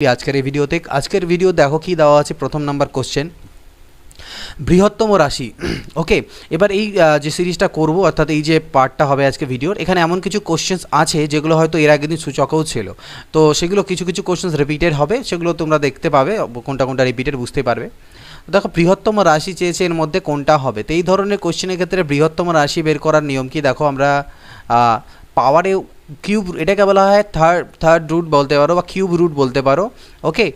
আজকের ভিডিও দেখো কি দেওয়া আছে। প্রথম নাম্বার কোশ্চেন, বৃহত্তম রাশি। ওকে, এবার এই যে সিরিজটা করব অর্থাৎ এই যে পার্টটা হবে আজকে ভিডিওর, এখানে এমন কিছু কোশ্চেন্স আছে যেগুলো হয়তো এর আগের দিন সূচকেও ছিল, তো সেগুলো কিছু কিছু কোশ্চেন্স রিপিটেড হবে, সেগুলো তোমরা দেখতে পাবে কোনটা কোনটা রিপিটেড বুঝতে পারবে। দেখো বৃহত্তম রাশি চেয়েছে, এর মধ্যে কোনটা হবে। তো এই ধরনের কোশ্চেনের ক্ষেত্রে বৃহত্তম রাশি বের করার নিয়ম কি দেখো, আমরা পাওয়ারে কিউব, এটাকে বলা হয় থার্ড রুট বলতে পারো বা কিউব রুট বলতে পারো। ওকে,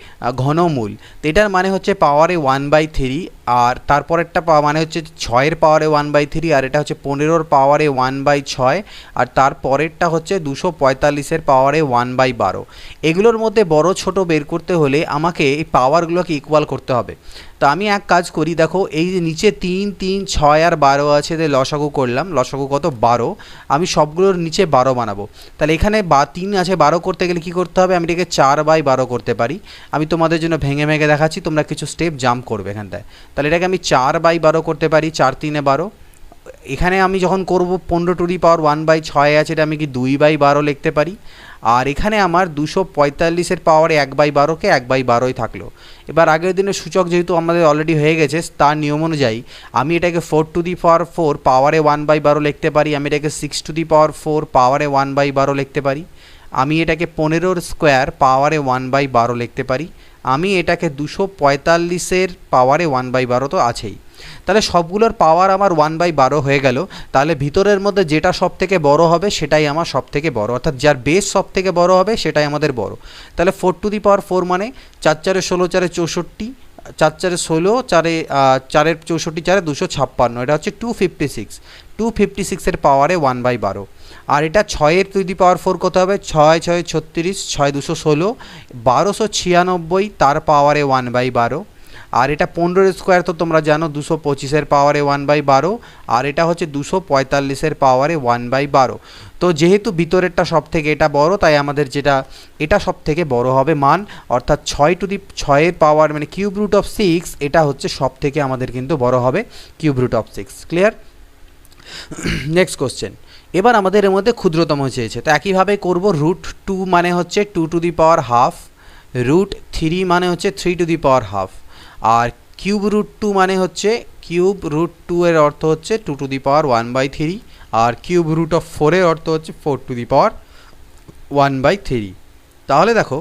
ঘনমূল। তো এটার মানে হচ্ছে পাওয়ারে 1/3, আর তারপরেরটা মানে হচ্ছে 6-এর পাওয়ারে 1/3, আর এটা হচ্ছে 15-র পাওয়ারে 1/6, আর তারপরেরটা হচ্ছে 245-এর পাওয়ারে 1/12। এগুলোর মধ্যে বড় ছোট বের করতে হলে আমাকে এই পাওয়ারগুলোকে ইকুয়াল করতে হবে। তো আমি এক কাজ করি, দেখো এই যে নিচে 3, 3, 6 আর 12 আছে, লসাগু করলাম, লসাগু কত 12, আমি সবগুলোর নিচে 12 বানাবো। তাহলে এখানে 3 আছে, 12 করতে গেলে কী করতে হবে, আমি এটাকে 4/12 করতে পারি। আমি তোমাদের জন্য ভেঙে ভেঙে দেখাচ্ছি, তোমরা কিছু স্টেপ জাম্প করবে এখানটায়। তাহলে এটাকে আমি 4/12 করতে পারি, 4 3 12। এখানে আমি যখন করব 15⁻1/6 আছে, এটা আমি কি 2/12 লিখতে পারি। আর এখানে আমার 245-এর পাওয়ারে 1/12কে 1/12ই থাকলো। এবার আগের দিনের সূচক যেহেতু আমাদের অলরেডি হয়ে গেছে, তার নিয়ম অনুযায়ী আমি এটাকে 4⁴ পাওয়ারে 1/12 লিখতে পারি, আমি এটাকে 6⁴ পাওয়ারে 1/12 লিখতে পারি, আমি এটাকে 15-র স্কোয়ার পাওয়ারে 1/12 লিখতে পারি, আমি এটাকে 245-এর পাওয়ারে 1/12 তো আছেই। তাহলে সবগুলোর পাওয়ার আমার 1/12 হয়ে গেল। তাহলে ভিতরের মধ্যে যেটা সব থেকে বড় হবে সেটাই আমার সব থেকে বড়, অর্থাৎ যার বেস সব থেকে বড় হবে সেটাই আমাদের বড়। তাহলে 4⁴ মানে 4 4 16 4 64, 4 4 16 4 64 4 256, এটা হচ্ছে 256-এর পাওয়ারে 1/12। আর এটা 6⁴ কত হবে, 6 6 36, 6 216, 1296 তার পাওয়ারে 1/12। আর এটা 15-র স্কোয়ার তো তোমরা জানো 225-এর পাওয়ারে 1/12, আর এটা হচ্ছে 245-এর পাওয়ারে 1/12। তো যেহেতু ভিতরেরটা সব থেকে এটা বড়, তাই আমাদের এটা সব থেকে বড় হবে মান, অর্থাৎ 6-এর পাওয়ার মানে কিউব রুট অফ 6, এটা হচ্ছে সব থেকে আমাদের কিন্তু বড় হবে cube root of 6। Clear? Next question, এবার আমাদের এর মধ্যে ক্ষুদ্রতম চেয়েছে, তো একইভাবে করব। √2 মানে হচ্ছে 2⁻½ √3 মানে হচ্ছে 3⁻½ আর কিউব √2 মানে হচ্ছে কিউব √2 এর অর্থ হচ্ছে 2⁻1/3, আর কিউব √4 এর অর্থ হচ্ছে 4⁻1/3। তাহলে দেখো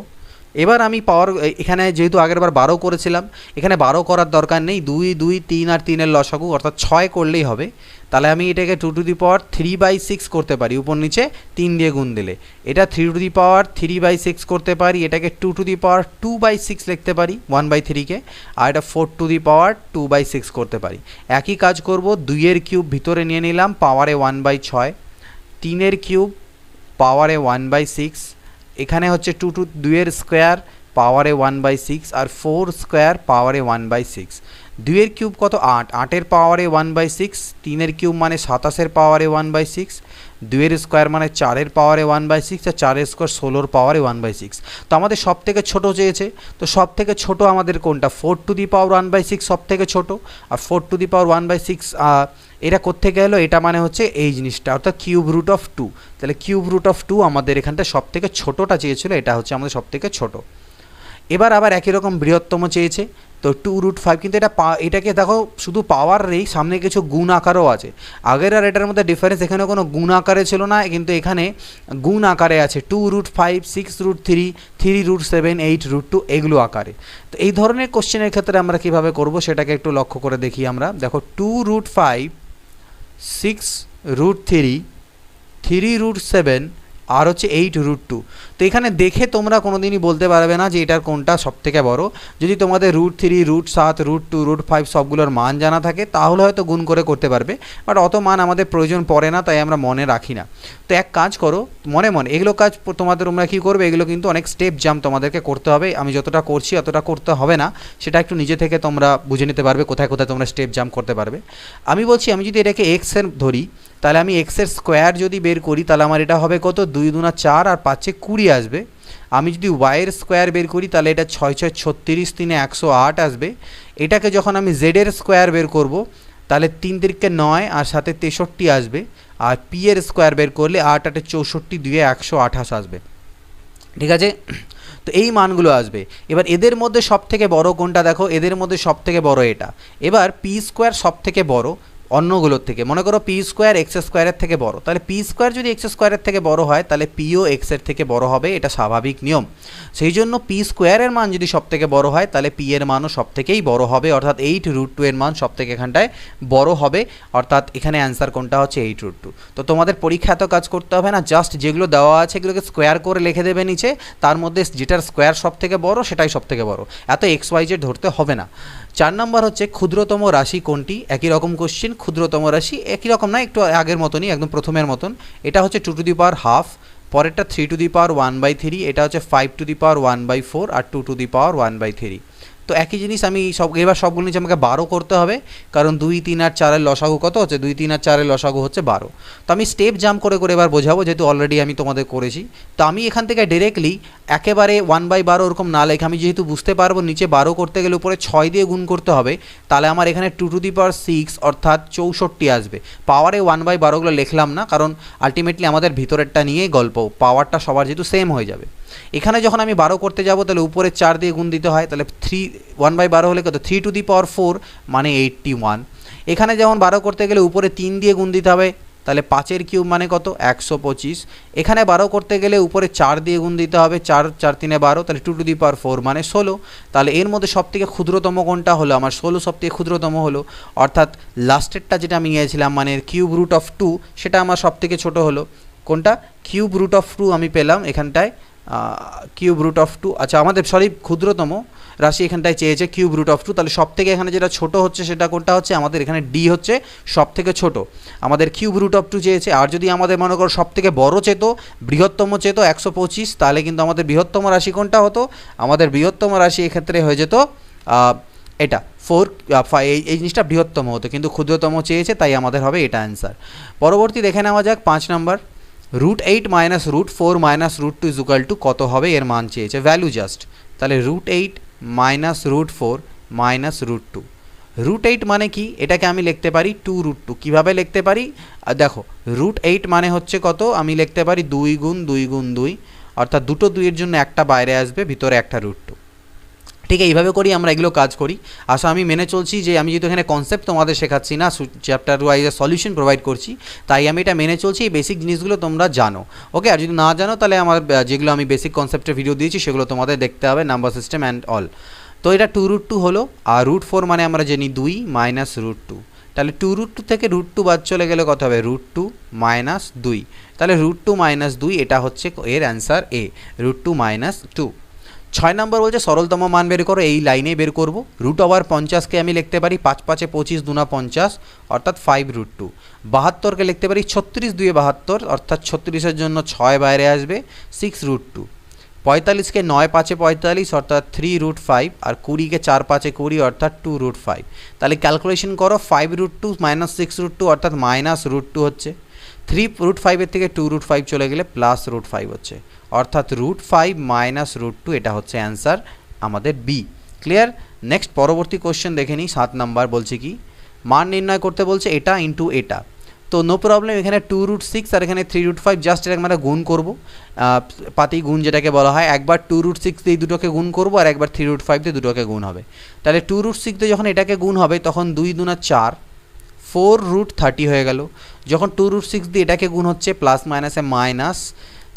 এবার আমি পাওয়ার, এখানে যেহেতু আগের বার 12 করেছিলাম, এখানে 12 করার দরকার নেই, 2 2 3 আর 3-এর লসাগু অর্থাৎ 6 করলেই হবে। তাহলে আমি এটাকে 2⁻3/6 করতে পারি, উপর নিচে 3 দিয়ে গুণ দিলে। এটা 3⁻3/6 করতে পারি, এটাকে 2⁻2/6 লিখতে পারি 1/3-কে, আর এটা 4⁻2/6 করতে পারি। একই কাজ করব, 2-এর কিউব ভিতরে নিয়ে নিলাম পাওয়ারে 1/6, 3-এর কিউব পাওয়ারে 1/6, এখানে হচ্ছে 2-এর স্কোয়ার পাওয়ারে 1/6, আর 4 স্কোয়ার পাওয়ারে 1/6। 2-এর কিউব কত 8, 8-এর পাওয়ারে 1/6, 3-এর কিউব মানে 27-এর পাওয়ারে 1/6, 2-এর স্কোয়ার মানে 4-এর পাওয়ারে 1/6, আর 4-এর স্কোয়ার 16-র পাওয়ারে 1/6। তো আমাদের সব থেকে ছোটো চেয়েছে, তো সব থেকে ছোটো আমাদের কোনটা, 4⁻1/6 সব থেকে ছোটো, আর 4⁻1/6 এটা কোত্থেকে এলো, এটা মানে হচ্ছে এই জিনিসটা, অর্থাৎ কিউব রুট অফ 2। তাহলে কিউব রুট অফ 2 আমাদের এখানটা সব থেকে ছোটোটা চেয়েছিল, এটা হচ্ছে আমাদের সব থেকে ছোটো। এবার আবার একই রকম বৃহত্তম চেয়েছে, তো 2√5, কিন্তু এটাকে দেখো শুধু পাওয়ার নেই, সামনে কিছু গুণ আকারও আছে। আগের আর এটার মধ্যে ডিফারেন্স, এখানে কোনো গুণ আকারে ছিল না, কিন্তু এখানে গুণ আকারে আছে, 2√5, 6√3, 3√7, 8√2 এগুলো আকারে। তো এই ধরনের কোশ্চেনের ক্ষেত্রে আমরা কীভাবে করব সেটাকে একটু লক্ষ্য করে দেখি আমরা। দেখো 2√5, 6√3, 3√7 আর হচ্ছে 8√2। তো এখানে দেখে তোমরা কোনো দিনই বলতে পারবে না যে এটার কোনটা সব থেকে বড়। যদি তোমাদের √3, √7, √2, √5 সবগুলোর মান জানা থাকে তাহলে হয়তো গুণ করে করতে পারবে, বাট অত মান আমাদের প্রয়োজন পড়ে না, তাই আমরা মনে রাখি না। তো এক কাজ করো, মনে এগুলো কাজ তোমরা কী করবে, এগুলো কিন্তু অনেক স্টেপ জাম্প তোমাদেরকে করতে হবে। আমি যতটা করছি অতটা করতে হবে না, সেটা একটু নিজে থেকে তোমরা বুঝে নিতে পারবে কোথায় কোথায় তোমরা স্টেপ জাম্প করতে পারবে। আমি বলছি, আমি যদি এটাকে x-এর ধরি, তাহলে আমি x-এর স্কোয়ার যদি বের করি তাহলে আমার এটা হবে কত, 2 2 4 আর 5 20 আসবে। আমি যদি y-এর স্কোয়ার বের করি তাহলে এটা 6 6 36, 3 108 আসবে। এটাকে যখন আমি z-এর স্কোয়ার বের করব তাহলে 3 3 9 আর সাথে 63 আসবে। আর p-এর স্কোয়ার বের করলে 8 8 64, 2 128 আসবে। ঠিক আছে? তো এই মানগুলো আসবে। এবার এদের মধ্যে সবথেকে বড় কোনটা দেখো, এদের মধ্যে সবথেকে বড় এটা। এবার পি স্কোয়ার সবথেকে বড় অন্যগুলোর থেকে, মনে করো পি স্কোয়ার এক্স স্কোয়ারের থেকে বড়, তাহলে পি স্কোয়ার যদি এক্স স্কোয়ারের থেকে বড় হয় তাহলে পিও এক্সের থেকে বড় হবে, এটা স্বাভাবিক নিয়ম। সেই জন্য পি স্কোয়ারের মান যদি সব থেকে বড় হয় তাহলে পি এর মানও সব থেকেই বড় হবে, অর্থাৎ 8√2 এর মান সব থেকে এখানটায় বড় হবে, অর্থাৎ এখানে অ্যান্সার কোনটা হচ্ছে 8√2। তো তোমাদের পরীক্ষা এত কাজ করতে হবে না, জাস্ট যেগুলো দেওয়া আছে এগুলোকে স্কোয়ার করে লিখে দেবে নিচে, তার মধ্যে যেটার স্কোয়ার সব থেকে বড় সেটাই সব থেকে বড়, এত এক্স ওয়াই জেড ধরতে হবে না। 4 নম্বর হচ্ছে ক্ষুদ্রতম রাশি কোনটি, একই রকম কোশ্চেন। ক্ষুদ্রতম রাশি একই রকম না, একটু আগের মতনই, একদম প্রথমের মতন। এটা হচ্ছে 2^12, পরেরটা 3^1/3, এটা হচ্ছে 5^1/4 আর 2^1/3। তো একই জিনিস আমি এবার সবগুলো নিচে আমাকে 12 করতে হবে, কারণ 2, 3 আর 4-এর লসাগু কত হচ্ছে, 2, 3 আর 4-এর লসাগু হচ্ছে 12। তো আমি স্টেপ জাম্প করে করে এবার বোঝাবো, যেহেতু অলরেডি আমি তোমাদের করেছি। তো আমি এখান থেকে ডিরেক্টলি একেবারে 1/12 ওরকম না লেখে, আমি যেহেতু বুঝতে পারবো নিচে 12 করতে গেলে উপরে 6 দিয়ে গুণ করতে হবে, তাহলে আমার এখানে 2^6 অর্থাৎ 64 আসবে। পাওয়ারে 1/12গুলো লিখলাম না, কারণ আলটিমেটলি আমাদের ভিতরেরটা নিয়েই গল্প, পাওয়ারটা সবার যেহেতু সেম হয়ে যাবে। এখানে যখন আমি 12 করতে যাব তাহলে উপরে 4 দিয়ে গুণ দিতে হয়, তাহলে 1/12 হলে কত, 3^4 মানে 81। এখানে যেমন 12 করতে গেলে উপরে 3 দিয়ে গুণ দিতে হবে, তাহলে 5-এর কিউব মানে কত, 125। এখানে 12 করতে গেলে উপরে 4 দিয়ে গুণ দিতে হবে, 4 4 3 12, তাহলে 2^4 মানে 16। তাহলে এর মধ্যে সবথেকে ক্ষুদ্রতম কোনটা হলো, আমার 16 সবথেকে ক্ষুদ্রতম হলো, অর্থাৎ লাস্টেরটা যেটা আমি নিয়েছিলাম মানে কিউব√2, সেটা আমার সবথেকে ছোট হলো। কোনটা, কিউব√2 আমি পেলাম এখানটায়, কিউব√2। আচ্ছা আমাদের ক্ষুদ্রতম রাশি এখানটায় চেয়েছে কিউব√2, তাহলে সব থেকে এখানে যেটা ছোট হচ্ছে সেটা কোনটা হচ্ছে, আমাদের এখানে ডি হচ্ছে সব থেকে ছোট, আমাদের কিউব√2 চেয়েছে। আর যদি আমাদের মনে করো সব থেকে বড় চেত, বৃহত্তম চেত 125, তাহলে কিন্তু আমাদের বৃহত্তম রাশি কোনটা হতো, আমাদের বৃহত্তম রাশি এক্ষেত্রে হয়ে যেত এটা 4, এই জিনিসটা বৃহত্তম হতো, কিন্তু ক্ষুদ্রতম চেয়েছে তাই আমাদের হবে এটা অ্যান্সার। পরবর্তী দেখে নেওয়া যাক 5 নম্বর। √8 - √4 - √2 কত হবে, এর মান চেয়েছে, ভ্যালু জাস্ট। তাহলে √8 - √4 - √2। √8 মানে কি, এটাকে আমি লিখতে পারি 2√2। কীভাবে লিখতে পারি দেখো, √8 মানে হচ্ছে কত, আমি লিখতে পারি 2 গুণ 2 গুণ 2, অর্থাৎ দুটো 2-এর জন্য একটা বাইরে আসবে, ভিতরে একটা √2। ঠিক এইভাবে করি আমরা এগুলো কাজ করি। আশা আমি মেনে চলছি যে আমি যেহেতু এখানে কনসেপ্ট তোমাদের শেখাচ্ছি না, চ্যাপ্টার ওয়াইজে সলিউশন প্রোভাইড করছি, তাই আমি এটা মেনে চলছি, এই বেসিক জিনিসগুলো তোমরা জানো। ওকে, আর যদি না জানো তাহলে আমার যেগুলো আমি বেসিক কনসেপ্টের ভিডিও দিয়েছি সেগুলো তোমাদের দেখতে হবে, নাম্বার সিস্টেম অ্যান্ড অল। তো এটা 2√2 হলো, আর √4 মানে আমরা জানি 2 - √2, তাহলে 2√2 থেকে √2 বাদ চলে গেলে কত হবে, √2 - 2, তাহলে √2 - 2 এটা হচ্ছে এর অ্যান্সার এ, √2 - 2। 6 নম্বর বলছে সরলতম মান বের করো, এই লাইনে বের করব। √50কে আমি লিখতে পারি 5 5 25 2 50, অর্থাৎ 5√2। 72কে লিখতে পারি 36 2 72, অর্থাৎ 36-এর জন্য 6 বাইরে আসবে, 6√2। 45কে 9 5 45, অর্থাৎ 3√5, আর 20কে 4 5 20, অর্থাৎ 2√5। তাহলে ক্যালকুলেশন করো, 5√2 - 6√2 অর্থাৎ -√2 হচ্ছে, 3√5-এর থেকে 2√5 চলে গেলে +√5 হচ্ছে, অর্থাৎ √5 - √2 এটা হচ্ছে অ্যান্সার আমাদের বি। ক্লিয়ার? নেক্সট পরবর্তী কোশ্চেন দেখে নিই। 7 নাম্বার বলছে কি, মান নির্ণয় করতে বলছে এটা ইন্টু এটা। তো নো প্রবলেম, এখানে 2√6 আর এখানে 3√5, জাস্ট এটা আমরা গুণ করব, পাতি গুণ যেটাকে বলা হয়। একবার 2√6 দিয়ে দুটোকে গুণ করব, আর একবার 3√5 দিয়ে দুটোকে গুণ হবে। তাহলে 2√6 দিয়ে যখন এটাকে গুণ হবে তখন 2 2 4, 4√30 হয়ে গেল। যখন 2√6 দিয়ে এটাকে গুণ হচ্ছে, প্লাস মাইনাসে মাইনাস,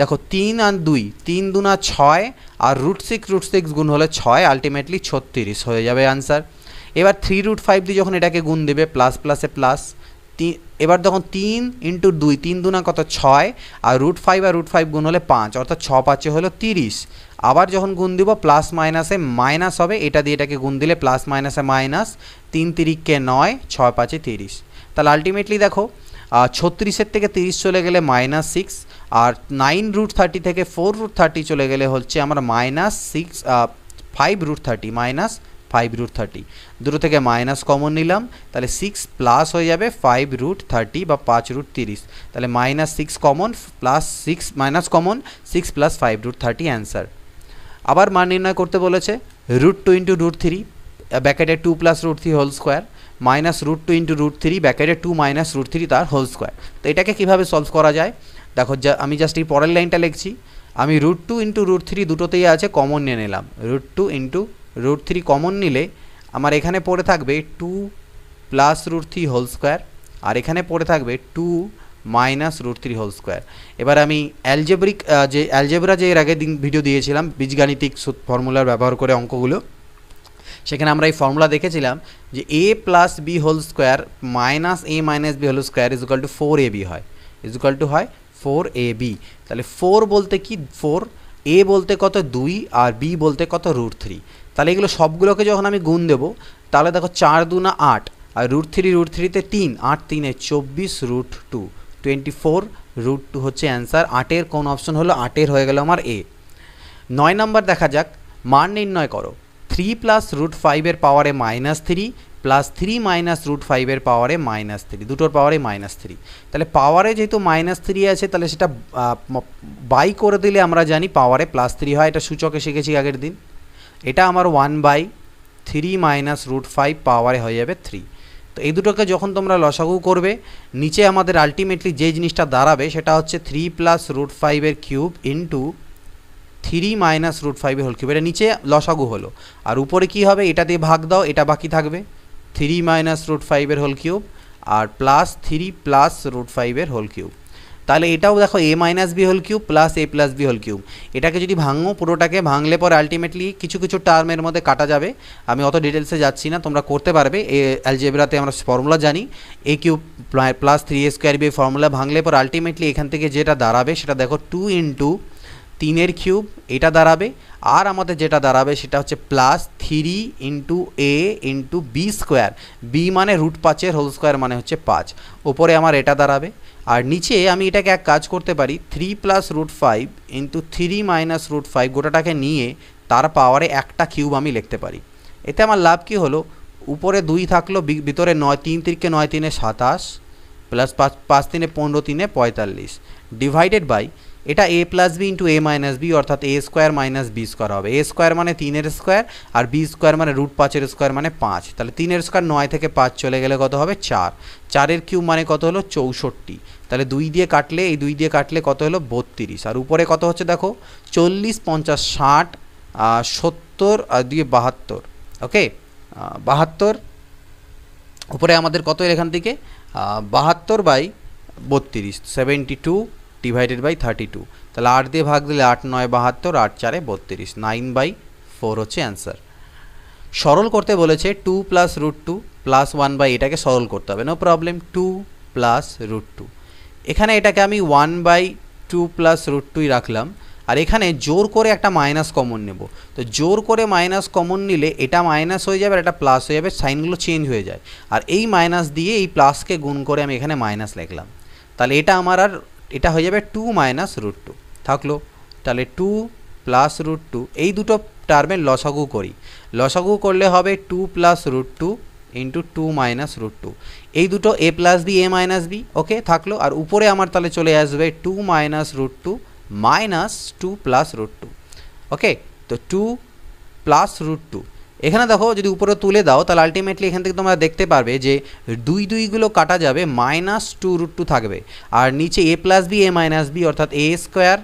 দেখো 3 আর 2, 3 2 6, আর √6 গুণ হলে 6, আলটিমেটলি 36 হয়ে যাবে আনসার। এবার 3√5 দিয়ে যখন এটাকে গুণ দেবে, প্লাস প্লাসে প্লাস, এবার যখন 3 × 2, 3 2 কত 6, আর √5 আর √5 গুণ হলে 5, অর্থাৎ 6 5 হলো 30। আবার যখন গুণ দিব প্লাস মাইনাসে মাইনাস হবে, এটা দিয়ে এটাকে গুণ দিলে প্লাস মাইনাসে মাইনাস, 3 3 9, 6 5 30। তাহলে আলটিমেটলি দেখো 36-এর থেকে 30 চলে গেলে -6, আর 9√30 থেকে 4√30 চলে গেলে হচ্ছে আমার -6, 5√30 -5√30, দুটো থেকে মাইনাস কমন নিলাম, তাহলে 6 প্লাস হয়ে যাবে 5√30 বা 5√30, তাহলে -6 common, plus 6 minus common, 6 + 5√30 answer. আবার মান নির্ণয় করতে বলেছে, √2 × √3 ব্র্যাকেটে 2 + √3 হোল স্কোয়ার, -√2 × √3 ব্র্যাকেটে 2 - √3 তার হোল স্কোয়ার। তো এটাকে কীভাবে সলভ করা যায় দেখো, আমি জাস্ট এই পরের লাইনটা লিখছি, আমি √2 ইন্টু √3 দুটোতেই আছে, কমন নিয়ে নিলাম। √2 ইন্টু √3 কমন নিলে আমার এখানে পড়ে থাকবে 2 প্লাস √3 হোল স্কোয়ার, আর এখানে পড়ে থাকবে 2 মাইনাস √3 হোল স্কোয়ার। এবার আমি অ্যালজেব্রা যে এর আগের দিন ভিডিও দিয়েছিলাম বীজগাণিতিক ফর্মুলার ব্যবহার করে অঙ্কগুলো, সেখানে আমরা এই ফর্মুলা দেখেছিলাম যে a plus B whole square minus a minus b whole square is equal to 4ab হয়, ইজ ইকুয়াল টু হয় 4ab। তাহলে 4 বলতে কি 4, a বলতে কত 2, আর b বলতে কত √3। তাহলে এগুলো সবগুলোকে যখন আমি গুণ দেবো তাহলে দেখো 4 2 8, আর √3 তে 3, 8 3 24 √2 24 √2 হচ্ছে অ্যান্সার। 8-এর কোন অপশন হলো? 8-এর হয়ে গেল আমার এ। 9 নাম্বার দেখা যাক, মান নির্ণয় করো 3 প্লাস √5 এর পাওয়ারে -3 প্লাস 3 মাইনাস √5 এর পাওয়ারে -3, দুটোর পাওয়ারে -3। তাহলে পাওয়ারে যেহেতু -3 আছে তাহলে সেটা বাই করে দিলে আমরা জানি পাওয়ারে +3 হয়, এটা সূচকে শিখেছি আগের দিন। এটা আমার 1/3 মাইনাস √5 পাওয়ারে হয়ে যাবে 3। তো এই দুটোকে যখন তোমরা লসাগু করবে নিচে আমাদের আলটিমেটলি যে জিনিসটা দাঁড়াবে সেটা হচ্ছে 3 প্লাস √5 এর কিউব ইন্টু 3 মাইনাস √5 এর হোল কিউব। এটা নিচে লসাগু হলো, আর উপরে কি হবে? এটা দিয়ে ভাগ দাও, এটা বাকি থাকবে 3 মাইনাস √5 এর হোল কিউব আর প্লাস 3 প্লাস √5 এর হোল কিউব। তাহলে এটাও দেখো a minus b whole cube plus a plus B whole cube. এটাকে যদি ভাঙো, পুরোটাকে ভাঙলে পরে আলটিমেটলি কিছু কিছু টার্মের মধ্যে কাটা যাবে। আমি অত ডিটেলসে যাচ্ছি না, তোমরা করতে পারবে। অ্যালজেব্রাতে আমরা ফর্মুলা জানি, a cube plus 3a² b formula ভাঙলে পর আলটিমেটলি এখান থেকে যেটা দাঁড়াবে সেটা দেখো 2 ইন্টু 3 কিউব এটা দাঁড়াবে, আর আমাদের যেটা দাঁড়াবে সেটা হচ্ছে plus 3 into a into b square, b মানে √5 হোল স্কোয়ার মানে হচ্ছে 5, ওপরে আমার এটা দাঁড়াবে। আর নিচে আমি এটাকে এক কাজ করতে পারি, 3 প্লাস √5 ইন্টু 3 মাইনাস √5 গোটাটাকে নিয়ে তার পাওয়ারে একটা কিউব আমি লিখতে পারি। এতে আমার লাভ কি হলো? উপরে 2 থাকলো, ভিতরে 9, 3 3 9 3 27 প্লাস 5 3 15 3 45 ডিভাইডেড বাই এটা a plus B into a minus b, অর্থাৎ a square minus B square হবে। a স্কোয়ার মানে 3 স্কোয়ার আর b স্কোয়ার মানে √5 স্কোয়ার মানে 5। তাহলে 3 স্কোয়ার 9 থেকে 5 চলে গেলে কত হবে? 4। 4 কিউব মানে কত হলো? 64। তাহলে 2 দিয়ে কাটলে, এই 2 দিয়ে কাটলে কত হলো? 32। আর উপরে কত হচ্ছে দেখো 40 50 60 70 আর 2 72, ওকে 72। উপরে আমাদের কত এখান থেকে 72/32 72 ডিভাইডেড বাই 32। তাহলে 8 দিয়ে ভাগ দিলে 8 9 72, 8 4 32, 9/4 হচ্ছে অ্যান্সার। সরল করতে বলেছে 2 প্লাস √2 প্লাস 1/, এটাকে সরল করতে হবে, নো প্রবলেম। 2 প্লাস √2, এখানে এটাকে আমি 1/2 প্লাস √2 রাখলাম, আর এখানে জোর করে একটা মাইনাস কমন নেব। তো জোর করে মাইনাস কমন নিলে এটা মাইনাস হয়ে যাবে আর এটা প্লাস হয়ে যাবে, সাইনগুলো চেঞ্জ হয়ে যায়। আর এই মাইনাস দিয়ে এই প্লাসকে গুণ করে আমি এখানে মাইনাস লিখলাম। তাহলে এটা আমার আর এটা হয়ে যাবে 2 মাইনাস √2 থাকলো। তাহলে 2 প্লাস √2, এই দুটো টার্মের লসাগু করি। লসাগু করলে হবে 2 প্লাস √2 ইন্টু 2 মাইনাস √2, এই দুটো a plus B a minus B, okay থাকলো। আর উপরে আমার তাহলে চলে আসবে 2 মাইনাস √2 মাইনাস 2 প্লাস √2, ওকে। তো 2 প্লাস √2, এখানে দেখো যদি উপরে তুলে দাও তাহলে আলটিমেটলি এখান থেকে তোমরা দেখতে পারবে যে 2 কাটা যাবে, মাইনাস 2 √2 থাকবে। আর নিচে a plus B a minus b, অর্থাৎ a square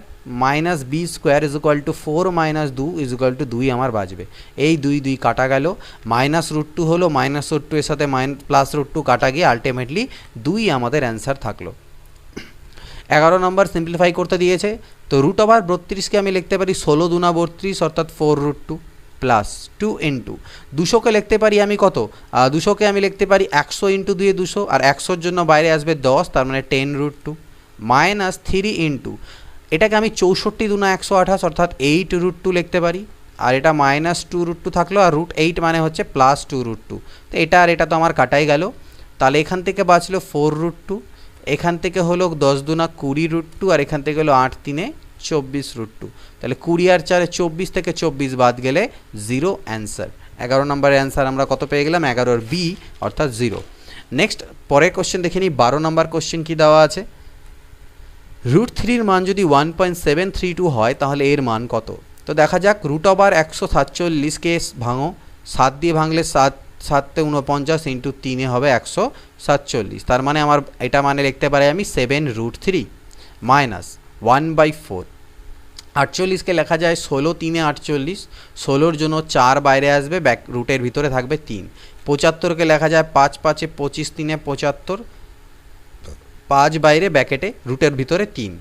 minus B square is equal to 4 minus 2 is equal to 2 আমার বাজবে। এই 2 কাটা গেল, মাইনাস √2 হলো, মাইনাস √2 এর সাথে প্লাস √2 কাটা গিয়ে আলটিমেটলি 2 আমাদের অ্যান্সার থাকলো। 11 নম্বর সিম্পলিফাই করতে দিয়েছে। তো √32কে আমি লিখতে পারি 16 2 32, অর্থাৎ 4 √2 প্লাস 2 ইন্টু 200কে লিখতে পারি আমি কত? 200কে আমি লিখতে পারি 100 ইন্টু 2 200, আর 100-র জন্য বাইরে আসবে 10, তার মানে 10 √2 মাইনাস 3 ইন্টু এটাকে আমি 64 2 128, অর্থাৎ 8 √2 লিখতে পারি। আর এটা মাইনাস 2 √2 থাকলো, আর √8 মানে হচ্ছে প্লাস 2 √2। তো এটা আর এটা তো আমার কাটাই গেল। তাহলে এখান থেকে বাঁচলো 4 √2, এখান থেকে হলো 10 2 20 √2, আর এখান থেকে হলো 8 3 24 √2। তাহলে 20 আর 4 24 থেকে 24 বাদ গেলে 0 অ্যান্সার। 11 নম্বরের অ্যান্সার আমরা কত পেয়ে গেলাম? 11-এর বি, অর্থাৎ 0। নেক্সট পরের কোশ্চেন দেখে নিই। 12 নম্বর কোশ্চেন কি দেওয়া আছে? √3 মান যদি 1.732 হয় তাহলে এর মান কত? তো দেখা যাক, √147কে ভাঙো, 7 দিয়ে ভাঙলে 7 7 তে 49 ইন্টু 3 হবে 147। তার মানে আমার এটা মানে লিখতে পারি আমি 7 √3 মাইনাস 1/4। 48কে লেখা যায় 16 3 48, 16-র জন্য 4 বাইরে আসবে, ব্যাক রুটের ভিতরে থাকবে 3। 75কে লেখা যায় 5 5 25, 3 75, 5 বাইরে ব্যাকেটে রুটের ভিতরে 3,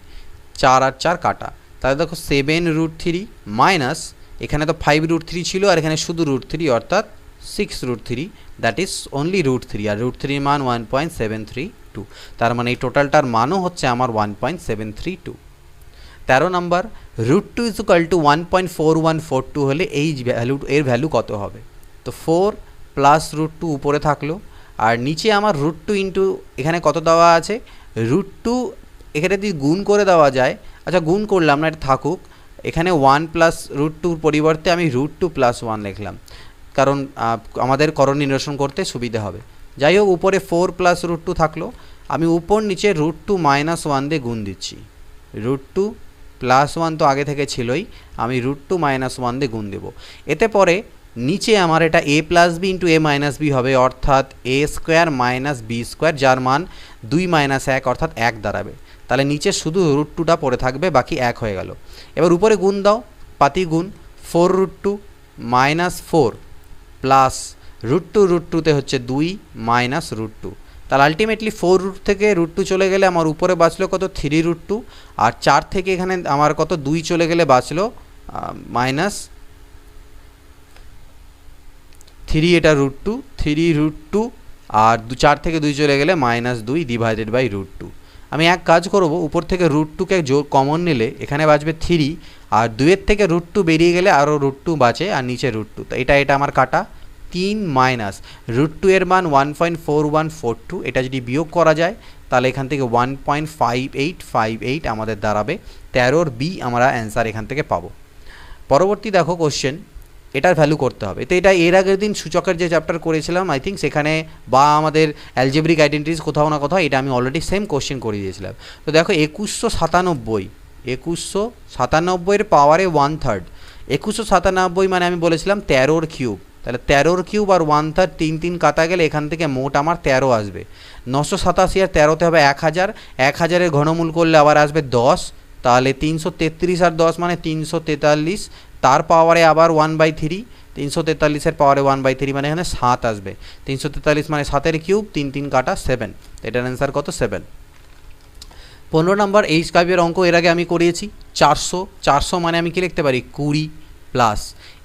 4 আর 4 কাটা। তাহলে দেখো 7√3 মাইনাস, এখানে তো 5√3 ছিল আর এখানে শুধু √3 অর্থাৎ 6√3, দ্যাট ইজ অনলি √3, আর √3 মান 1.732, তার মানে এই টোটালটার মানও হচ্ছে আমার 1.732। 13 নম্বর, √2 ইজ ইকুয়াল টু 1.4142 হলে এই ভ্যালু, এর ভ্যালু কত হবে? তো 4 প্লাস √2 উপরে থাকলো, আর নিচে আমার √2 ইন্টু এখানে কত দেওয়া আছে, √2 এখানে যদি গুণ করে দেওয়া যায়, আচ্ছা গুণ করলাম না, এটা থাকুক, এখানে 1 প্লাস √2 পরিবর্তে আমি √2 প্লাস 1 লিখলাম, কারণ আমাদের করণ নিরসন করতে সুবিধা হবে। যাই হোক, উপরে 4 প্লাস √2 থাকলো, আমি উপর নিচে √2 মাইনাস 1 দিয়ে গুণ দিচ্ছি। √2 প্লাস 1 তো আগে থেকে ছিলই, আমি √2 মাইনাস 1 দিয়ে গুণ দেবো। এতে পরে নিচে আমার এটা a plus B into a minus b হবে, অর্থাৎ a square minus B square, যার মান 2 মাইনাস 1 অর্থাৎ 1 দাঁড়াবে। তাহলে নিচে শুধু √2টা পড়ে থাকবে, বাকি 1 হয়ে গেল। এবার উপরে গুণ দাও, পাতি গুণ, 4√2 মাইনাস 4 প্লাস √2 হচ্ছে 2 মাইনাস √2, তাহলে আলটিমেটলি 4 থেকে √2 চলে গেলে আমার উপরে বাঁচলো কত, 3√2, আর 4 থেকে এখানে আমার কত 2 চলে গেলে বাঁচলো মাইনাস 3, এটা √2, 3√2, আর 4 থেকে 2 চলে গেলে মাইনাস 2 ডিভাইডেড বাই √2। আমি এক কাজ করব, উপর থেকে √2কে কমন নিলে এখানে বাঁচবে 3, আর 2-এর থেকে √2 বেরিয়ে গেলে আরও √2 বাঁচে, আর নিচে √2, তো এটা আমার কাটা। 3 মাইনাস √2 এর মান 1.4142, এটা যদি বিয়োগ করা যায় তাহলে এখান থেকে 1.5858 আমাদের দাঁড়াবে। 13-র বি আমরা অ্যান্সার এখান থেকে পাবো। পরবর্তী দেখো কোশ্চেন, এটার ভ্যালু করতে হবে। তো এটা এর আগের দিন সূচকের যে চ্যাপ্টার করেছিলাম আই থিঙ্ক, সেখানে বা আমাদের অ্যালজেব্রিক আইডেন্টিটিস কোথাও না কোথাও এটা আমি অলরেডি সেম কোশ্চেন করে দিয়েছিলাম। তো দেখো 2197 পাওয়ারে 1/3, 2197 মানে আমি বলেছিলাম 13-র কিউব, তাহলে 13-র কিউব আর 1/3, 3 3 কাটা গেলে এখান থেকে মোট আমার 13 আসবে। 987 আর 13তে হবে 1000, 1000-এর ঘনমূল করলে আবার আসবে 10, তাহলে 333 আর 10 মানে 343, তার পাওয়ারে আবার 1/3, 343-এর পাওয়ারে 1/3 মানে এখানে 7 আসবে। 343 মানে 7-এর কিউব, 3 3 কাটা 7, এটার অ্যান্সার কত, 7। 15 নম্বর, এই স্কাইপের অঙ্ক এর আগে আমি করিয়েছি। 400 মানে আমি কি লিখতে পারি, 20 প্লাস,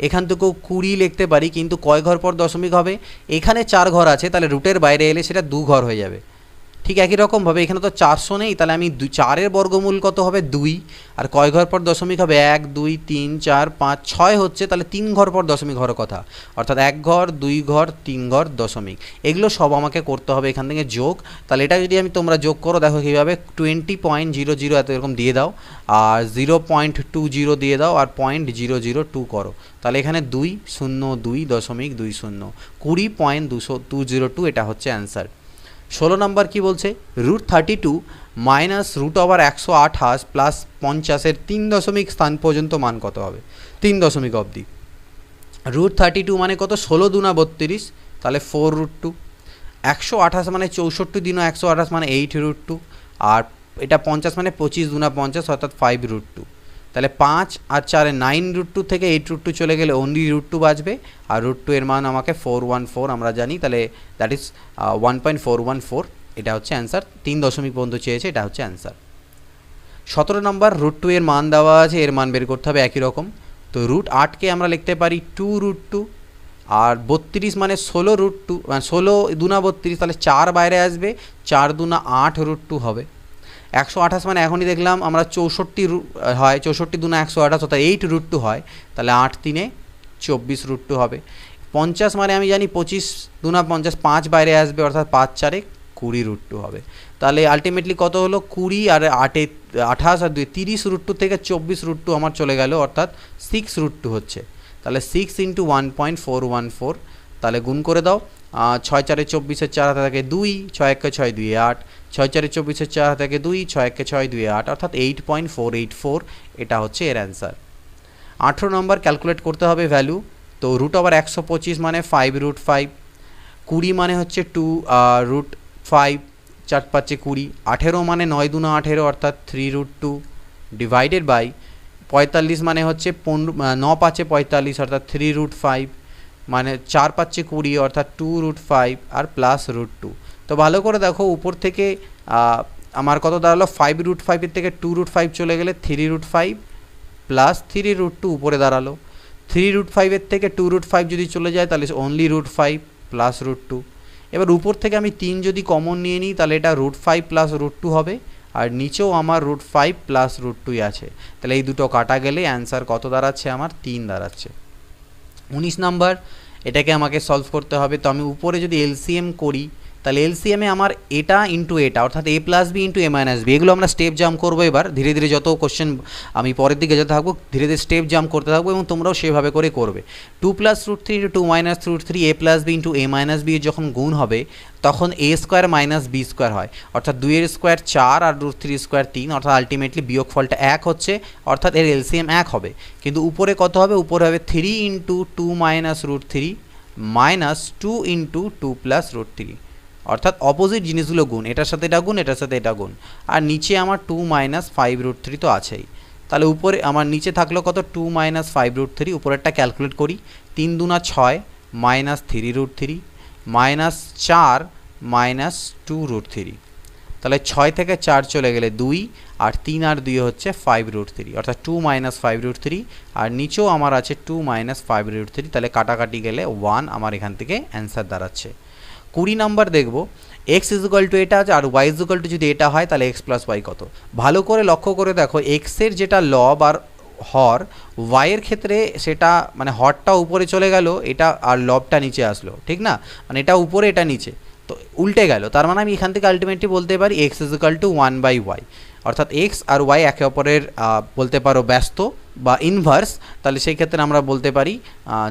এখান থেকেও 20 লিখতে পারি, কিন্তু কয় ঘর পর দশমিক হবে, এখানে 4 ঘর আছে, তাহলে রুটের বাইরে এলে সেটা 2 ঘর হয়ে যাবে। ঠিক একই রকমভাবে এখানে তো 400 নেই, তাহলে আমি 4-এর বর্গমূল কত হবে, 2, আর কয় ঘর পর দশমিক হবে, 1 2 3 4 5 6 হচ্ছে, তাহলে 3 ঘর পর দশমিক হওয়ার কথা, অর্থাৎ 1 ঘর 2 ঘর 3 ঘর দশমিক, এগুলো সব আমাকে করতে হবে এখান থেকে যোগ। তাহলে এটা যদি আমি তোমরা যোগ করো, দেখো কীভাবে, 20.00 এত এরকম দিয়ে দাও, আর 0.20 দিয়ে দাও, আর 0.002 করো, তাহলে এখানে 202.20, 20.202, এটা হচ্ছে অ্যান্সার। 16 নম্বর কি বলছে, √32 মাইনাস √128 প্লাস 50-এর 3 দশমিক স্থান পর্যন্ত মান কত হবে, 3 দশমিক অবধি। √32 মানে কত, 16 2 32, তাহলে 4√2, 128 মানে 64 দিন 128 মানে 8√2, আর এটা 50 মানে 25 2 50, অর্থাৎ 5√2, তাহলে 5 আর 4-এ 9√2 থেকে 8√2 চলে গেলে অনলি √2 বাঁচবে, আর √2 এর মান আমাকে 414 আমরা জানি, তাহলে দ্যাট ইজ 1.414, এটা হচ্ছে অ্যান্সার। 3 দশমিক পর্যন্ত চেয়েছে, এটা হচ্ছে অ্যান্সার। 17 নম্বর, √2 এর মান দেওয়া আছে, এর মান বের করতে হবে একই রকম। তো √8কে আমরা লিখতে পারি 2√2, আর 32 মানে 16√2, মানে 16 2 32, তাহলে 4 বাইরে আসবে, 4 2 8√2 হবে। 128 মানে এখনই দেখলাম আমরা 64 হয়, 64 2 128, অর্থাৎ 8√2 হয়, তাহলে 8 3 24√2 হবে। 50 মানে আমি জানি 25 2 50, 5 বাইরে আসবে, অর্থাৎ 5 4 20√2 হবে। তাহলে আলটিমেটলি কত হলো, 20 আর 8 28 আর 2 30√2 থেকে 24√2 আমার চলে গেল, অর্থাৎ 6√2 হচ্ছে। তাহলে 6 × 1.414, তাহলে গুণ করে দাও, 6 4 24, 4 হাতে থাকে 2, 6 1 6 2 8, 6 4 24, 4 হাতে থাকে 2, 6 1 6 2 8, অর্থাৎ 8.484, এটা হচ্ছে এর অ্যান্সার। 18 নম্বর, ক্যালকুলেট করতে হবে ভ্যালু। তো √125 মানে 5√5, 20 মানে হচ্ছে 2√5, 4 5 20, 18 মানে 9 2 18, অর্থাৎ 3√2 ডিভাইডেড বাই 45 মানে হচ্ছে 9 5 45 অর্থাৎ 3√5, মানে 4 5 20 অর্থাৎ 2√5 আর +√2। তো ভালো করে দেখো উপর থেকে আমার কত দাঁড়ালো 5√5 এর থেকে 2√5 চলে গেলে 3√5 প্লাস 3√2 উপরে দাঁড়ালো। 3√5 এর থেকে 2√5 যদি চলে যায় তাহলে অনলি √5 প্লাস √2। এবার উপর থেকে আমি 3 যদি কমন নিয়ে নিই তাহলে এটা √5 প্লাস √2 হবে, আর নিচেও আমার √5 প্লাস √2ই আছে। তাহলে এই দুটো কাটা গেলে অ্যান্সার কত দাঁড়াচ্ছে আমার 3 দাঁড়াচ্ছে। 19 নাম্বার, এটাকে আমাকে সলভ করতে হবে। তো আমি উপরে যদি এলসিএম করি তাহলে এলসিএমে আমার এটা ইন্টু এটা অর্থাৎ a plus B into a minus b, এগুলো আমরা স্টেপ জাম্প করবো। এবার ধীরে ধীরে যত কোশ্চেন আমি পরের দিকে যেতে থাকবো ধীরে ধীরে স্টেপ জাম্প করতে থাকবো এবং তোমরাও সেভাবে করে করবে। 2 + √3 into 2 - √3 a plus B into a minus b যখন গুণ হবে তখন a square minus B square হয়, অর্থাৎ 2 এর স্কোয়ার 4 আর √3 স্কোয়ার 3, অর্থাৎ আলটিমেটলি বিয়োগফলটা 1 হচ্ছে, অর্থাৎ এর এলসিএম 1 হবে। কিন্তু উপরে কত হবে, উপরে হবে 3 ইন্টু 2 - √3 মাইনাস 2 ইন্টু 2 + √3, অর্থাৎ অপোজিট জিনিসগুলো গুণ, এটার সাথে এটা গুণ, এটার সাথে এটা গুণ। আর নিচে আমার 2 - 5√3 তো আছেই। তাহলে উপরে আমার নিচে থাকলো কত 2 - 5√3, উপরেরটা ক্যালকুলেট করি। 3 দুনা 6 মাইনাস 3√3 মাইনাস 4 মাইনাস 2√3, তাহলে 6 থেকে 4 চলে গেলে 2 আর 3 আর 2 হচ্ছে 5√3, অর্থাৎ 2 - 5√3, আর নিচেও আমার আছে 2 - 5√3, তাহলে কাটাকাটি গেলে 1 আমার এখান থেকে অ্যান্সার দাঁড়াচ্ছে। 20 নাম্বার দেখব, x = এটা আছে আর y = যদি এটা হয় তাহলে x + y কত। ভালো করে লক্ষ্য করে দেখো x এর যেটা লব আর হর, y এর ক্ষেত্রে সেটা মানে হরটা উপরে চলে গেল এটা আর লবটা নিচে আসলো, ঠিক না, মানে এটা উপরে এটা নিচে, তো উল্টে গেল। তার মানে আমি এখান থেকে আলটিমেটলি বলতে পারি x = 1/y, অর্থাৎ x আর y একে অপরের বলতে পারো ব্যস্ত বা ইনভার্স। তাহলে সেই ক্ষেত্রে আমরা বলতে পারি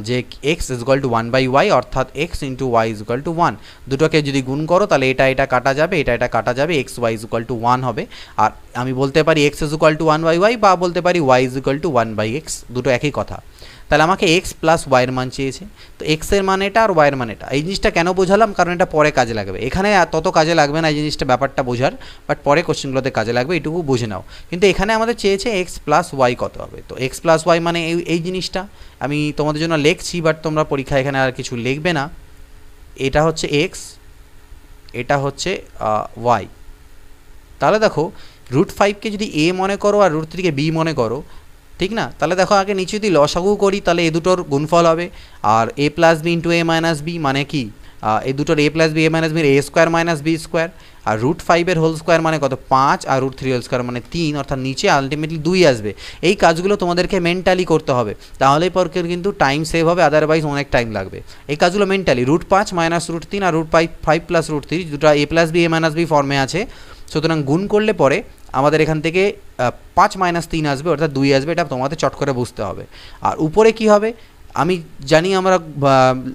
যে x = 1/y, অর্থাৎ x × y = 1। দুটোকে যদি গুণ করো তাহলে এটা এটা কাটা যাবে, এটা এটা কাটা যাবে, x y = 1 হবে। আর আমি বলতে পারি x = 1/y বা বলতে পারি y = 1/x, দুটো একই কথা। তাহলে আমাকে x প্লাস y এর মান চেয়েছে, তো x এর মান এটা আর y এর মান এটা। এই জিনিসটা কেন বোঝালাম, কারণ এটা পরে কাজে লাগবে, এখানে তত কাজে লাগবে না এই জিনিসটা, ব্যাপারটা বোঝার, বাট পরে কোশ্চেনগুলোতে কাজে লাগবে, এটুকু বুঝে নাও। কিন্তু এখানে আমাদের চেয়েছে x প্লাস y কত হবে, তো x প্লাস y মানে এই জিনিসটা আমি তোমাদের জন্য লিখছি, বাট তোমরা পরীক্ষা এখানে আর কিছু লিখবে না। এটা হচ্ছে x, এটা হচ্ছে y। তাহলে দেখো √5কে যদি a মনে করো আর √3কে b মনে করো, ঠিক না, তাহলে দেখো আগে নিচে যদি লসাগু করি তাহলে এই দুটোর গুণফল হবে, আর a plus B into a minus B মানে কি এই দুটোর a plus B a minus বির a square minus B square, আর √5 এর হোল স্কোয়ার মানে কত 5 আর √3 হোল স্কোয়ার মানে 3, অর্থাৎ নিচে আলটিমেটলি 2 আসবে। এই কাজগুলো তোমাদেরকে মেন্টালি করতে হবে, তাহলেই পর কিন্তু টাইম সেভ হবে, আদারওয়াইজ অনেক টাইম লাগবে। এই কাজগুলো মেন্টালি, √5 মাইনাস √3 আর √5 প্লাস √3 দুটো a plus B a minus b ফর্মে আছে, সুতরাং গুণ করলে পরে আমাদের এখান থেকে 5 - 3 আসবে, অর্থাৎ 2 আসবে, এটা তোমাদের চট করে বুঝতে হবে। আর উপরে কি হবে আমি জানি, আমরা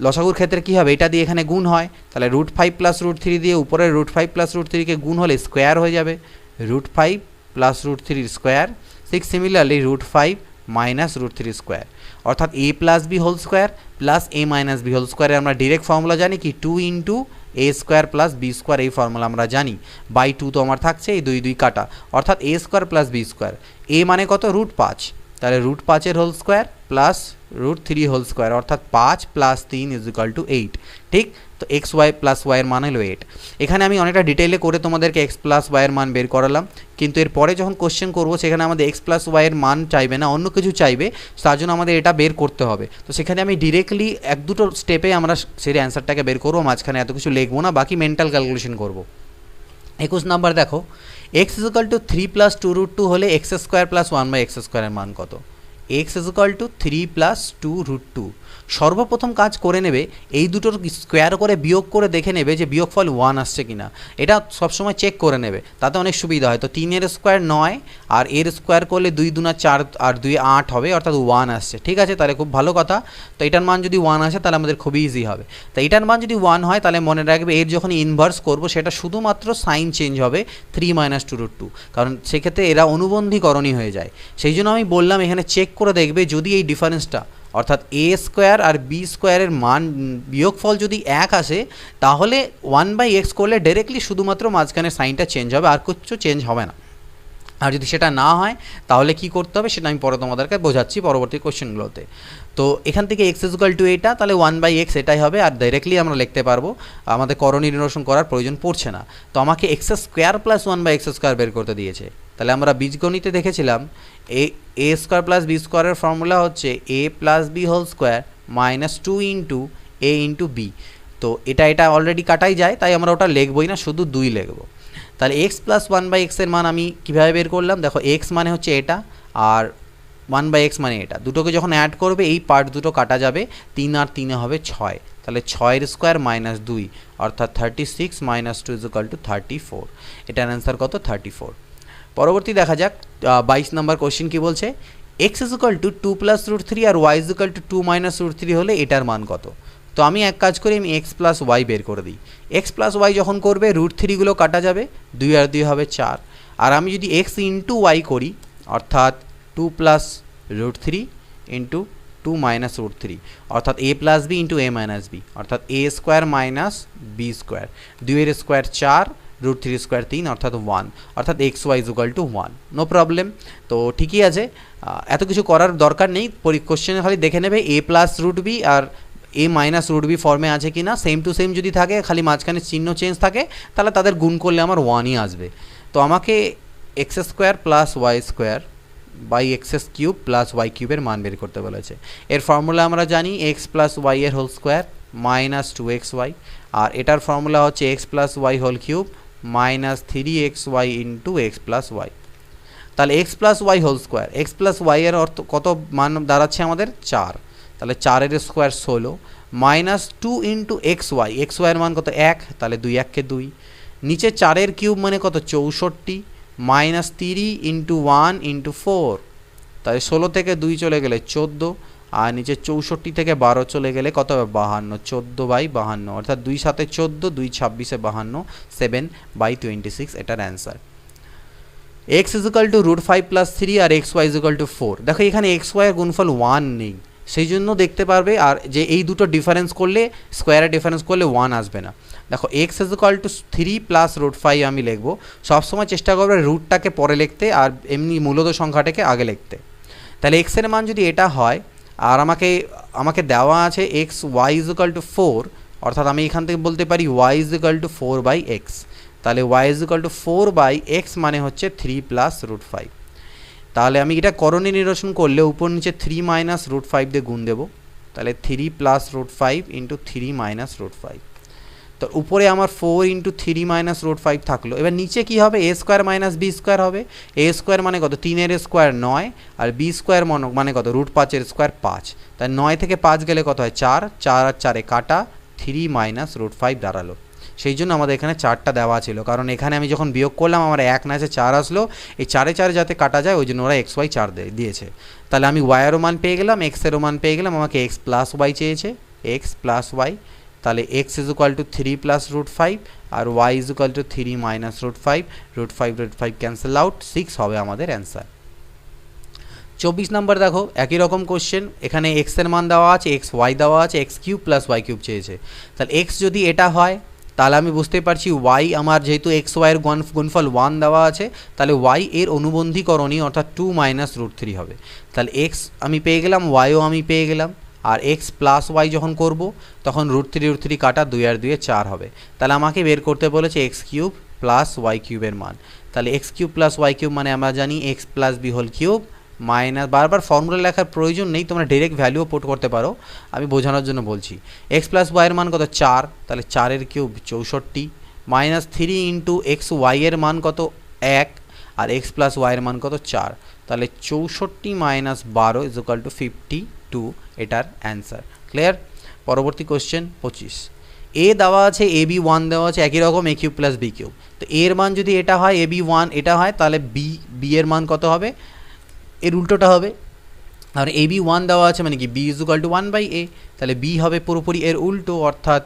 লসাগুর ক্ষেত্রে কি হবে, এটা দিয়ে এখানে গুণ হয়, তাহলে √5 প্লাস √3 দিয়ে উপরে √5 প্লাস √3কে গুণ হলে স্কোয়ার হয়ে যাবে, √5 প্লাস √3 স্কোয়ার। ঠিক সিমিলারলি √5 মাইনাস √3 স্কোয়ার, অর্থাৎ a plus B whole square plus a minus b whole স্কোয়ারে আমরা ডিরেক্ট ফর্মুলা জানি কি 2 into a square plus B square, এই ফর্মুলা আমরা জানি। বাই 2 তো আমার থাকছে, এই 2 কাটা, অর্থাৎ a square plus B square. a মানে কত √5, তাহলে √5 এর whole square plus √3 whole square, অর্থাৎ 5 প্লাস 3 = 8, ঠিক। তো এক্স ওয়াই প্লাস ওয়াইয়ের মান হলো 8। এখানে আমি অনেকটা ডিটেইলে করে তোমাদেরকে এক্স প্লাস ওয়াইয়ের মান বের করালাম, কিন্তু এরপরে যখন কোশ্চেন করবো সেখানে আমাদের এক্স প্লাস ওয়াইয়ের মান চাইবে না, অন্য কিছু চাইবে, তার জন্য আমাদের এটা বের করতে হবে। তো সেখানে আমি ডিরেক্টলি 1-2 স্টেপে আমরা সেই অ্যান্সারটাকে বের করবো, মাঝখানে এত কিছু লিখবো না, বাকি মেন্টাল ক্যালকুলেশন করবো। 21 নাম্বার দেখো, x = 3 + 2√2 হলে x² + 1/x² এর মান কত। x = 3 + 2√2। সর্বপ্রথম কাজ করে নেবে এই দুটোর স্কোয়ার করে বিয়োগ করে দেখে নেবে যে বিয়োগফল 1 আসছে কিনা, এটা সবসময় চেক করে নেবে, তাতে অনেক সুবিধা হয়। তো 3 এর স্কোয়ার 9 আর এর স্কোয়ার করলে 2 দুনা 4 আর 2 8 হবে, অর্থাৎ 1 আসছে, ঠিক আছে, তাহলে খুব ভালো কথা। তো এটার মান যদি 1 আসে তাহলে আমাদের খুবই ইজি হবে। তো এটার মান যদি 1 হয় তাহলে মনে রাখবে এর যখন ইনভার্স করব সেটা শুধুমাত্র সাইন চেঞ্জ হবে 3 - 2√2, কারণ সেক্ষেত্রে এরা অনুবন্ধীকরণই হয়ে যায়। সেই জন্য আমি বললাম এখানে চেক করে দেখবে যদি এই ডিফারেন্সটা অর্থাৎ a স্কোয়ার আর b স্কোয়ারের মান বিয়োগফল যদি 1 আসে তাহলে 1/x করলে ডাইরেক্টলি শুধুমাত্র মাঝখানে সাইনটা চেঞ্জ হবে, আর কিছু চেঞ্জ হবে না। আর যদি সেটা না হয় তাহলে কি করতে হবে সেটা আমি পরে তোমাদেরকে বোঝাচ্ছি পরবর্তী কোশ্চেনগুলোতে। তো এখান থেকে এক্স ইকুয়াল টু এটা, তাহলে 1/x এটাই হবে, আর ডাইরেক্টলি আমরা লিখতে পারবো, আমাদের করণীয় নিরসন করার প্রয়োজন পড়ছে না। তো আমাকে X square plus 1/x square বের করতে দিয়েছে। তাহলে আমরা বীজগণিতে দেখেছিলাম এ স্কোয়ার প্লাস বি স্কোয়ারের ফর্মুলা হচ্ছে A plus B whole square minus 2 into A into B. তো এটা অলরেডি কাটাই যায়, তাই আমরা ওটা লিখবই না, শুধু 2 লিখবো। তাহলে এক্স প্লাস 1/x এর মান আমি কীভাবে বের করলাম, দেখো এক্স মানে হচ্ছে এটা আর 1/x মানে এটা, দুটোকে যখন অ্যাড করবে এই পার্ট দুটো কাটা যাবে, 3 আর 3 হবে 6, তাহলে 6 স্কোয়ার মাইনাস 2 অর্থাৎ 36 মাইনাস 2 ইকুয়াল টু 34। এটার অ্যান্সার কত? 34। পরবর্তী দেখা যাক 22 নম্বর কোশ্চেন কি বলছে, x equal to 2 plus root 3 আর y equal to 2 minus root 3 হলে এটার মান কত? তো আমি এক কাজ করি, আমি এক্স প্লাস ওয়াই বের করে দিই। এক্স প্লাস ওয়াই যখন করবে রুট 3গুলো কাটা যাবে, 2 আর 2 হবে 4, আর আমি যদি এক্স ইন্টু ওয়াই করি অর্থাৎ 2 plus root 3 into 2 minus root 3 অর্থাৎ a plus B into a minus b অর্থাৎ এ স্কোয়ার মাইনাস বি স্কোয়ার, 2 এর স্কোয়ার 4 রুট 3 স্কোয়ার 3 অর্থাৎ 1 অর্থাৎ x y equal to 1। No problem. তো ঠিকই আছে, এত কিছু করার দরকার নেই, কোশ্চেনে খালি দেখে নেবে এ প্লাস রুট বি আর এ মাইনাস রুট বি ফর্মে আছে কি না, সেম টু সেম যদি থাকে, খালি মাঝখানে চিহ্ন চেঞ্জ থাকে, তাহলে তাদের গুণ করলে আমার 1ই আসবে। তো আমাকে X square plus Y square by X cube plus Y কিউবের মান বের করতে বলেছে। এর ফর্মুলা আমরা জানি এক্স প্লাস ওয়াই এর হোল স্কোয়ার মাইনাস 2xy, আর এটার ফর্মুলা হচ্ছে X plus Y whole cube minus 3xy into X plus Y. তাহলে X plus Y whole square, X plus Y এর অর্থ কত মান দাঁড়াচ্ছে আমাদের? 4, তাহলে 4 এর স্কোয়ার 16 মাইনাস 2 ইন্টু এক্স ওয়াইয়ের মান কত? 1, তাহলে 2 1 2, নিচে 4 এর কিউব মানে কত? 64 মাইনাস 3 ইন্টু 1 ইন্টু 4, তাহলে 16 থেকে 2 চলে গেলে 14, আর নিচে 64 থেকে 12 চলে গেলে কত হবে? 52, 14/52 অর্থাৎ 2 7 14, 2 26 52, 7/26 এটার answer. X equal to root 5 plus 3 আর এক্স ওয়াই ইকুয়াল টু 4, দেখো এখানে এক্স ওয়াইয়ের গুণফল 1 নেই, সেই জন্য দেখতে পারবে আর যে এই দুটো ডিফারেন্স করলে, স্কোয়ারের ডিফারেন্স করলে 1 আসবে না। দেখো x equal to 3 plus root 5 আমি লিখবো, সবসময় চেষ্টা করবে রুটটাকে পরে লিখতে আর এমনি মূলত সংখ্যাটাকে আগে লিখতে। তাহলে এক্সের মান যদি এটা হয় আর আমাকে দেওয়া আছে এক্স ওয়াই ইকুয়াল টু 4, অর্থাৎ আমি এখান থেকে বলতে পারি ওয়াই ইকুয়াল টু 4/x, তাহলে ওয়াই ইকুয়াল টু 4/x মানে হচ্ছে 3 প্লাস রুট 5। তাহলে আমি এটা করণীয় নিরসন করলে উপর নিচে 3 মাইনাস রুট 5 দিয়ে গুণ দেবো, তাহলে 3 plus root 5 into 3 minus root 5। তো উপরে আমার 4 ইন্টু 3 মাইনাস রুট 5 থাকলো, এবার নিচে কী হবে? এ স্কোয়ার মাইনাস বি স্কোয়ার হবে। এ স্কোয়ার মানে কত? 3 এর স্কোয়ার 9, আর বি স্কোয়ার মানে কত? রুট 5 এর স্কোয়ার 5, তাই 9 থেকে 5 গেলে কত হয়? 4, 4 আর 4 কাটা, 3 মাইনাস রুট 5 দাঁড়ালো। সেই জন্য আমাদের এখানে 4টা দেওয়া ছিল, কারণ এখানে আমি যখন বিয়োগ করলাম আমার 1 না এসে 4 আসলো, এই 4 4 যাতে কাটা যায় ওই জন্য ওরা এক্স ওয়াই 4 দিয়েছে। তাহলে আমি ওয়াইয়েরও মান পেয়ে গেলাম, এক্সেরও মান পেয়ে গেলাম, আমাকে এক্স প্লাস ওয়াই চেয়েছে, এক্স প্লাস ওয়াই, তাহলে x is equal to 3 plus root 5 আর y is equal to 3 minus root 5, root 5 cancel out, 6 হবে আমাদের অ্যান্সার। 24 নম্বর দেখো একই রকম কোশ্চেন, এখানে এক্সের মান দেওয়া আছে, এক্স ওয়াই দেওয়া আছে, x cube plus y cube চেয়েছে। তাহলে এক্স যদি এটা হয় তাহলে আমি বুঝতে পারছি ওয়াই আমার যেহেতু এক্স ওয়াইয়ের গুণফল 1 দেওয়া আছে, তাহলে ওয়াই এর অনুবন্ধী করণীয় অর্থাৎ 2 মাইনাস রুট 3 হবে। তাহলে এক্স আমি পেয়ে গেলাম, ওয়াইও আমি পেয়ে গেলাম, আর এক্স প্লাস ওয়াই যখন করব তখন রুট 3 কাটা, 2 আর 2 4 হবে। তাহলে আমাকে বের করতে বলেছে এক্স কিউব প্লাস ওয়াই কিউবের মান। তাহলে x cube plus y cube মানে আমরা জানি x plus B whole cube minus, বারবার ফর্মুলা লেখার প্রয়োজন নেই, তোমরা ডাইরেক্ট ভ্যালুও পুট করতে পারো, আমি বোঝানোর জন্য বলছি। এক্স প্লাস ওয়াইয়ের মান কত? 4, তাহলে 4 এর কিউব 64 মাইনাস 3 ইন্টু এক্স ওয়াইয়ের মান কত? 1, আর এক্স প্লাস ওয়াইয়ের মান কত? 4, তাহলে 64 মাইনাস 12 ইজ ইকুয়াল টু 52, এটার অ্যান্সার। ক্লিয়ার? পরবর্তী কোশ্চেন 25, এ দেওয়া আছে, এ বি 1 দেওয়া আছে, একই রকম এ কিউব প্লাস বি কিউব। তো এর মান যদি এটা হয়, এ বি 1 এটা হয়, তাহলে বি এর মান কত হবে? এর উল্টোটা হবে। আর এ বি 1 দেওয়া আছে মানে কি B is equal two 1/a, তাহলে বি হবে পুরোপুরি এর উল্টো, অর্থাৎ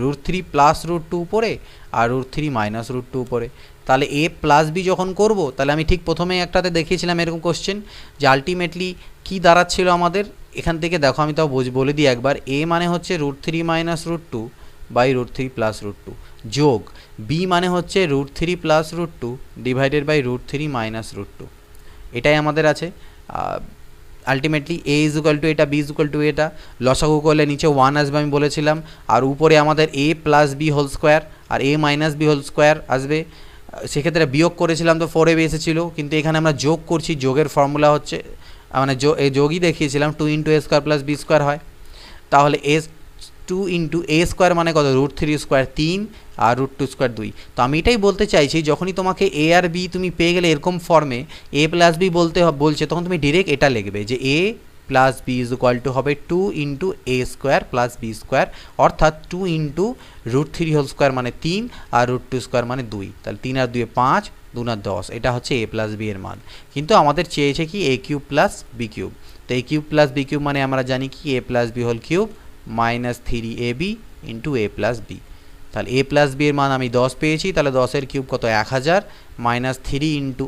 রুট 3 প্লাস রুট 2 উপরে আর রুট 3 মাইনাস রুট 2 উপরে। তাহলে এ প্লাস বি যখন করব, তাহলে আমি ঠিক প্রথমেই একটাতে দেখিয়েছিলাম এরকম কোশ্চেন যে আলটিমেটলি কী দাঁড়াচ্ছিল আমাদের এখান থেকে, দেখো আমি তাও বলে দিই একবার। এ মানে হচ্ছে root 3 minus root 2 by root 3 plus root 2, যোগ বি মানে হচ্ছে √3 প্লাস √2 ডিভাইডেড বাই √3 মাইনাস √2, এটাই আমাদের আছে। Ultimately A is equal to এটা, বি ইজ ইকুয়াল টু এটা, লসাগু করলে নিচে 1 আসবে আমি বলেছিলাম, আর উপরে আমাদের এ প্লাস বি হোল স্কোয়ার আর এ মাইনাস বি হোল স্কোয়ার আসবে। সেক্ষেত্রে বিয়োগ করেছিলাম তো 4ab এসেছিলো, কিন্তু এখানে আমরা যোগ করছি, যোগের ফর্মুলা হচ্ছে মানে যোগই দেখিয়েছিলাম 2 × a square plus B square হয়। তাহলে 2 × a স্কোয়ার মানে কত, √3 স্কোয়ার 3 আর √2 স্কোয়ার 2। তো আমি এটাই বলতে চাইছি, যখনই তোমাকে এ আর বি তুমি পেয়ে গেলে এরকম ফর্মে এ প্লাস বি বলছে, তখন তুমি ডিরেক্ট এটা লিখবে যে A plus B is equal to হবে 2 × a square plus B square, অর্থাৎ 2 × √3 হোল স্কোয়ার মানে 3 আর √2 স্কোয়ার মানে 2। তাহলে 3 আর 2 5, 2 আর 10, এটা হচ্ছে এ প্লাস বি এর মান। কিন্তু আমাদের চেয়েছে কি A cube plus B cube, তো A cube plus B cube মানে আমরা জানি কি A plus B whole cube minus 3ab into A plus B. তাহলে এ প্লাস বি এর মান আমি 10 পেয়েছি, তাহলে 10-এর কিউব কত 1000 মাইনাস 3 ×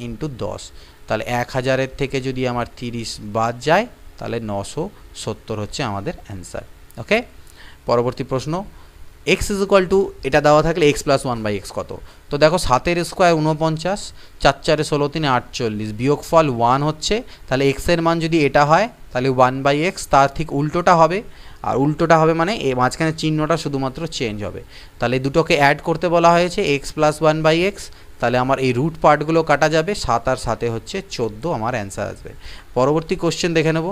1 × 10, তাহলে 1000-এর থেকে যদি আমার 30 বাদ যায় তাহলে 970 হচ্ছে আমাদের অ্যান্সার। ওকে, পরবর্তী প্রশ্ন, এক্স ইজ ইকুয়াল টু এটা দেওয়া থাকলে এক্স প্লাস 1/x কত? তো দেখো 7-এর স্কোয়ার 49, 4 × 4 = 16, 3 × 8 = 40, বিয়োগফল 1 হচ্ছে, তাহলে এক্সের মান যদি এটা হয় তাহলে 1/x, তার ঠিক উল্টোটা হবে, আর উল্টোটা হবে মানে এই মাঝখানে চিহ্নটা শুধুমাত্র চেঞ্জ হবে। তাহলে দুটোকে অ্যাড করতে বলা হয়েছে এক্স প্লাস 1/x, তাহলে আমার এই রুট পার্টগুলো কাটা যাবে, 7 আর 7 হচ্ছে 14 আমার অ্যান্সার আসবে। পরবর্তী কোশ্চেন দেখে নেব।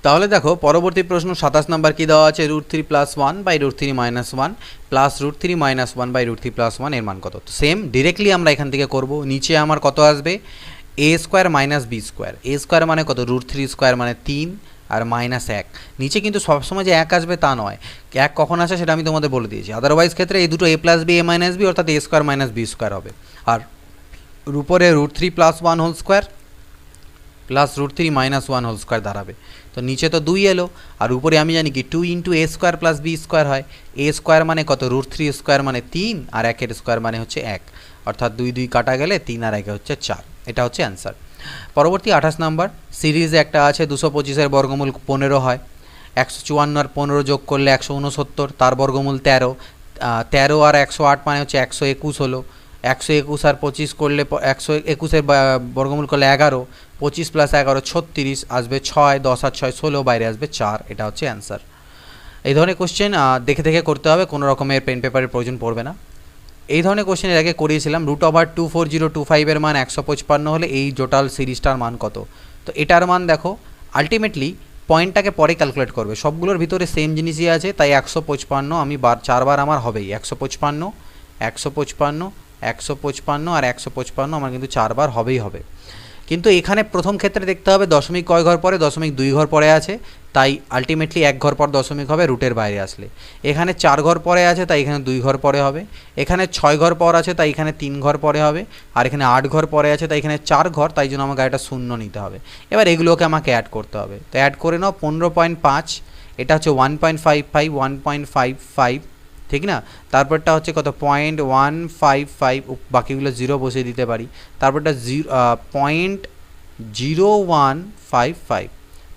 তাহলে দেখো পরবর্তী প্রশ্ন 27 নম্বর কি দেওয়া আছে, √3 + 1/√3 - 1 প্লাস √3 - 1/√3 + 1 এর মান কত? তো সেম ডিরেক্টলি আমরা এখান থেকে করব। নিচে আমার কত আসবে, a square minus B square, a square মানে কত, √3 স্কোয়ার মানে 3 আর মাইনাস 1। নিচে কিন্তু সবসময় যে 1 আসবে তা নয়, 1 কখন আসে সেটা আমি তোমাদের বলে দিয়েছি। আদারওয়াইজ ক্ষেত্রে এই দুটো a + b a - b অর্থাৎ a square minus B square হবে, আর উপরে √3 + 1 whole square plus √3 - 1 whole square দাঁড়াবে। তো নিচে তো 2 এলো, আর উপরে আমি জানি কি 2 × a square plus B square হয়, a স্কোয়ার মানে কত, √3 স্কোয়ার মানে 3 আর 1-এর স্কোয়ার মানে হচ্ছে 1, অর্থাৎ 2 2 কাটা গেলে 3 আর 1 হচ্ছে 4, এটা হচ্ছে অ্যান্সার। পরবর্তী 28 নাম্বার, সিরিজে একটা আছে 225-এর বর্গমূল 15 হয়, 154 আর 15 যোগ করলে 169, তার বর্গমূল 13, 13 আর 108 মানে হচ্ছে 121 হলো, 121 আর 25 করলে 121-এর বর্গমূল করলে 11, 25 + 11 36 আসবে 6, 10 আর 6 16, বাইরে আসবে 4, এটা হচ্ছে অ্যান্সার। এই ধরনের কোশ্চেন দেখে দেখে করতে হবে, কোনো রকমের পেন পেপারের প্রয়োজন পড়বে না। এই ধরনের কোশ্চেন এর আগে করিয়েছিলাম, √24025 এর মান 155 হলে এই টোটাল সিরিজটার মান কত? তো এটার মান দেখো আলটিমেটলি পয়েন্টটাকে পরে ক্যালকুলেট করবে, সবগুলোর ভিতরে সেম জিনিসই আছে, তাই 155 আমি 4বার আমার হবেই, 155 155 155 আর 155 আমার কিন্তু 4বার হবেই হবে। কিন্তু এখানে প্রথম ক্ষেত্রে দেখতে হবে দশমিক কয় ঘর পরে, দশমিক 2 ঘর পরে আছে, তাই আলটিমেটলি 1 ঘর পর দশমিক হবে রুটের বাইরে আসলে। এখানে 4 ঘর পরে আছে, তাই এখানে 2 ঘর পরে হবে। এখানে 6 ঘর পর আছে, তাই এখানে 3 ঘর পরে হবে। আর এখানে 8 ঘর পরে আছে, তাই এখানে 4 ঘর, তাই জন্য আমাকে এটা 0 নিতে হবে। এবার এগুলোকে আমাকে অ্যাড করতে হবে, তো অ্যাড করে নাও। 15.5 এটা হচ্ছে 1.55 1.55, ঠিক না? তারপরটা হচ্ছে কত, 0.155, বাকিগুলো 0 বসিয়ে দিতে পারি। তারপরটা 0.0155,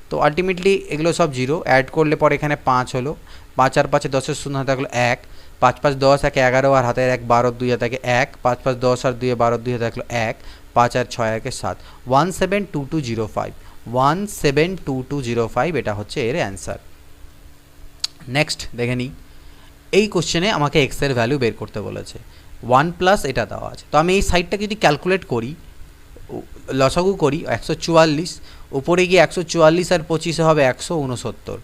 তো আলটিমেটলি এগুলো সব 0, অ্যাড করলে পরে এখানে 5 হলো, 5 আর 5 10-এর 0 হাতে থাকলো 1, 5 5 10 1 11 আর হাতে 1 12 2 হাতে থাকে 1, 5 5 10 আর 2 12 2 হাতে থাকলো 1, 5 আর 6 1 7, 172205 172205, এটা হচ্ছে এর অ্যান্সার। নেক্সট দেখে নিই, এই কোশ্চেনে আমাকে এক্স এর ভ্যালু বের করতে বলেছে, 1 প্লাস এটা দেওয়া আছে। তো আমি এই সাইডটাকে যদি ক্যালকুলেট করি, লসাগু করি, 144, উপরে গিয়ে 144 আর 25 হবে 169,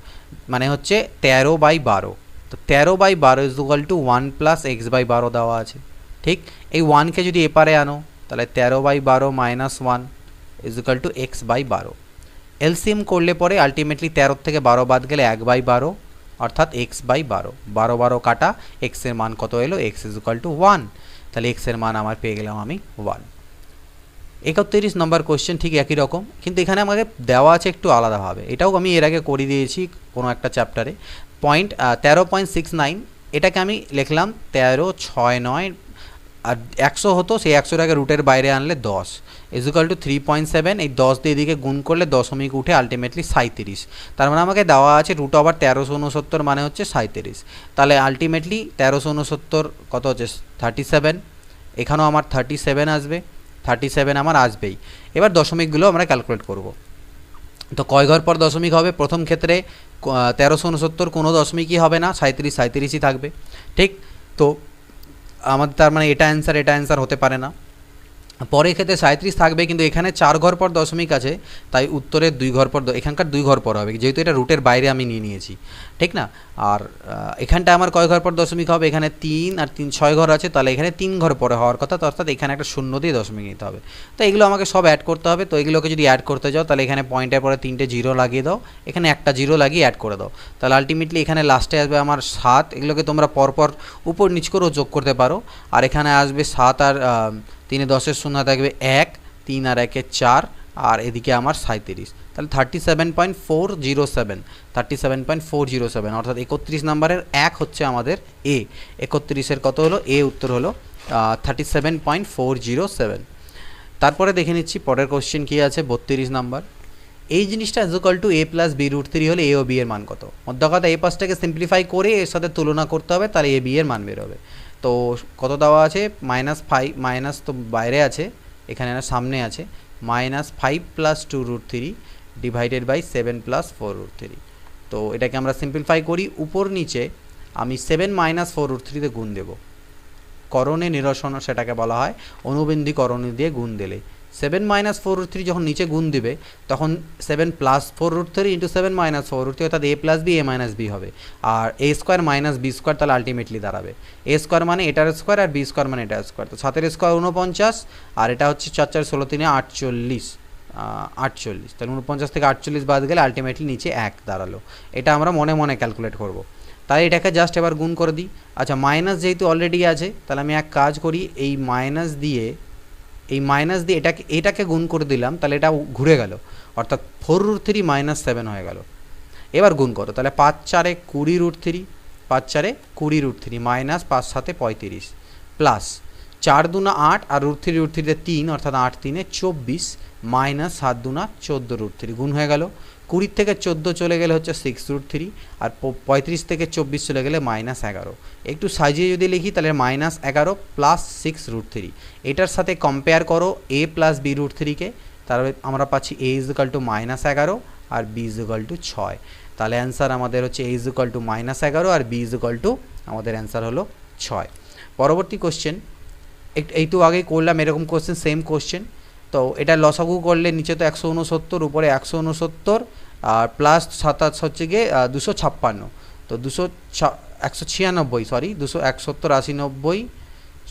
মানে হচ্ছে 13/12। তো 13/12 is equal to 1 plus x/12 দেওয়া আছে, ঠিক? এই 1কে যদি এপারে আনো তাহলে 13/12 minus 1 is equal two x/12। LCM করলে পরে আলটিমেটলি 13 থেকে 12 বাদ গেলে 1/12, অর্থাৎ x/12, 12 12 কাটা, x এর মান কত এলো, x ইজ ইকুয়াল টু 1, তাহলে x এর মান আমার পেয়ে গেলাম আমি 1। 31 নম্বর কোশ্চেন ঠিক একই রকম, কিন্তু এখানে আমাকে দেওয়া আছে একটু আলাদাভাবে, এটাও আমি এর আগে করে দিয়েছি কোনো একটা চ্যাপ্টারে। 13.69, এটাকে আমি লিখলাম 13 6 9 আর 100 হতো, সেই 100টাকে রুটের বাইরে আনলে 10 ইকুয়াল টু 3.7, এই 10 দিয়ে এদিকে গুণ করলে দশমিক উঠে আলটিমেটলি 37। তার মানে আমাকে দেওয়া আছে রুট ওভার 1369 মানে হচ্ছে 37। তাহলে আলটিমেটলি 1369 কত হচ্ছে 37, এখানেও আমার 37 আসবে, 37 আমার আসবেই। এবার দশমিকগুলো আমরা ক্যালকুলেট করব। তো কয় ঘর পর দশমিক হবে? প্রথম ক্ষেত্রে 1369 কোনো দশমিকই হবে না, 37ই থাকবে, ঠিক? তো আমাদের তার মানে এটা অ্যান্সার হতে পারে না। পরের ক্ষেত্রে 37 থাকবে, কিন্তু এখানে 4 ঘর পর দশমিক আছে, তাই উত্তরের 2 ঘর পর, এখানকার 2 ঘর পর হবে, যেহেতু এটা রুটের বাইরে আমি নিয়ে নিয়েছি, ঠিক না? আর এখানটা আমার কয় ঘর পর দশমিক হবে? এখানে 3 আর 3 6 ঘর আছে, তাহলে এখানে 3 ঘর পরে হওয়ার কথা, অর্থাৎ এখানে একটা শূন্য দিয়ে দশমিক নিতে হবে। তো এগুলো আমাকে সব অ্যাড করতে হবে। তো এগুলোকে যদি অ্যাড করতে যাও, তাহলে এখানে পয়েন্টের পরে 3টে জিরো লাগিয়ে দাও, এখানে একটা জিরো লাগিয়ে অ্যাড করে দাও, তাহলে আলটিমেটলি এখানে লাস্টে আসবে আমার 7। এগুলোকে তোমরা পরপর উপর নিচ করেও যোগ করতে পারো। আর এখানে আসবে 7 আর 3 10 শূন্য থাকবে 1, 3 আর 1 4, আর এদিকে আমার 37, তাহলে 37.407, 37.407, অর্থাৎ 31 নম্বরের 1 হচ্ছে আমাদের এ। 31-এর কত হলো? এ উত্তর হলো 37.407। তারপরে দেখে নিচ্ছি পরের কোশ্চেন কী আছে, 32 নম্বর। এই জিনিসটা equal to a plus B root 3 হলে এ ও বি এর মান কত? মধ্য কথা এ পাশটাকে সিম্পলিফাই করে এর সাথে তুলনা করতে হবে, তাহলে এ বি এর মান বেরোবে। তো কত দেওয়া আছে? -5, মাইনাস তো বাইরে আছে, এখানে সামনে আছে, -5 plus 2 root 3 divided by 7 plus 4 root 3। তো এটাকে আমরা সিম্পলিফাই করি, উপর নিচে আমি 7 - 4 রুট 3 তে গুণ দেব। করণে নিরসন সেটাকে বলা হয়, অনুবন্ধী করণী দিয়ে গুণ দিলে 7 - 4 রুট 3 যখন নিচে গুণ দিবে, তখন 7 প্লাস 4 রুট 3 ইন্টু 7 - 4 রুট 3, অর্থাৎ a plus b, a minus b হবে। আর এ স্কোয়ার মাইনাস বি স্কোয়ার, তাহলে আলটিমেটলি দাঁড়াবে এ স্কোয়ার মানে এটার স্কোয়ার, আর বি স্কোয়ার মানে এটার স্কোয়ার। তো 7-এর স্কোয়ার 49, আর এটা হচ্ছে 4 4 16 3 48, 48, তাহলে 49 থেকে 48 বাদ গেলে আলটিমেটলি নিচে 1 দাঁড়ালো। এটা আমরা মনে মনে ক্যালকুলেট করব। তাই এটাকে জাস্ট এবার গুণ করে দিই। আচ্ছা, মাইনাস যেহেতু অলরেডি আছে, তাহলে আমি এক কাজ করি, এই মাইনাস দিয়ে এটাকে গুণ করে দিলাম, তাহলে এটা ঘুরে গেল, অর্থাৎ 4 রুট 3 - 7 হয়ে গেল। এবার গুণ করো, তাহলে 5 4 20 রুট 3, 5 4 20 রুট 3 মাইনাস 5 7 35 প্লাস 4 2 8 আর রুট 3 3, অর্থাৎ 8 3 24 মাইনাস 7 2 14 রুট 3, গুণ হয়ে গেল। 20 থেকে 14 চলে গেলে হচ্ছে 6 রুট 3, আর 35 থেকে 24 চলে গেলে -11। একটু সাজিয়ে যদি লিখি, তাহলে -11 প্লাস 6 রুট 3। এটার সাথে কম্পেয়ার করো এ প্লাস বি রুট 3-কে, তাহলে আমরা পাচ্ছি এ ইকুয়াল টু -11 আর বি ইকুয়াল টু 6। তাহলে অ্যান্সার আমাদের হচ্ছে এ ইকুয়াল টু -11 আর বি ইকুয়াল টু, আমাদের অ্যান্সার হলো 6। পরবর্তী কোশ্চেন, এই তো আগেই করলাম এরকম কোশ্চেন, সেম কোশ্চেন। তো এটা লসাগু করলে নিচে তো 169, উপরে 169, আর প্লাস 27 হচ্ছে গিয়ে 256, তো 196, সরি 270 80 90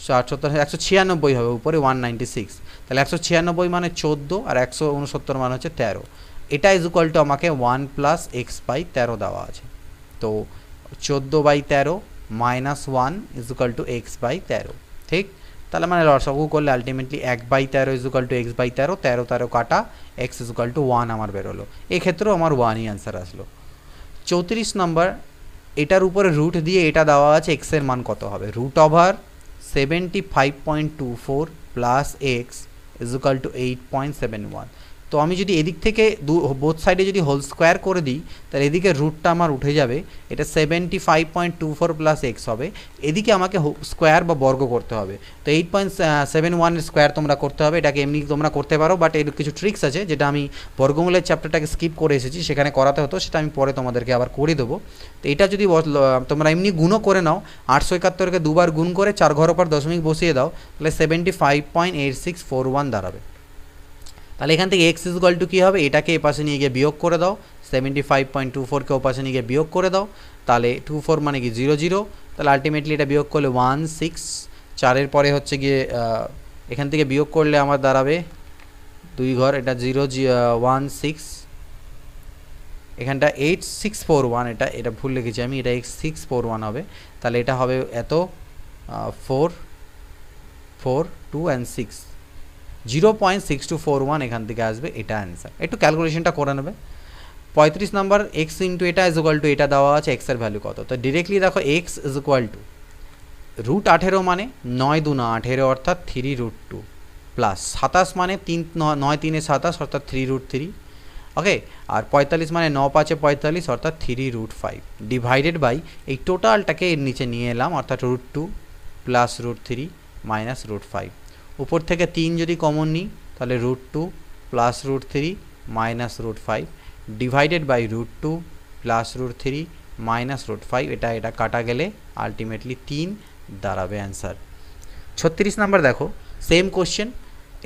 60 70 196 হবে, উপরে 196, তাহলে 196 মানে 14, আর 169 মানে হচ্ছে 13। এটা ইজ ইকুয়াল টু আমাকে 1 প্লাস এক্স বাই 13 দেওয়া আছে। তো 14/13 minus 1 is equal to x by 13, ঠিক? তাহলে মানে লসাগু করলে ultimately 1/13 is equal to x by 13, 13 13 কাটা, এক্স ইজ ইকুয়াল টু 1 আমার বেরোলো। এক্ষেত্রেও আমার 1ই অ্যান্সার আসলো। 34 নম্বর, এটার উপরে রুট দিয়ে এটা দেওয়া আছে, এক্সের মান কত হবে? Root over 75.24 plus x is equal to 8.71। তো আমি যদি এদিক থেকে বোথ সাইডে যদি হোল স্কোয়ার করে দিই, তাহলে এদিকে রুটটা আমার উঠে যাবে, এটা 75.24 প্লাস এক্স হবে। এদিকে আমাকে স্কোয়ার বা বর্গ করতে হবে, তো 8.71 স্কোয়ার তোমরা করতে হবে। এটাকে এমনি তোমরা করতে পারো, বাট এর কিছু ট্রিক্স আছে, যেটা আমি বর্গমূলের চ্যাপ্টারটাকে স্কিপ করে এসেছি, সেখানে করাতে হতো, সেটা আমি পরে তোমাদেরকে আবার করে দেবো। তো এটা যদি তোমরা এমনি গুণও করে নাও, 871-কে দুবার গুণ করে 4 ঘর পর দশমিক বসিয়ে দাও, তাহলে 75.8641 দাঁড়াবে। তাহলে এখান থেকে এক্স ইকুয়াল টু কী হবে? এটাকে এ পাশে নিয়ে গিয়ে বিয়োগ করে দাও, 75.24-কে ও পাশে নিয়ে গিয়ে বিয়োগ করে দাও, তাহলে 24 মানে কি 0 0, তাহলে আলটিমেটলি এটা বিয়োগ করলে 16, 4-এর পরে হচ্ছে গিয়ে এখান থেকে বিয়োগ করলে আমার দাঁড়াবে 2 ঘর, এটা 0 16, এখানটা 8641, এটা ভুল লিখেছি আমি, এটা 8641 হবে। তাহলে এটা হবে এত 4 4 2 and 6, 0.6241 এখান থেকে আসবে, এটা অ্যান্সার। একটু ক্যালকুলেশনটা করে নেবে। 35 নম্বর, এক্স ইন্টু এটা ইজ ইকুয়াল টু, এটা দেওয়া আছে এক্সের ভ্যালু কত? তো ডিরেক্টলি দেখো x is equal to root 18 মানে 9 2 18 অর্থাৎ 3√2 প্লাস 27 মানে 9 3 27 অর্থাৎ 3√3, ওকে। আর 45 মানে 9 5 45 অর্থাৎ 3√5 ডিভাইডেড বাই এই টোটালটাকে এর নিচে নিয়ে এলাম অর্থাৎ √2 প্লাস √3 মাইনাস √5। উপর থেকে 3 যদি কমন নিই তাহলে √2 plus √3 minus √5 divided by √2 plus √3 minus √5। এটা কাটা গেলে আলটিমেটলি 3 দাঁড়াবে অ্যান্সার। 36 নাম্বার দেখো, সেম কোশ্চেন,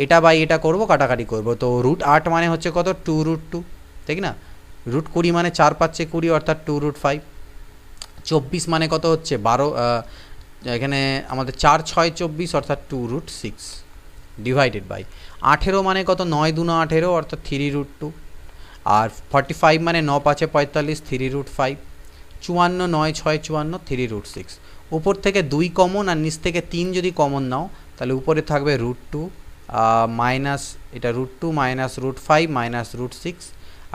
এটা বাই এটা করব, কাটাকাটি করব। তো √8 মানে হচ্ছে কত 2√2, ঠিক না। √20 মানে 4 5 20 অর্থাৎ 2√5। 24 মানে কত হচ্ছে 12, এখানে আমাদের 4 6 24 অর্থাৎ 2√6 ডিভাইডেড বাই 18 মানে কত 9 2 18 অর্থাৎ 3√2। আর 45 মানে 9 5 45 3√5। 54 9 6 54 3√6। উপর থেকে 2 কমন আর নিচ থেকে 3 যদি কমন নাও তাহলে উপরে থাকবে √2 মাইনাস এটা √2 মাইনাস √5 মাইনাস √6,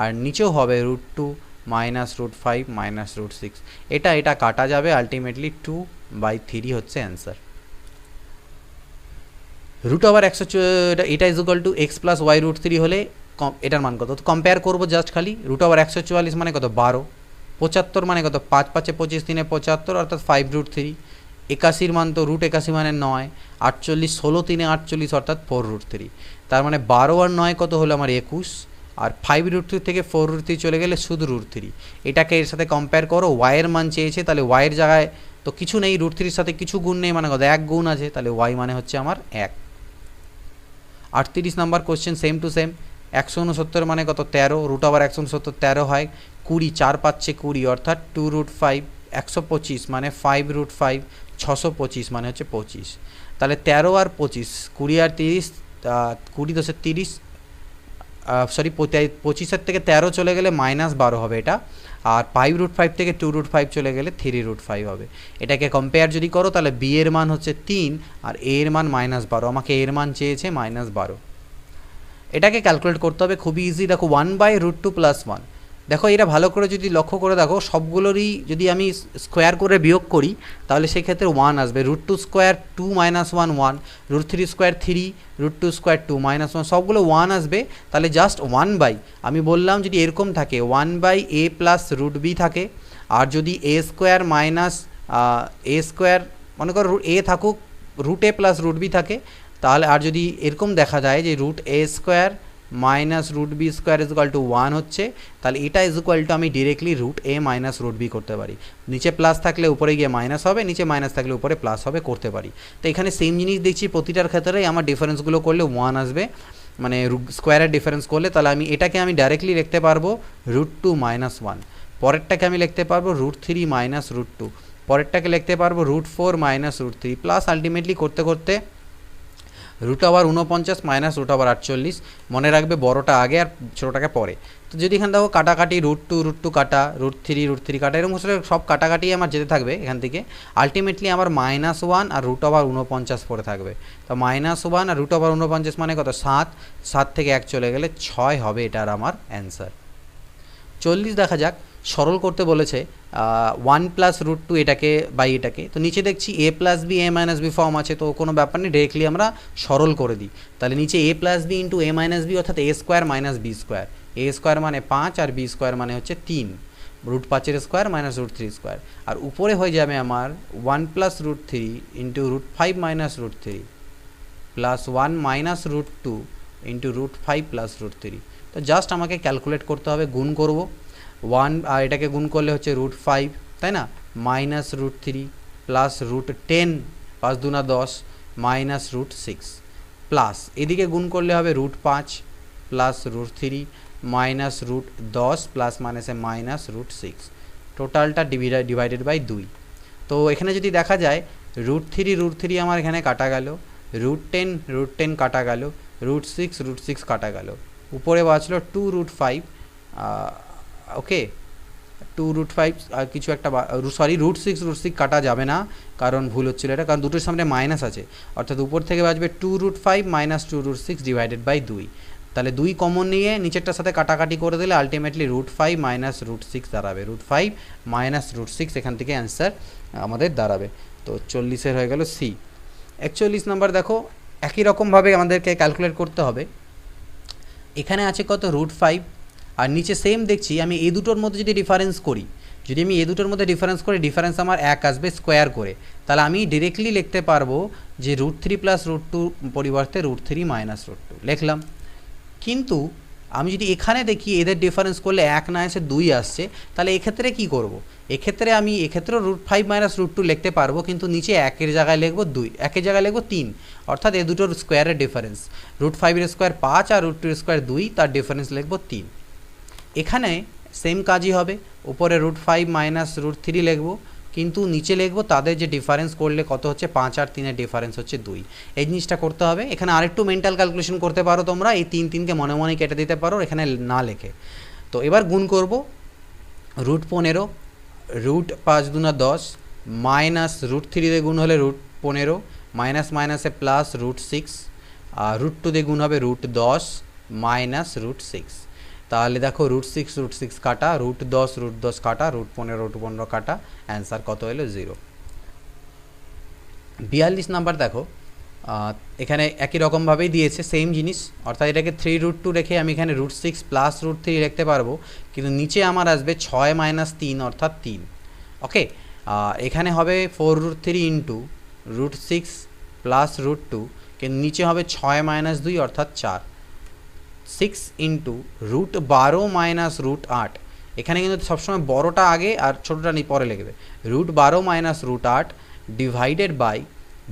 আর নিচেও হবে √2 মাইনাস √5 মাইনাস √6। এটা কাটা যাবে, আলটিমেটলি 2/3 হচ্ছে অ্যান্সার। √100 এটা is equal to x plus y √3 হলে এটার মান কত, তো কম্পেয়ার করবো জাস্ট খালি। √144 মানে কত 12, 75 মানে কত 5 5 25 3 75 অর্থাৎ 5√3। 81 মান তো √81 মানে 9, 48 16 3 48 অর্থাৎ 4√3। তার মানে 12 আর 9 কত হলো আমার 21, আর 5√3 থেকে 4√3 চলে গেলে শুধু √3। এটাকে এর সাথে কম্পেয়ার করো, ওয়াইয়ের মান চেয়েছে, তাহলে ওয়াইয়ের জায়গায় তো কিছু নেই, √3-র সাথে কিছু গুণ নেই, মানে কত 1 গুণ আছে, তাহলে ওয়াই মানে হচ্ছে আমার 1। 38 number question, same to same. 169 মানে কত 13, √169 13 হয় 20, 4 5 20 অর্থাৎ 2√5। 125 মানে 5√5, 625 মানে হচ্ছে 25। তাহলে 13 আর 25, 20 আর 30, 20 10 30, সরি 25-এর থেকে 13 চলে গেলে -12 হবে এটা, আর 5√5 থেকে 2√5 চলে গেলে 3√5 হবে। এটাকে কম্পেয়ার যদি করো তাহলে বি এর মান হচ্ছে 3 আর এ এর মান -12, আমাকে এর মান চেয়েছে -12। এটাকে ক্যালকুলেট করতে হবে, খুবই ইজি। দেখো 1/√2 + 1, দেখো এটা ভালো করে যদি লক্ষ্য করে দেখো, সবগুলোরই যদি আমি স্কোয়ার করে বিয়োগ করি তাহলে সেক্ষেত্রে 1 আসবে। √2 স্কোয়ার 2 - 1 1, √3 স্কোয়ার 3, √2 স্কোয়ার 2 - 1, সবগুলো 1 আসবে। তাহলে জাস্ট 1/, আমি বললাম যদি এরকম থাকে 1/a প্লাস √b থাকে, আর যদি a square minus a square, মনে করো এ থাকুক √a প্লাস √b থাকে, তাহলে আর যদি এরকম দেখা যায় যে √a square minus √b square is equal to 1 হচ্ছে, তাহলে এটা ইজ ইকুয়াল টু আমি ডিরেক্টলি √a মাইনাস √b করতে পারি। নিচে প্লাস থাকলে উপরে গিয়ে মাইনাস হবে, নিচে মাইনাস থাকলে উপরে প্লাস হবে, করতে পারি। তো এখানে সেম জিনিস দেখছি প্রতিটার ক্ষেত্রেই আমার ডিফারেন্সগুলো করলে 1 আসবে, মানে স্কোয়ারের ডিফারেন্স করলে। তাহলে আমি এটাকে আমি ডাইরেক্টলি লিখতে পারবো √2 - 1, পরেরটাকে আমি লিখতে পারবো √3 মাইনাস √2, পরেরটাকে লিখতে পারবো √4 মাইনাস √3, প্লাস আলটিমেটলি করতে করতে √49 মাইনাস √48। মনে রাখবে বড়টা আগে আর ছোটোটাকে পরে। তো যদি এখানে দেখো কাটাকাটি √2 কাটা, √3 কাটা, এরকম সব কাটাকাটি আমার যেতে থাকবে এখান থেকে। আলটিমেটলি আমার -1 আর √49 পড়ে থাকবে। তো -1 আর √49 মানে কত 7, 7 থেকে 1 চলে গেলে 6 হবে এটার আমার অ্যান্সার। 40 দেখা যাক, সরল করতে বলেছে 1 প্লাস √2 এটাকে বাই এটাকে। তো নিচে দেখছি a plus B a minus b form আছে, তো কোনো ব্যাপার নেই, ডিরেক্টলি আমরা সরল করে দিই। তাহলে নিচে a plus B into a minus b অর্থাৎ a square minus B square, a square মানে 5 আর b স্কোয়ার মানে হচ্ছে 3, √5 স্কোয়ার মাইনাস √3 স্কোয়ার, আর উপরে হয়ে যাবে আমার 1 plus √3 into √5 minus √3 plus 1 minus √2 into √5 plus √3। তো জাস্ট আমাকে ক্যালকুলেট করতে হবে, গুণ করব। 1 আর এটাকে গুণ করলে হচ্ছে √5, তাই না, মাইনাস √3 প্লাস √10, 5 2 10, মাইনাস √6, প্লাস এদিকে গুণ করলে হবে √5 প্লাস √3 মাইনাস √10 প্লাস মাইনাসে মাইনাস √6, টোটালটা ডিভাইডেড বাই 2। তো এখানে যদি দেখা যায় √3 আমার এখানে কাটা গেল, √10 কাটা গেল, √6 কাটা গেল, উপরে বাঁচলো 2√5, ওকে 2√5 আর কিছু একটা, সরি √6 কাটা যাবে না, কারণ ভুল হচ্ছিল এটা, কারণ দুটোর সামনে মাইনাস আছে, অর্থাৎ উপর থেকে বাঁচবে 2√5 মাইনাস 2√6 ডিভাইডেড বাই 2। তাহলে 2 কমন নিয়ে নিচেরটার সাথে কাটাকাটি করে দিলে আলটিমেটলি √5 মাইনাস √6 দাঁড়াবে, √5 মাইনাস √6 এখান থেকে অ্যান্সার আমাদের দাঁড়াবে। তো 40 হয়ে গেল সি। 41 নাম্বার দেখো, একই রকমভাবে আমাদেরকে ক্যালকুলেট করতে হবে। এখানে আছে কত √5, আর নিচে সেম দেখছি আমি এই দুটোর মধ্যে যদি ডিফারেন্স করি, যদি আমি এই দুটোর মধ্যে ডিফারেন্স করি, ডিফারেন্স আমার 1 আসবে স্কোয়ার করে, তাহলে আমি ডিরেক্টলি লিখতে পারবো যে √3 প্লাস √2 পরিবর্তে √3 মাইনাস √2 লিখলাম। কিন্তু আমি যদি এখানে দেখি এদের ডিফারেন্স করলে 1 না এসে 2 আসছে, তাহলে এক্ষেত্রে কি করব? এক্ষেত্রে আমি এক্ষেত্রেও √5 মাইনাস √2 লিখতে পারবো, কিন্তু নিচে 1 জায়গায় লিখবো 2, 1 জায়গায় লিখবো 3, অর্থাৎ এই দুটোর স্কোয়ারের ডিফারেন্স। √5 এর স্কোয়ার 5 আর √2 এর স্কোয়ার 2, তার ডিফারেন্স লিখবো 3। এখানে সেম কাজই হবে, উপরে √5 মাইনাস √3 লিখবো, কিন্তু নিচে লিখবো তাদের যে ডিফারেন্স করলে কত হচ্ছে 5 আর 3 এর ডিফারেন্স হচ্ছে 2। এই জিনিসটা করতে হবে। এখানে আরেকটু মেন্টাল ক্যালকুলেশন করতে পারো তোমরা, এই 3কে মনে মনে কেটে দিতে পারো এখানে না লেখে। তো এবার গুণ করব, √15 √5 দুনা 10 মাইনাস √3 দিয়ে গুণ হলে √15 মাইনাস মাইনাসে প্লাস √6, আর √2 দিয়ে গুণ হবে √10 মাইনাস √6। তাহলে দেখো √6 কাটা, √10 কাটা, √15 কাটা, অ্যান্সার কত হলো 0। 42 নাম্বার দেখো, এখানে একই রকমভাবেই দিয়েছে সেম জিনিস, অর্থাৎ এটাকে 3√2 রেখে আমি এখানে √6 প্লাস √3 লিখতে পারবো, কিন্তু নিচে আমার আসবে 6 মাইনাস 3 অর্থাৎ 3। ওকে, এখানে হবে 4√3 ইন্টু √6 প্লাস √2, কিন্তু নিচে হবে 6 মাইনাস 2 অর্থাৎ 4, 6 ইন্টু √12 মাইনাস √8। এখানে কিন্তু সবসময় বড়টা আগে আর ছোটোটা পরে লিখবে। √12 মাইনাস √8 ডিভাইডেড বাই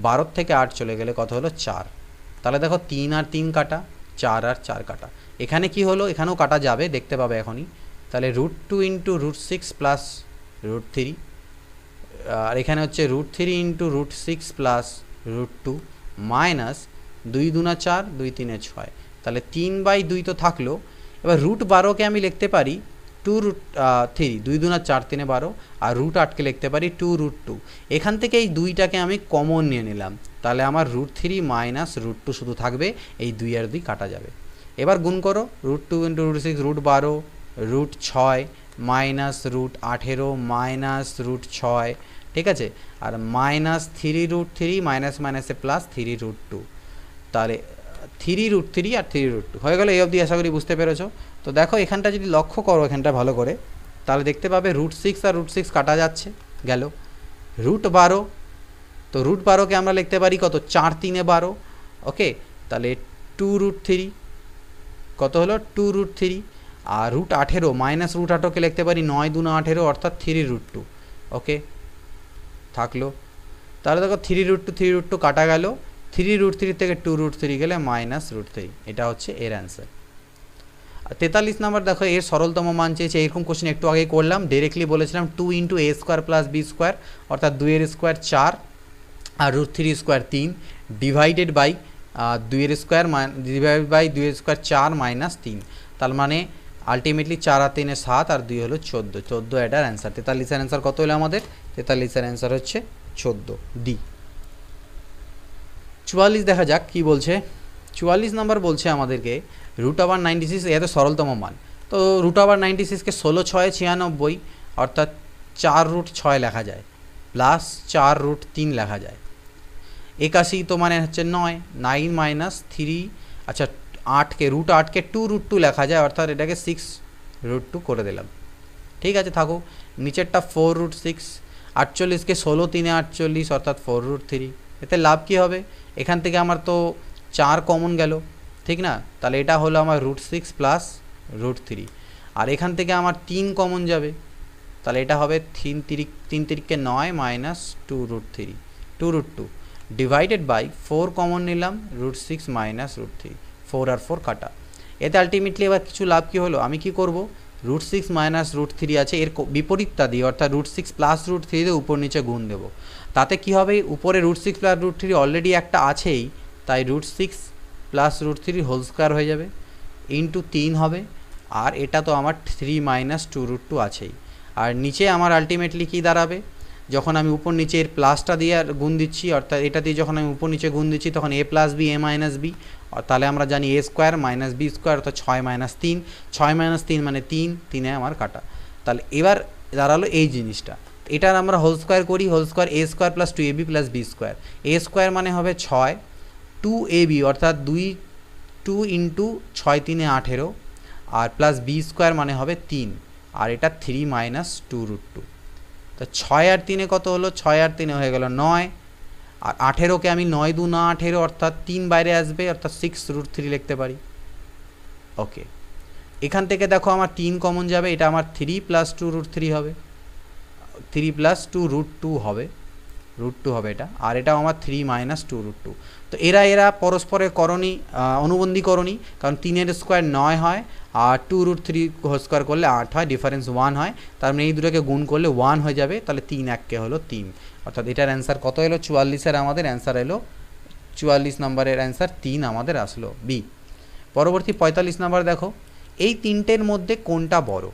12 থেকে 8 চলে গেলে কত হলো 4। তাহলে দেখো 3 আর 3 কাটা, 4 আর 4 কাটা। এখানে কি হলো, এখানেও কাটা যাবে, দেখতে পাবে এখনই। তাহলে √2 ইন্টু √6 প্লাস √3, আর এখানে হচ্ছে √3 ইন্টু √6 প্লাস √2 মাইনাস 2 দুনা 4, 2 3 6, তাহলে 3/2 তো থাকলো। এবার √12কে আমি লিখতে পারি 2√3, 2 দুনা 4 3 12, আর √8কে লিখতে পারি 2√2। এখান থেকে এই 2টাকে আমি কমন নিয়ে নিলাম, তাহলে আমার √3 মাইনাস √2 শুধু থাকবে, এই 2 আর 2 কাটা যাবে। এবার গুণ করো, √2 ইন্টু √6 √12 √6 মাইনাস √18 মাইনাস √6, ঠিক আছে, আর মাইনাস 3√3 মাইনাস মাইনাসে প্লাস 3√2, তাহলে 3√3 আর 3√2 হয়ে গেল। এই অবধি আশা করি বুঝতে পেরেছো। তো দেখো এখানটা যদি লক্ষ্য করো এখানটা ভালো করে, তাহলে দেখতে পাবে √6 আর √6 কাটা যাচ্ছে, গেল। √12, তো √12কে আমরা লিখতে পারি কত, 4 3 12, ওকে, তাহলে 2√3 কত হলো 2√3, আর √18 মাইনাস √18কে লিখতে পারি 9 2 18 অর্থাৎ 3√2, ওকে থাকলো। তাহলে দেখো 3√2 কাটা গেল, 3√3 থেকে 2√3 গেলে মাইনাস √3, এটা হচ্ছে এর অ্যান্সার। 43 নাম্বার দেখো, এর সরলতম মান চেয়েছে। এরকম কোশ্চেন একটু আগে করলাম, ডিরেক্টলি বলেছিলাম 2 into a square plus b square, অর্থাৎ 2 এর স্কোয়ার 4 আর √3 স্কোয়ার 3 ডিভাইডেড বাই 2 এর স্কোয়ার ডিভাইডেড বাই 2 এর স্কোয়ার 4 মাইনাস 3, তার মানে আলটিমেটলি 4 আর 3 7 আর 2 হলো 14 এটার অ্যান্সার। 43 এর অ্যান্সার কত হলো আমাদের? 43 এর অ্যান্সার হচ্ছে 14, ডি। 44 দেখা যাক কি বলছে। 44 নাম্বার বলছে আমাদেরকে √96, এত সরলতম মান। তো √96কে 16 6 96, অর্থাৎ 4√6 লেখা যায়, প্লাস 4√3 লেখা যায়। 81 তো মানে হচ্ছে 9, 9 মাইনাস 3, আচ্ছা 8কে √8কে 2√2 লেখা যায়, অর্থাৎ এটাকে 6√2 করে দিলাম, ঠিক আছে থাকো। নিচেরটা 4√6, 48কে 16 3 48, অর্থাৎ 4√3। এতে লাভ কী হবে, এখান থেকে আমার তো 4 কমন গেল, ঠিক না, তাহলে এটা হলো আমার √6 প্লাস √3, আর এখান থেকে আমার 3 কমন যাবে, তাহলে এটা হবে 3 3 9 মাইনাস 2√2 ডিভাইডেড বাই 4 কমন নিলাম, √6 মাইনাস √3, 4 আর 4 কাটা। এতে আলটিমেটলি এবার কিছু লাভ কী হলো, আমি কি করব, √6 মাইনাস √3 আছে, এর বিপরীতটা দিই, অর্থাৎ √6 প্লাস √3 দিয়ে উপর নিচে গুণ দেবো। তাতে কি হবে, উপরে √6 প্লাস √3 অলরেডি একটা আছেই, তাই √6 প্লাস √3 হোল স্কোয়ার হয়ে যাবে, ইন্টু 3 হবে, আর এটা তো আমার 3 মাইনাস 2√2 আছেই। আর নিচে আমার আলটিমেটলি কী দাঁড়াবে, যখন আমি উপর নিচে এর প্লাসটা দিয়ে আর গুণ দিচ্ছি, অর্থাৎ এটা দিয়ে যখন আমি উপর নিচে গুণ দিচ্ছি, তখন a plus B a minus B, আর তাহলে আমরা জানি A square minus B square অর্থাৎ 6 মাইনাস 3, 6 মাইনাস 3 মানে 3, 3-এ আমার কাটা। তাহলে এবার দাঁড়ালো এই জিনিসটা, এটার আমরা হোল স্কোয়ার করি, whole square A square plus 2ab plus B square. A square মানে হবে 6, 2ab অর্থাৎ 2 ইন্টু 6 3-এ 18, আর প্লাস বি স্কোয়ার মানে হবে 3, আর এটা 3 মাইনাস 2√2। তো 6 আর 3-এ কত হলো, 6 আর 3-এ হয়ে গেল 9, আর 18কে আমি 9 2 9 18 অর্থাৎ 3 বাইরে আসবে অর্থাৎ 6√3 লিখতে পারি। ওকে, এখান থেকে দেখো আমার 3 কমন যাবে, এটা আমার 3 প্লাস 2√3 হবে, 3 প্লাস 2√2 হবে, √2 হবে এটা, আর এটাও আমার 3 মাইনাস 2√2। তো এরা পরস্পরের করণী অনুবন্ধী করণী, কারণ 3-এর স্কোয়ার 9 হয় আর 2√3 হোল স্কোয়ার করলে 8 হয়, ডিফারেন্স 1 হয়, তার মানে এই দুটোকে গুণ করলে 1 হয়ে যাবে, তাহলে 3 1-কে হলো 3, অর্থাৎ এটার অ্যান্সার কত এলো, 44-এর আমাদের অ্যান্সার এলো, 44 নম্বরের অ্যান্সার 3 আমাদের আসলো বি। পরবর্তী 45 নম্বর দেখো, এই তিনটের মধ্যে কোনটা বড়।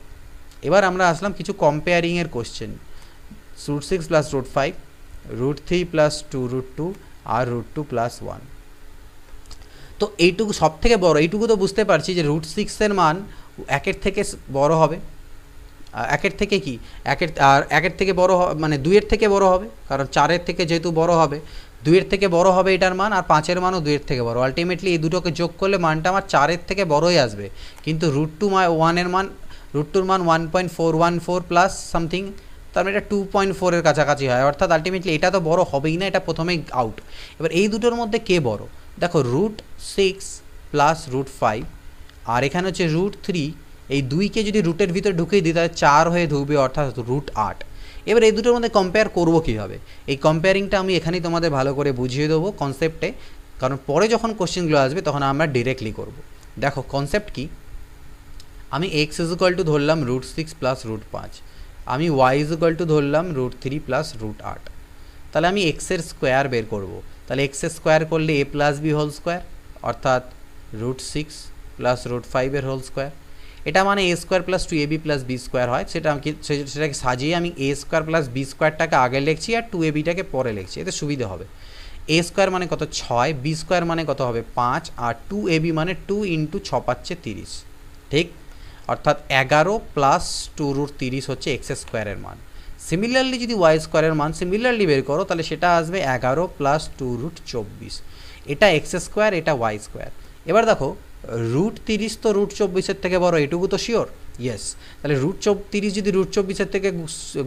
এবার আমরা আসলাম কিছু কম্পেয়ারিংয়ের কোশ্চেন, √6 প্লাস √5, √3 প্লাস 2√2 আর √2 প্লাস 1। তো এইটুকু সব থেকে বড়, এইটুকু তো বুঝতে পারছি যে √6-এর মান 1-এর থেকে বড় হবে, 1-এর থেকে কি 1-এর থেকে বড় মানে 2-এর থেকে বড় হবে, কারণ 4-এর থেকে যেহেতু বড় হবে 2-এর থেকে বড় হবে এটার মান, আর 5-এর মানও 2-এর থেকে বড়। আলটিমেটলি এই দুটোকে যোগ করলে মানটা আমার 4-এর থেকে বড়ই আসবে, কিন্তু √2 মান 1.414 প্লাস সামথিং, তার মানে এটা 2.4-এর কাছাকাছি হয়, অর্থাৎ আলটিমেটলি এটা তো বড় হবেই না, এটা প্রথমেই আউট। এবার এই দুটোর মধ্যে কে বড়, দেখো √6 প্লাস √5 আর এখানে হচ্ছে √3, এই 2কে যদি রুটের ভিতরে ঢুকিয়ে দিই তাহলে 4 হয়ে ঢুকবে, অর্থাৎ √8। এবার এই দুটোর মধ্যে কম্পেয়ার করবো কীভাবে, এই কম্পেয়ারিংটা আমি এখানেই তোমাদের ভালো করে বুঝিয়ে দেবো কনসেপ্টে, কারণ পরে যখন কোশ্চেনগুলো আসবে তখন আমরা ডিরেক্টলি করব। দেখো কনসেপ্ট কি, আমি x = ধরলাম √6 প্লাস √5, আমি y = ধরলাম √3 প্লাস √8। তাহলে আমি x-এর স্কোয়ার বের করব, তাহলে x-এর স্কোয়ার করলে a plus B whole square অর্থাৎ √6 প্লাস √5-এর হোল স্কোয়ার, এটা মানে a square plus 2ab plus B square হয়, সেটাকে সাজিয়ে আমি a স্কোয়ার প্লাস বি স্কোয়ারটাকে আগে লিখছি আর 2abটাকে পরে লিখছি, এতে সুবিধা হবে। a স্কোয়ার মানে কত 6, বি স্কোয়ার মানে কত হবে 5, আর 2ab মানে 2 ইন্টু 6 5 30, ঠিক, অর্থাৎ 11 প্লাস 2√30 হচ্ছে x স্কোয়ারের মান। সিমিলারলি যদি y স্কোয়ারের মান সিমিলারলি বের করো তাহলে সেটা আসবে 11 প্লাস 2√24, এটা x স্কোয়ার, এটা y স্কোয়ার। এবার দেখো √30 তো √24-এর থেকে বড়, এটুকু তো শিওর, ইয়েস। তাহলে √30 যদি √24-এর থেকে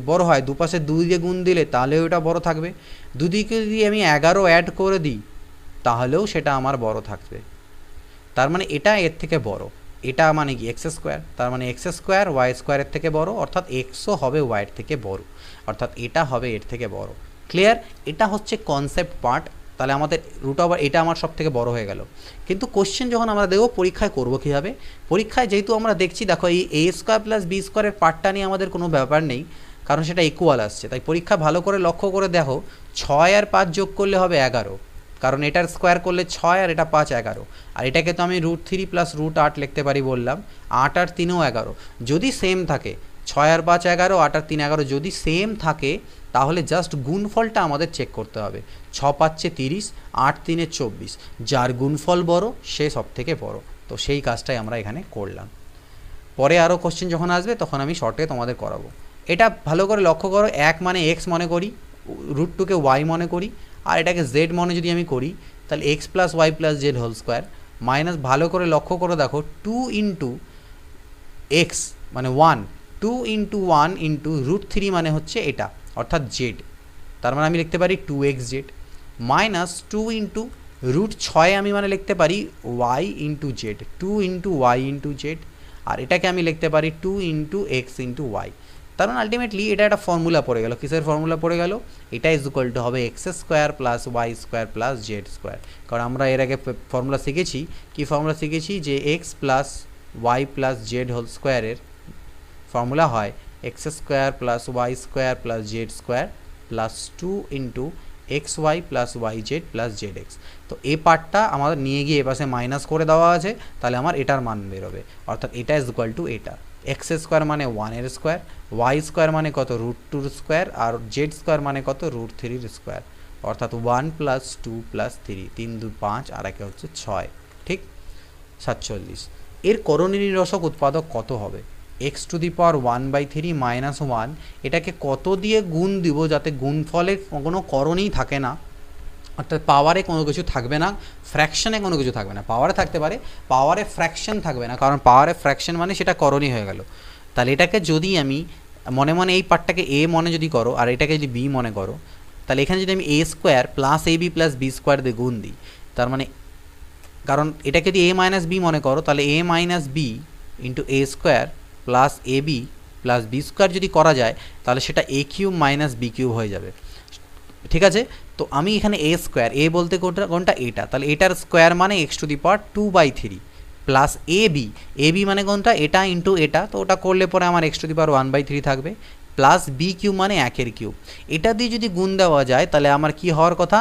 বড় হয়, দুপাশে 2 দিয়ে গুণ দিলে তাহলেও এটা বড় থাকবে, দুদিকে যদি আমি 11 অ্যাড করে দিই তাহলেও সেটা আমার বড় থাকবে, তার মানে এটা এর থেকে বড়, এটা মানে কি x স্কোয়ার, তার মানে x স্কোয়ার y স্কোয়ারের থেকে বড়, অর্থাৎ xও হবে y-এর থেকে বড়, অর্থাৎ এটা হবে এর থেকে বড়। ক্লিয়ার, এটা হচ্ছে কনসেপ্ট পার্ট। তাহলে আমাদের এটা আমার সব থেকে বড় হয়ে গেল, কিন্তু কোশ্চেন যখন আমরা দেখব পরীক্ষায় করবো কীভাবে, পরীক্ষায় যেহেতু আমরা দেখছি দেখো এই a স্কোয়ার প্লাস বি স্কোয়ারের পার্টটা নিয়ে আমাদের কোনো ব্যাপার নেই, কারণ সেটা ইকুয়াল আসছে, তাই পরীক্ষা ভালো করে লক্ষ্য করে দেখো 6 আর 5 যোগ করলে হবে 11, কারণ এটার স্কোয়ার করলে 6 আর এটা 5 11, আর এটাকে তো আমি √3 প্লাস √8 লিখতে পারি বললাম, 8 আর 3ও 11, যদি সেম থাকে 6 আর 5 11, 8 আর 3 11, যদি সেম থাকে তাহলে জাস্ট গুণফলটা আমাদের চেক করতে হবে, 6 5 30, 8 3 24, যার গুণফল বড় সে সব থেকে বড়। তো সেই কাজটাই আমরা এখানে করলাম, পরে আরও কোশ্চেন যখন আসবে তখন আমি শর্টে তোমাদের করাবো। এটা ভালো করে লক্ষ্য করো, 1 মানে x মনে করি, √2-কে y মনে করি, আর এটাকে z মনে যদি আমি করি তাহলে x plus y plus z whole square minus, ভালো করে লক্ষ্য করে দেখো 2 ইন্টু এক্স মানে 1, 2 ইন্টু 1 ইন্টু √3 মানে হচ্ছে এটা অর্থাৎ জেড, তার মানে আমি লিখতে পারি 2xz, মাইনাস 2 ইন্টু √6 আমি মানে লিখতে পারি y into Z, 2 into Y into Z, আর এটাকে আমি লিখতে পারি 2 ইন্টু এক্স ইন্টু ওয়াই। তার মানে আলটিমেটলি এটা একটা ফর্মুলা পড়ে গেল, কিসের ফর্মুলা পড়ে গেল, এটা ইজ ইকুয়াল টু হবে x square plus Y square plus z square. কারণ আমরা এর আগে ফর্মুলা শিখেছি, কি ফর্মুলা শিখেছি, যে x plus y plus z whole স্কোয়ারের ফর্মুলা হয় x square plus Y square plus z square plus 2 into x Y plus y z plus z x. তো এই পার্টটা আমাদের নিয়ে গিয়ে এপাশে মাইনাস করে দেওয়া আছে, তাহলে আমার এটার মান বেরোবে, অর্থাৎ এটা ইজ ইকুয়াল টু এটা, এক্স স্কোয়ার মানে 1-এর স্কোয়ার, ওয়াই স্কোয়ার মানে কত √2-র স্কোয়ার, আর জেড স্কোয়ার মানে কত √3-র স্কোয়ার, অর্থাৎ 1 প্লাস 2 প্লাস 3, 3 2 5 আর একে হচ্ছে 6। ঠিক 47। এর করণীয় নিরসক উৎপাদক কত হবে? X to the power 1/3 minus 1, এটাকে কত দিয়ে গুণ দিব যাতে গুণফলে কোনো করণই থাকে না, অর্থাৎ পাওয়ারে কোনো কিছু থাকবে না, ফ্র্যাকশনে কোনো কিছু থাকবে না। পাওয়ারে থাকতে পারে, পাওয়ারে ফ্র্যাকশন থাকবে না, কারণ পাওয়ারে ফ্র্যাকশন মানে সেটা করণই হয়ে গেল। তাহলে এটাকে যদি আমি মনে মনে এই পার্টটাকে এ মনে যদি করো আর এটাকে যদি বি মনে করো, তাহলে এখানে যদি আমি এ square plus a B plus B square দিয়ে গুণ দিই, তার মানে কারণ এটাকে যদি এ মাইনাস বি মনে করো, তাহলে এ minus B into A square plus a B plus B square যদি করা যায়, তাহলে সেটা এ কিউব মাইনাস বি কিউব হয়ে যাবে। ঠিক আছে, তো আমি এখানে এ স্কোয়ার, এ বলতে কোনটা এটা, তাহলে এটার স্কোয়ার মানে x to the power 2/3 plus a b মানে কোনটা এটা ইন্টু এটা, তো ওটা করলে পরে আমার এক্স টু দি পাওয়ার 1/3 থাকবে, প্লাস বি কিউব মানে 1 কিউব। এটা দিয়ে যদি গুণ দেওয়া যায় তাহলে আমার কি হওয়ার কথা,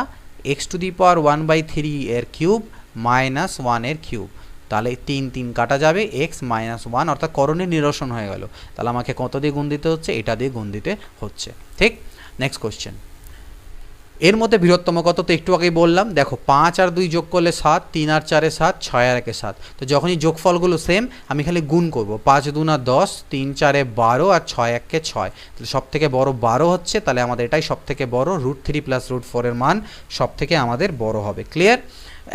এক্স টু দি পাওয়ার 1/3 এর কিউব মাইনাস 1 এর কিউব। তাহলে 3 কাটা যাবে, এক্স মাইনাস 1 অর্থাৎ করণের নিরসন হয়ে গেল। তাহলে আমাকে কত দিয়ে গুণ দিতে হচ্ছে? এটা দিয়ে গুণ দিতে হচ্ছে। ঠিক, নেক্সট কোশ্চেন। এর মধ্যে বৃহত্তম কত? তো একটু আগেই বললাম, দেখো 5 আর 2 যোগ করলে 7, 3 আর 4 7, 6 আর 1 7। তো যখনই যোগফলগুলো সেম আমি খালি গুণ করব, 5 2 10, 3 4 12 আর 6 1 6। তাহলে সব থেকে বড় 12 হচ্ছে, তাহলে আমাদের এটাই সব থেকে বড়। √3 প্লাস √4 এর মান সব থেকে আমাদের বড় হবে। ক্লিয়ার?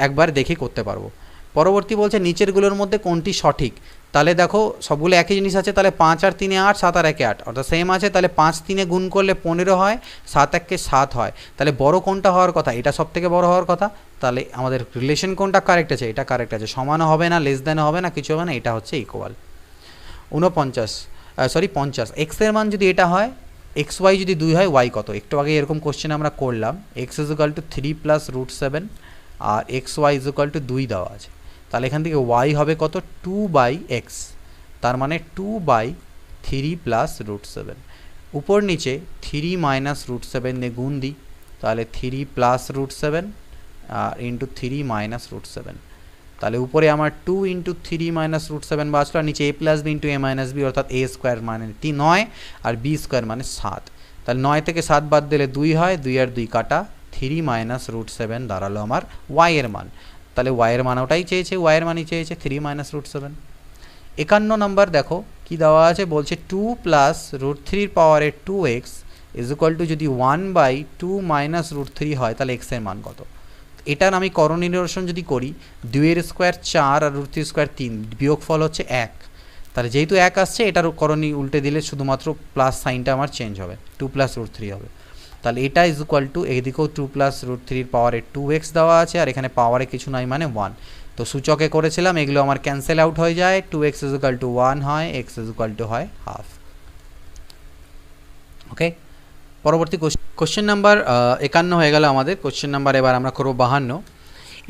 একবার দেখি করতে পারবো। পরবর্তী বলছে নিচেরগুলোর মধ্যে কোনটি সঠিক? তাহলে দেখো সবগুলো একই জিনিস আছে, তাহলে 5 আর 3 8, 7 আর 1 8 অর্থাৎ সেম আছে। তাহলে 5 3 গুণ করলে 15 হয়, 7 1 7 হয়। তাহলে বড় কোনটা হওয়ার কথা? এটা সব থেকে বড় হওয়ার কথা। তাহলে আমাদের রিলেশন কোনটা কারেক্ট আছে? এটা কারেক্ট আছে। সমানও হবে না, লেস দেনও হবে না, কিছু হবে না, এটা হচ্ছে ইকুয়াল। 50 এক্স এর মান যদি এটা হয়, এক্স ওয়াই যদি 2 হয়, ওয়াই কত? একটু আগে এরকম কোশ্চেন আমরা করলাম, x is equal to 3 plus √7 আর x y is equal to 2 দেওয়া আছে। তাহলে এখান থেকে ওয়াই হবে কত? 2/x, তার মানে 2/3 প্লাস √7। উপর নিচে 3 মাইনাস √7 দিয়ে গুণ দিই, তাহলে 3 প্লাস √7 ইন্টু 3 মাইনাস √7। তাহলে উপরে আমার 2 ইন্টু 3 মাইনাস √7 বাঁচলো, আর নিচে a plus B into a minus b, অর্থাৎ a স্কোয়ার মানে 9 আর b স্কোয়ার মানে 7। তাহলে 9 থেকে 7 বাদ দিলে 2 হয়, 2 আর 2 কাটা, 3 মাইনাস √7 দাঁড়ালো আমার y এর মান। তাহলে y এর মান ওটাই চেয়েছে, y এর মানই চেয়েছে 3 মাইনাস √7। 51 নম্বর দেখো কি দেওয়া আছে, বলছে 2 প্লাস √3 পাওয়ারের 2x ইজ ইকুয়াল টু যদি 1/2 মাইনাস √3 হয়, তাহলে x এর মান কত? এটার আমি করণীয় নিরসন যদি করি, 2 এর স্কোয়ার 4 আর √3 স্কোয়ার 3, বিয়োগফল হচ্ছে 1। তাহলে যেহেতু 1 আসছে, এটার করণীয় উল্টে দিলে শুধুমাত্র প্লাস সাইনটা আমার চেঞ্জ হবে, 2 প্লাস √3 হবে। তাহলে এটা ইজ ইকুয়াল টু, এদিকেও 2 প্লাস √3 পাওয়ারে 2x দেওয়া আছে, আর এখানে পাওয়ারে কিছু নাই মানে 1। তো সূচকে করেছিলাম, এগুলো আমার ক্যান্সেল আউট হয়ে যায়, 2x ইজ ইকুয়াল টু 1 হয়, x ইজ ইকুয়াল টু হয় হাফ। ওকে, পরবর্তী কোশ্চেন নাম্বার 51 হয়ে গেল আমাদের। কোশ্চেন নাম্বার এবার আমরা করবো 52।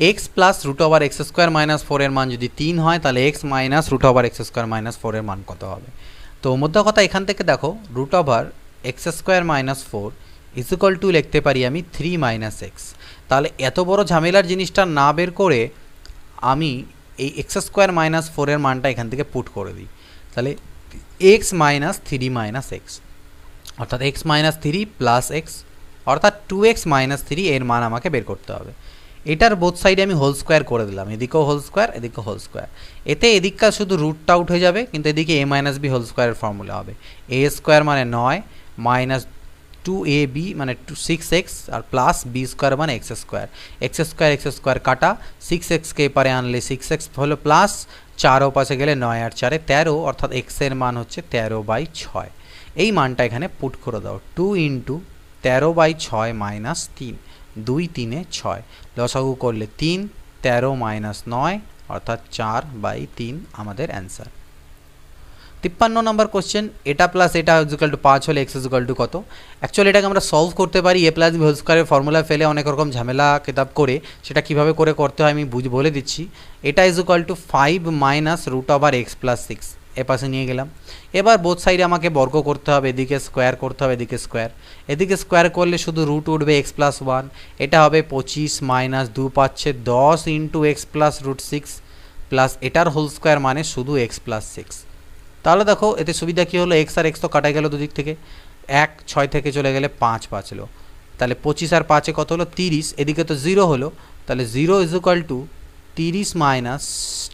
এক্স প্লাস √x² মাইনাস 4 এর মান যদি 3 হয়, তাহলে এক্স মাইনাস √x² মাইনাস 4 এর মান কত হবে? তো মধ্যে কথা এখান থেকে দেখো, √x² minus 4 is equal two লিখতে পারি আমি 3 মাইনাস এক্স। তাহলে এত বড় ঝামেলার জিনিসটা না বের করে আমি এই x² মাইনাস 4 এর মানটা এখান থেকে পুট করে দিই। তাহলে এক্স মাইনাস 3 মাইনাস এক্স, অর্থাৎ x মাইনাস 3 প্লাস এক্স, অর্থাৎ 2x মাইনাস 3 এর মান আমাকে বের করতে হবে। এটার বোথ সাইডে আমি হোল স্কোয়ার করে দিলাম, এদিকেও হোল স্কোয়ার, এদিকেও হোল স্কোয়ার। এতে এদিকটা শুধু রুটটা আউট হয়ে যাবে, কিন্তু এদিকে a মাইনাস বি হোল স্কোয়ারের ফর্মুলা হবে। a স্কোয়ার মানে 9 মাইনাস 2ab মানে 6x আর প্লাস বি স্কোয়ার মানে এক্স স্কোয়ার কাটা, 6xকে এপারে আনলে 6x হলো প্লাস 4 পাশে গেলে 9 আর 4 13, অর্থাৎ x এর মান হচ্ছে 13/6। এই মানটা এখানে পুট করে দাও, 2 ইন্টু 13/6 মাইনাস 3, 2 3 6, লসাগু করলে 3, 13 মাইনাস 9 অর্থাৎ 4/3 আমাদের অ্যান্সার। 53 নম্বর কোশ্চেন, এটা প্লাস এটা ইকুয়াল টু 5 হলে এক্স ইকুয়াল টু কত? অ্যাকচুয়ালি এটাকে আমরা সলভ করতে পারি এ প্লাস বি হোল স্কোয়ারের ফর্মুলা ফেলে, অনেক রকম ঝামেলা কিতাব করে। সেটা কীভাবে করে করতে হয় আমি বলে দিচ্ছি। এটা is equal two 5 minus √x plus 6, এ পাশে নিয়ে গেলাম। এবার বোথ সাইডে আমাকে বর্গ করতে হবে, এদিকে স্কোয়ার করতে হবে, এদিকে স্কোয়ার করলে শুধু রুট উঠবে x প্লাস 1, এটা হবে 25 মাইনাস 2 পাচ্ছে 10 ইন্টু এক্স প্লাস √6 প্লাস এটার হোল স্কোয়ার মানে শুধু x প্লাস 6। তাহলে দেখো এতে সুবিধা কী হলো, এক্স আর এক্স তো কাটা গেল দুদিক থেকে, 1 6 থেকে চলে গেলে 5 বাঁচলো। তাহলে 25 আর 5 কত হলো 30, এদিকে তো 0 হলো, তাহলে 0 is equal two 30 minus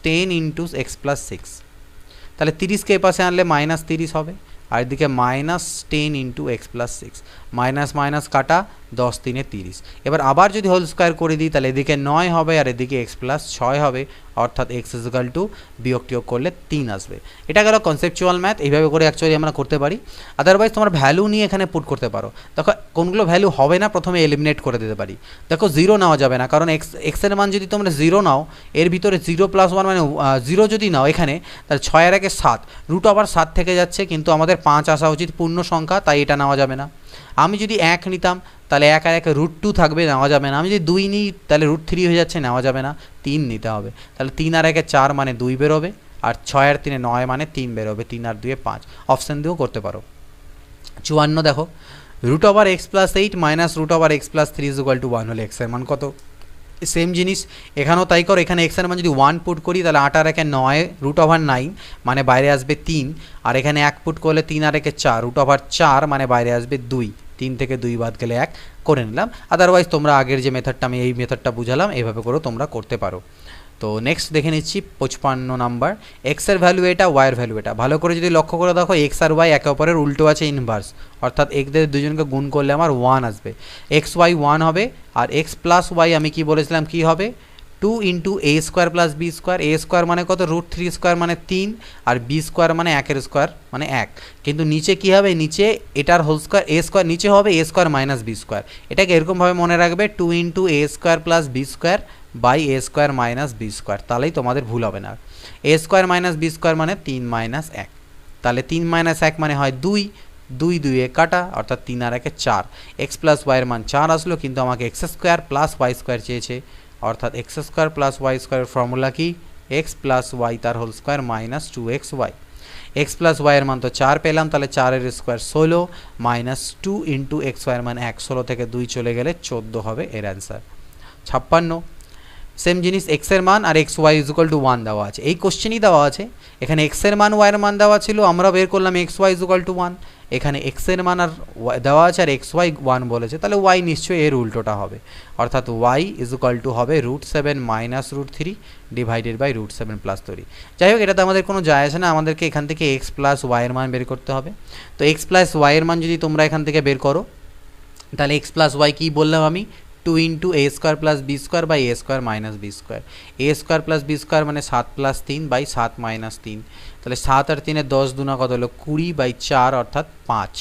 10 into X plus 6, তাহলে 30কে এ পাশে আনলে মাইনাস 30 হবে, আর এদিকে minus 10 into X plus 6, minus minus কাটা, 10 3 30। এবার আবার যদি হোল স্কোয়ার করে দিই তাহলে এদিকে 9 হবে আর এদিকে এক্স প্লাস 6 হবে, অর্থাৎ এক্স ইজিক্যাল টু বিয়োগ টিয়োগ করলে 3 আসবে। এটা গেল কনসেপচুয়াল ম্যাথ, এইভাবে করে অ্যাকচুয়ালি আমরা করতে পারি। আদারওয়াইজ তোমার ভ্যালু নিয়ে এখানে পুট করতে পারো। দেখো কোনগুলো ভ্যালু হবে না প্রথমে এলিমিনেট করে দিতে পারি। দেখো 0 নেওয়া যাবে না, কারণ এক্সের মান যদি তোমরা 0 নাও, এর ভিতরে 0 + 1 মানে 0 যদি নাও এখানে, তাহলে 6 আর 1 7, রুট আবার 7 থেকে যাচ্ছে, কিন্তু আমাদের 5 আসা উচিত পূর্ণ সংখ্যা, তাই এটা নেওয়া যাবে না। আমি যদি 1 নিতাম তাহলে 1 আর 1 √2 থাকবে, নেওয়া যাবে না। আমি যদি 2 নিই তাহলে √3 হয়ে যাচ্ছে, নেওয়া যাবে না। 3 নিতে হবে, তাহলে 3 আর 1 4 মানে 2 বেরোবে, আর 6 আর 3 9 মানে 3 বেরোবে, 3 আর 2 5। অপশান দিয়েও করতে পারো। 54 দেখো, √(x+8 -√(x+3 = 1) হলে এক্সের মান কত? সেম জিনিস এখানেও তাই করো। এখানে এক্সের মান যদি 1 পুট করি তাহলে 8 আর 1 9, √9 মানে বাইরে আসবে 3, আর এখানে 1 পুট করলে 3 আর 1 4, √4 মানে বাইরে আসবে 2, 3 থেকে 2 বাদ গেলে 1 করে নিলাম। আদারওয়াইজ তোমরা আগের যে মেথডটা আমি এই মেথডটা বুঝালাম এইভাবে করেও তোমরা করতে পারো। তো নেক্সট দেখে নিচ্ছি 55 নাম্বার। এক্সের ভ্যালু এটা, ওয়াইয়ের ভ্যালু এটা। ভালো করে যদি লক্ষ্য করে দেখো, এক্স আর ওয়াই একে অপরের উল্টো আছে, ইনভার্স, অর্থাৎ এদের দুজনকে গুণ করলে আমার 1 আসবে। এক্স ওয়াই 1 হবে, আর এক্স প্লাস ওয়াই আমি কি বলেছিলাম কি হবে? 2 into a² plus b²। a² মানে কত? √3² মানে 3, আর b² মানে 1 স্কোয়ার মানে 1। কিন্তু নিচে কি হবে? নিচে এটার হোল স্কোয়ার, a² নিচে হবে a² মাইনাস b²। এটাকে এরকমভাবে মনে রাখবে, 2 into a² plus b² by a² minus b², তাহলেই তোমাদের ভুল হবে না। a² মাইনাস b² মানে 3 মাইনাস 1, তাহলে 3 মাইনাস 1 মানে হয় 2, 2 2 এ কাটা, অর্থাৎ 3 আর 1 4। এক্স প্লাস ওয়াইয়ের মান 4 আসলো, কিন্তু আমাকে x² প্লাস y² চেয়েছে, অর্থাৎ x² প্লাস y² ফর্মুলা কি? এক্স প্লাস ওয়াই তার whole square minus 2xy। X plus ওয়াইয়ের মান তো 4 পেলাম, তাহলে 4 এর স্কোয়ার 16 মাইনাস 2 ইন্টু xy মান 1, 16 থেকে 2 চলে গেলে 14 হবে এর অ্যান্সার। 56 সেম জিনিস, এক্সের মান আর এক্স ওয়াই ইজুকাল টু 1 দেওয়া আছে। এই কোশ্চেনই দেওয়া আছে, এখানে এক্সের মান ওয়াইয়ের মান দেওয়া ছিল, আমরা বের করলাম এক্স ওয়াই ইজুকাল টু 1। এখানে এক্সের মান আর দেওয়া আছে আর এক্স ওয়াই 1 বলেছে, তাহলে ওয়াই নিশ্চয়ই এর উল্টোটা হবে, অর্থাৎ ওয়াই ইজুকাল টু হবে √7 মাইনাস √3 ডিভাইডেড বাই √7 প্লাস 3। যাই হোক, এটাতে আমাদের কোনো যায় আসে না, আমাদেরকে এখান থেকে এক্স প্লাস ওয়াইয়ের মান বের করতে হবে। তো এক্স প্লাস ওয়াইয়ের মান যদি তোমরা এখান থেকে বের করো, তাহলে এক্স প্লাস ওয়াই কী বললাম আমি? 2 into a² plus b² by a² minus b²। a² plus b² মানে 7 প্লাস 3 বাই 7 মাইনাস 3, তাহলে 7 আর 3 10 দুনা কত হলো? 20 বাই 4 অর্থাৎ 5।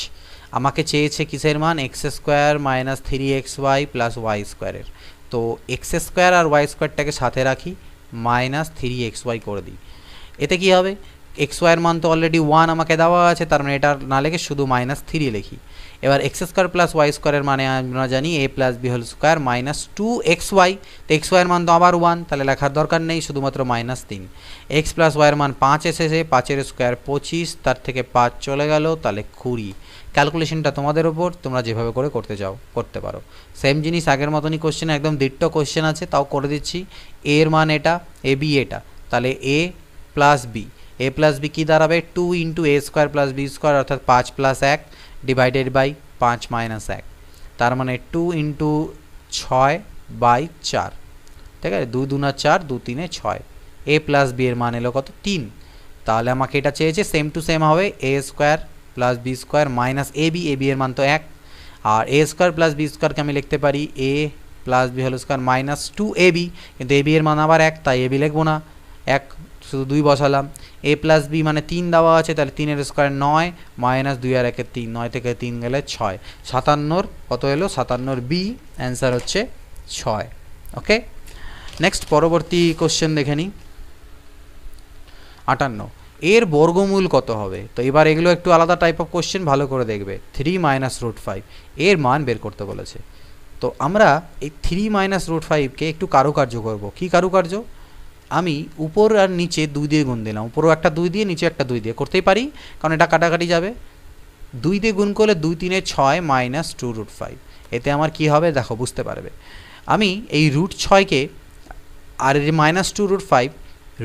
আমাকে চেয়েছে কিসের মান? x² minus 3xy plus y²। তো x² আর y²টাকে সাথে রাখি, মাইনাস 3xy করে দিই। এতে কি হবে? xy এর মান তো অলরেডি 1 আমাকে দেওয়া আছে, তার মানে এটা না লিখে শুধু মাইনাস 3 লিখি। এবার x² প্লাস y² এর মানে আমরা জানি a plus b whole square minus 2xy। তো xy এর মান তো আবার 1, তাহলে লেখার দরকার নেই, শুধুমাত্র মাইনাস 3। x প্লাস y এর মান 5 এসেছে, 5 এর স্কোয়ার 25, তার থেকে 5 চলে গেল, তাহলে 20। ক্যালকুলেশনটা তোমাদের ওপর, তোমরা যেভাবে করে করতে চাও করতে পারো। সেম জিনিস আগের মতনই কোশ্চেন, একদম দিট্ট কোশ্চেন আছে, তাও করে দিচ্ছি। a এর মান এটা, a b এটা, তাহলে a plus b, a plus B কী দাঁড়াবে? 2 ইন্টু a² প্লাস b² অর্থাৎ 5 প্লাস 1 ডিভাইডেড বাই 5 মাইনাস 1, তার মানে 2 ইন্টু 6 বাই 4, ঠিক আছে? 2 2 4, 2 3 6। a প্লাস বি এর মান এলো কত? 3। তাহলে আমাকে এটা চেয়েছে, সেম টু সেম হবে a² plus b² minus ab, ab এর মান তো 1, আর a² প্লাস b²কে আমি লিখতে পারি a plus b whole square minus 2ab, কিন্তু ab এর মান আবার 1, তাই ab লিখবো না, 1 শুধু 2 বসালাম। a প্লাস বি মানে 3 দেওয়া আছে, তাহলে 3 এর স্কোয়ার 9 মাইনাস 2 আর 1 3, 9 থেকে 3 গেলে 6। 57 কত এলো? 57 বি, অ্যান্সার হচ্ছে 6। ওকে, নেক্সট পরবর্তী কোশ্চেন দেখে নিই। 58 এর বর্গমূল কত হবে? তো এবার এগুলো একটু আলাদা টাইপ অফ কোশ্চেন, ভালো করে দেখবে। 3 মাইনাস √5 এর মান বের করতে বলেছে। তো আমরা এই 3 মাইনাস √5কে একটু কারুকার্য করব। কি কারুকার্য? আমি উপর আর নিচে 2 দিয়ে গুণ দিলাম, উপরও একটা 2 দিয়ে, নিচে একটা 2 দিয়ে করতেই পারি, কারণ এটা কাটাকাটি যাবে। 2 দিয়ে গুণ করলে 2 3 6 মাইনাস 2√5, এতে আমার কি হবে দেখো, বুঝতে পারবে। আমি এই √6কে আর এই মাইনাস 2√5,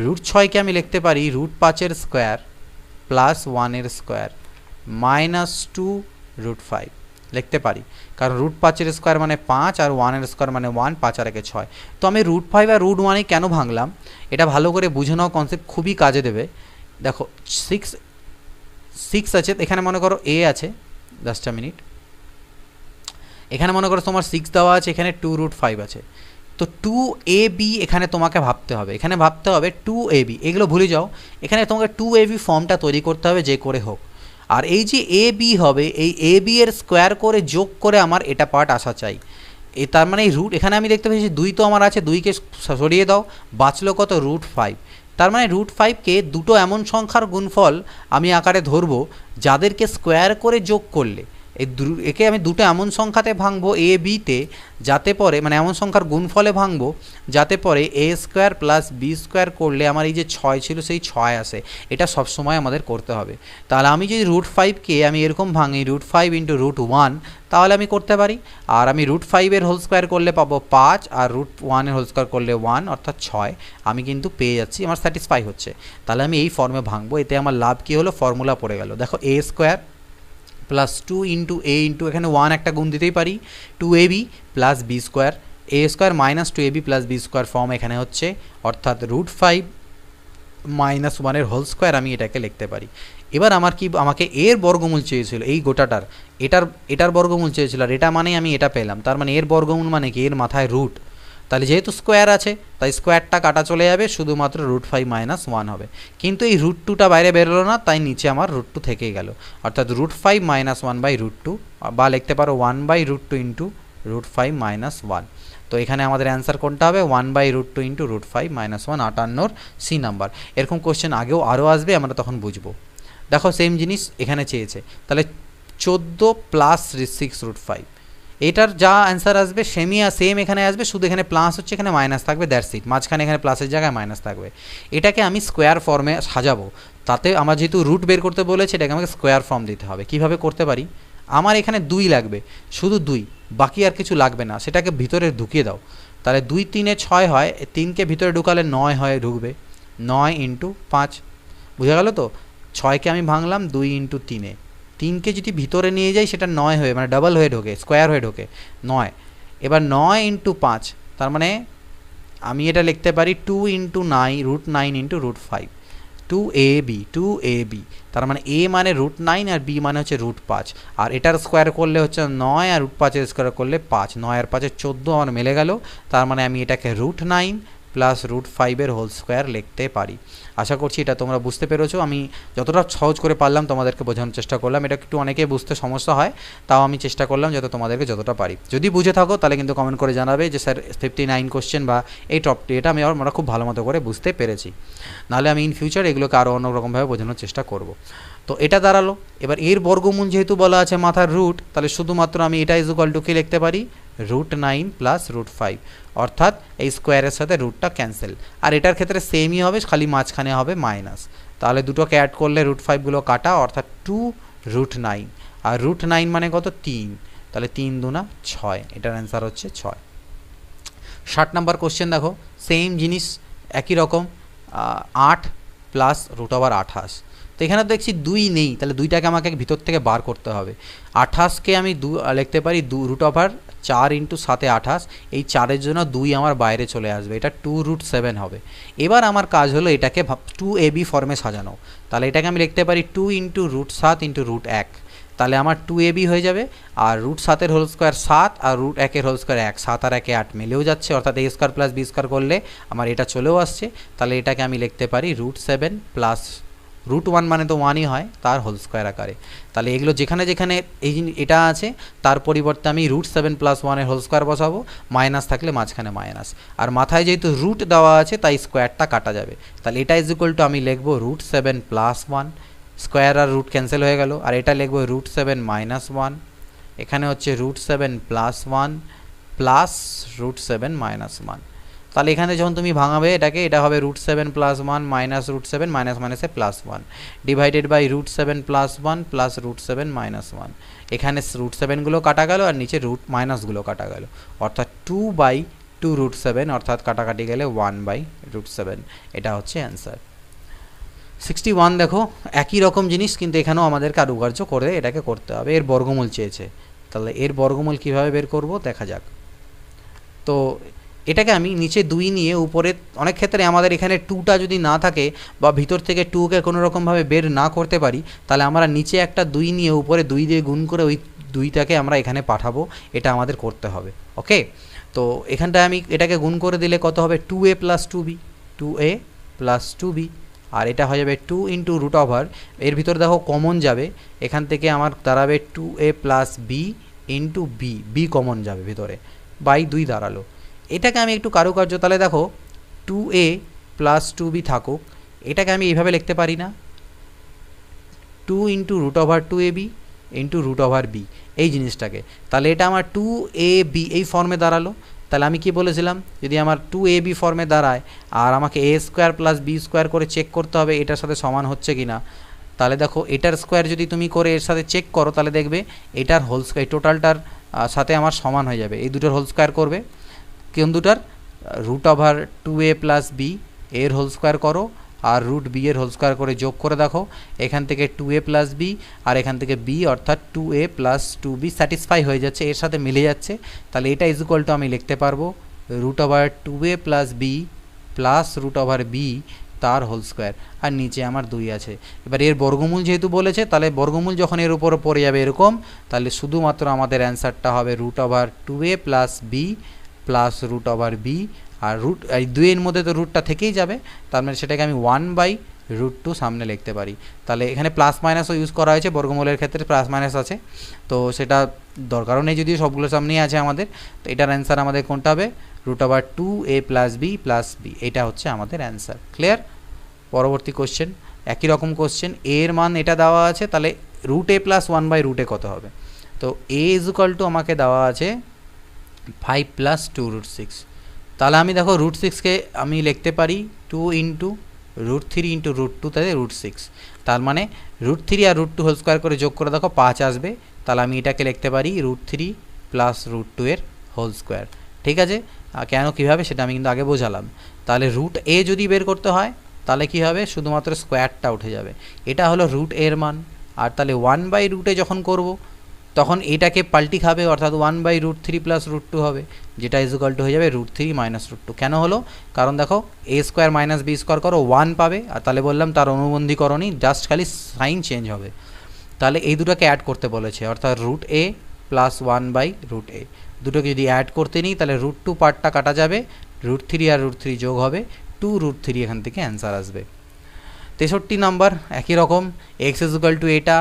√6কে আমি লিখতে পারি √5 স্কোয়ার প্লাস 1 স্কোয়ার মাইনাস 2√5। লিখতে পারি, কারণ √5 এর স্কোয়ার মানে 5 আর 1 এর স্কোয়ার মানে 1, 5 আর 1 6। তো আমি √5 আর √1 কেন ভাঙলাম এটা ভালো করে বুঝে নাও, কনসেপ্ট খুবই কাজে দেবে। দেখো 6 আছে, এখানে মনে করো a আছে, 10টা মিনিট, এখানে মনে করো তোমার 6 দেওয়া আছে, এখানে 2√5 আছে, তো 2ab এখানে তোমাকে ভাবতে হবে, এখানে ভাবতে হবে 2ab, এগুলো ভুলে যাও, এখানে তোমাকে 2ab ফর্মটা তৈরি করতে হবে যে করে হোক। আর এই যে ab হবে, এই ab এর স্কোয়ার করে যোগ করে আমার এটা পার্ট আসা চাই। তার মানে এই রুট, এখানে আমি দেখতে পেয়েছি 2 তো আমার আছে, 2কে সরিয়ে দাও, বাঁচলো কত √5। তার মানে √5কে দুটো এমন সংখ্যার গুণফল আমি আকারে ধরবো যাদেরকে স্কোয়ার করে যোগ করলে একে আমি দুটো এমন সংখ্যাতে ভাঙবো a bতে, যাতে পরে মানে এমন সংখ্যার গুণফলে ভাঙবো যাতে পরে a square plus b square করলে আমার এই যে 6 ছিল সেই 6 আসে। এটা সবসময় আমাদের করতে হবে। তাহলে আমি যদি √5কে আমি এরকম ভাঙি √5 × √1, তাহলে আমি করতে পারি। আর আমি √5 এর হোল স্কোয়ার করলে পাবো 5, আর √1 এর হোল স্কোয়ার করলে 1 অর্থাৎ 6। আমি কিন্তু পেয়ে যাচ্ছি, আমার স্যাটিসফাই হচ্ছে। তাহলে আমি এই ফর্মে ভাঙবো, এতে আমার লাভ কী হলো, ফর্মুলা পড়ে গেল। দেখো a স্কোয়ার প্লাস 2 × a × এখানে 1 একটা গুণ দিতেই পারি, 2ab plus b square, a square minus 2ab plus b square form এখানে হচ্ছে, অর্থাৎ √5 - 1 এর হোল স্কোয়ার আমি এটাকে লিখতে পারি। এবার আমার কি, আমাকে এর বর্গমূল চেয়েছিল, এই গোটাটার এটার বর্গমূল চেয়েছিল, আর এটা মানেই আমি এটা পেলাম। তার মানে এর বর্গমূল মানে কি, এর মাথায় রুট, তাহলে যেহেতু স্কোয়ার আছে তাই স্কোয়ারটা কাটা চলে যাবে, শুধুমাত্র √5 - 1 হবে। কিন্তু এই √2টা বাইরে বেরোলো না, তাই নিচে আমার √2 থেকেই গেল, অর্থাৎ √5 - 1/√2, বা লিখতে পারো 1/√2 × √5 - 1। তো এখানে আমাদের অ্যান্সার কোনটা হবে, 1/√2 × √5 - 1, 58 সি নাম্বার। এরকম কোশ্চেন আগেও আরও আসবে, আমরা তখন বুঝবো। দেখো সেম জিনিস এখানে চেয়েছে, তাহলে 14 প্লাস 6√5, এটার যা অ্যান্সার আসবে সেম এখানে আসবে, শুধু এখানে প্লাস হচ্ছে, এখানে মাইনাস থাকবে, দ্যাটস ইট। মাঝখানে এখানে প্লাসের জায়গায় মাইনাস থাকবে। এটাকে আমি স্কোয়ার ফর্মে সাজাবো, তাতে আমার যেহেতু রুট বের করতে বলেছে, এটাকে আমাকে স্কোয়ার ফর্ম দিতে হবে। কিভাবে করতে পারি, আমার এখানে 2 লাগবে, শুধু 2, বাকি আর কিছু লাগবে না, সেটাকে ভিতরে ঢুকিয়ে দাও। তাহলে 2 × 3 = 6 হয়, 3কে ভিতরে ঢুকালে 9 হয়ে ঢুকবে, 9 × 5, বুঝা গেল তো। 6কে আমি ভাঙলাম 2 × 3-এ, 3কে যদি ভিতরে নিয়ে যাই সেটা 9 হয়ে, মানে ডাবল হয়ে ঢোকে, স্কোয়ার হয়ে ঢোকে 9। এবার 9 × 5, তার মানে আমি এটা লিখতে পারি 2 × 9 √9 × √5, 2ab, তার মানে a মানে √9 আর b মানে হচ্ছে √5, আর এটার স্কোয়ার করলে হচ্ছে 9, আর √5 স্কোয়ার করলে 5, 9 আর 5 14 আমার মিলে গেল। তার মানে আমি এটাকে √9 প্লাস √5 এর হোল স্কোয়ার লিখতে পারি। আশা করছি এটা তোমরা বুঝতে পেরেছো। আমি যতটা সহজ করে পারলাম তোমাদেরকে বোঝানোর চেষ্টা করলাম। এটা একটু অনেকে বুঝতে সমস্যা হয়, তাও আমি চেষ্টা করলাম যাতে তোমাদেরকে যতটা পারি। যদি বুঝে থাকো তাহলে কিন্তু কমেন্ট করে জানাবে যে স্যার 59 কোশ্চেন বা এই টপটি, এটা আমরা খুব ভালো মতো করে বুঝতে পেরেছি। নাহলে আমি ইন ফিউচার এগুলোকে আরও অন্যরকমভাবে বোঝানোর চেষ্টা করব। তো এটা দাঁড়ালো। এবার এর বর্গমূল যেহেতু বলা আছে মাথার রুট, তাহলে শুধুমাত্র আমি এটা = কি লিখতে পারি, √9 প্লাস √5, অর্থাৎ এই স্কোয়ারের সাথে রুটটা ক্যান্সেল। আর এটার ক্ষেত্রে সেমই হবে, খালি মাঝখানে হবে মাইনাস। তাহলে দুটোকে অ্যাড করলে √5গুলো কাটা, অর্থাৎ 2√9, আর √9 মানে কত, 3, তাহলে 3 × 2 = 6, এটার অ্যান্সার হচ্ছে 6। 60 নম্বর কোশ্চেন দেখো, সেম জিনিস একই রকম, 8 প্লাস √28। তো এখানে দেখছি 2 নেই, তাহলে 2টাকে আমাকে ভিতর থেকে বার করতে হবে। 28কে আমি লিখতে পারি √4 × 7 = 28, এই 4-এর জন্য 2 আমার বাইরে চলে আসবে, এটা 2√7 হবে। এবার আমার কাজ হলো এটাকে 2ab ফর্মে সাজানো। তাহলে এটাকে আমি লিখতে পারি 2 × √7 × √1, তাহলে আমার 2ab হয়ে যাবে। আর √7 এর হোল স্কোয়ার 7, আর √1 এর হোল স্কোয়ার 1, 7 আর 1 8 মিলেও যাচ্ছে, অর্থাৎ a square plus b square করলে আমার এটা চলেও আসছে। তাহলে এটাকে আমি লিখতে পারি √7 প্লাস √1 মানে তো 1ই হয়, তার হোল স্কোয়ার আকারে। তাহলে এগুলো যেখানে যেখানে এটা আছে তার পরিবর্তে আমি √7 প্লাস 1 এর হোল স্কোয়ার বসাবো, মাইনাস থাকলে মাঝখানে মাইনাস, আর মাথায় যেহেতু রুট দেওয়া আছে তাই স্কোয়ারটা কাটা যাবে। তাহলে এটা = আমি লিখবো √7 প্লাস 1, স্কোয়ার আর রুট ক্যান্সেল হয়ে গেল, আর এটা লিখবো √7 - 1, এখানে হচ্ছে √7 প্লাস 1 প্লাস √7 - 1। তাহলে এখানে যখন তুমি ভাঙাবে এটাকে, এটা হবে √7 প্লাস 1 মাইনাস √7, মাইনাস মাইনাসে plus 1, divided by √7 plus 1 plus √7 - 1। এখানে √7গুলো কাটা গেল, আর নিচে মাইনাসগুলো কাটা গেল, অর্থাৎ 2/2√7, অর্থাৎ কাটাকাটি গেলে 1/√7। এটা হচ্ছে অ্যান্সার। 61 দেখো, একই রকম জিনিস, কিন্তু এখানেও আমাদের কারুকার্য করে এটাকে করতে হবে। এর বর্গমূল চেয়েছে, তাহলে এর বর্গমূল কীভাবে বের করব দেখা যাক। তো এটাকে আমি নিচে 2 নিয়ে উপরে, অনেক ক্ষেত্রে আমাদের এখানে 2টা যদি না থাকে বা ভিতর থেকে 2কে কোনো রকমভাবে বের না করতে পারি, তাহলে আমরা নিচে একটা 2 নিয়ে উপরে 2 দিয়ে গুণ করে ওই 2টাকে আমরা এখানে পাঠাবো, এটা আমাদের করতে হবে। ওকে, তো এখানটায় আমি এটাকে গুণ করে দিলে কত হবে, 2a + 2b, 2a + 2b, আর এটা হয়ে যাবে 2 × √, এর ভিতর দেখো কমন যাবে, এখান থেকে আমার দাঁড়াবে 2a + b × b কমন যাবে ভিতরে, বাই 2 দাঁড়ালো। এটাকে আমি একটু কারুকার্য, তাহলে দেখো 2a + 2b থাকুক, এটাকে আমি এইভাবে লিখতে পারি না, 2 × √2ab × √b, এই জিনিসটাকে, তাহলে এটা আমার 2ab এই ফর্মে দাঁড়ালো। তাহলে আমি কি বলেছিলাম, যদি আমার 2ab ফর্মে দাঁড়ায় আর আমাকে a² + b² করে চেক করতে হবে এটার সাথে সমান হচ্ছে কি না, তাহলে দেখো এটার স্কোয়ার যদি তুমি করে এর সাথে চেক করো, তাহলে দেখবে এটার হোল স্কোয়ার টোটালটার সাথে আমার সমান হয়ে যাবে। এই দুটোর হোল স্কোয়ার করবে, কোন দুটার, √2a + b এর হোল স্কোয়ার করো আর √b এর হোল স্কোয়ার করে যোগ করে দেখো, এখান থেকে 2a + b আর এখান থেকে b, অর্থাৎ 2a + 2b স্যাটিসফাই হয়ে যাচ্ছে, এর সাথে মিলে যাচ্ছে। তাহলে এটা ইকুয়াল টু আমি লিখতে পারবো √2a + b + √b তার হোল স্কোয়ার, আর নিচে আমার 2 আছে। এবার এর বর্গমূল যেহেতু বলেছে, তাহলে বর্গমূল যখন এর উপর পড়ে যাবে এরকম, তাহলে শুধুমাত্র আমাদের অ্যান্সারটা হবে √2a + b + √b, আর এই 2 এর মধ্যে তো রুটটা থেকেই যাবে, তার মানে সেটাকে আমি 1/√2 সামনে লিখতে পারি। তাহলে এখানে প্লাস মাইনাসও ইউজ করা হয়েছে, বর্গমূলের ক্ষেত্রে প্লাস মাইনাস আছে, তো সেটা দরকারও নেই যদিও সবগুলো সামনেই আছে আমাদের। তো এটার অ্যান্সার আমাদের কোনটা হবে, √2a + b + b, এটা হচ্ছে আমাদের অ্যান্সার। ক্লিয়ার? পরবর্তী কোশ্চেন, একই রকম কোশ্চেন, a এর মান এটা দেওয়া আছে, তাহলে √a + 1/√a কত হবে। তো a = আমাকে দেওয়া আছে 5 + 2√6, তাহলে আমি দেখো √6কে আমি লিখতে পারি 2 × √3 × √2, তাহলে √6, তার মানে √3 আর √2 হোল স্কোয়ার করে যোগ করে দেখো 5 আসবে, তাহলে আমি এটাকে লিখতে পারি √3 + √2 এর হোল স্কোয়ার। ঠিক আছে, কেন কীভাবে সেটা আমি কিন্তু আগে বোঝালাম। তাহলে √a যদি বের করতে হয় তাহলে কী হবে, শুধুমাত্র স্কোয়ারটা উঠে যাবে, এটা হলো √a এর মান। আর তাহলে 1/√a যখন করব তখন এটাকে পাল্টি খাবে, অর্থাৎ 1/√3 + √2 হবে, যেটা ইকুয়াল টু হয়ে যাবে √3 - √2। কেন হলো, কারণ দেখো a² - b² করো 1 পাবে, আর তাহলে বললাম তার অনুবন্ধীকরণই, জাস্ট খালি সাইন চেঞ্জ হবে। তাহলে এই দুটোকে অ্যাড করতে বলেছে, অর্থাৎ √a + 1/√a, দুটোকে যদি অ্যাড করতে নিই তাহলে √2 পার্টটা কাটা যাবে, √3 আর √3 যোগ হবে, 2√3 এখান থেকে অ্যান্সার আসবে। 63 নাম্বার, একই রকম, x = এটা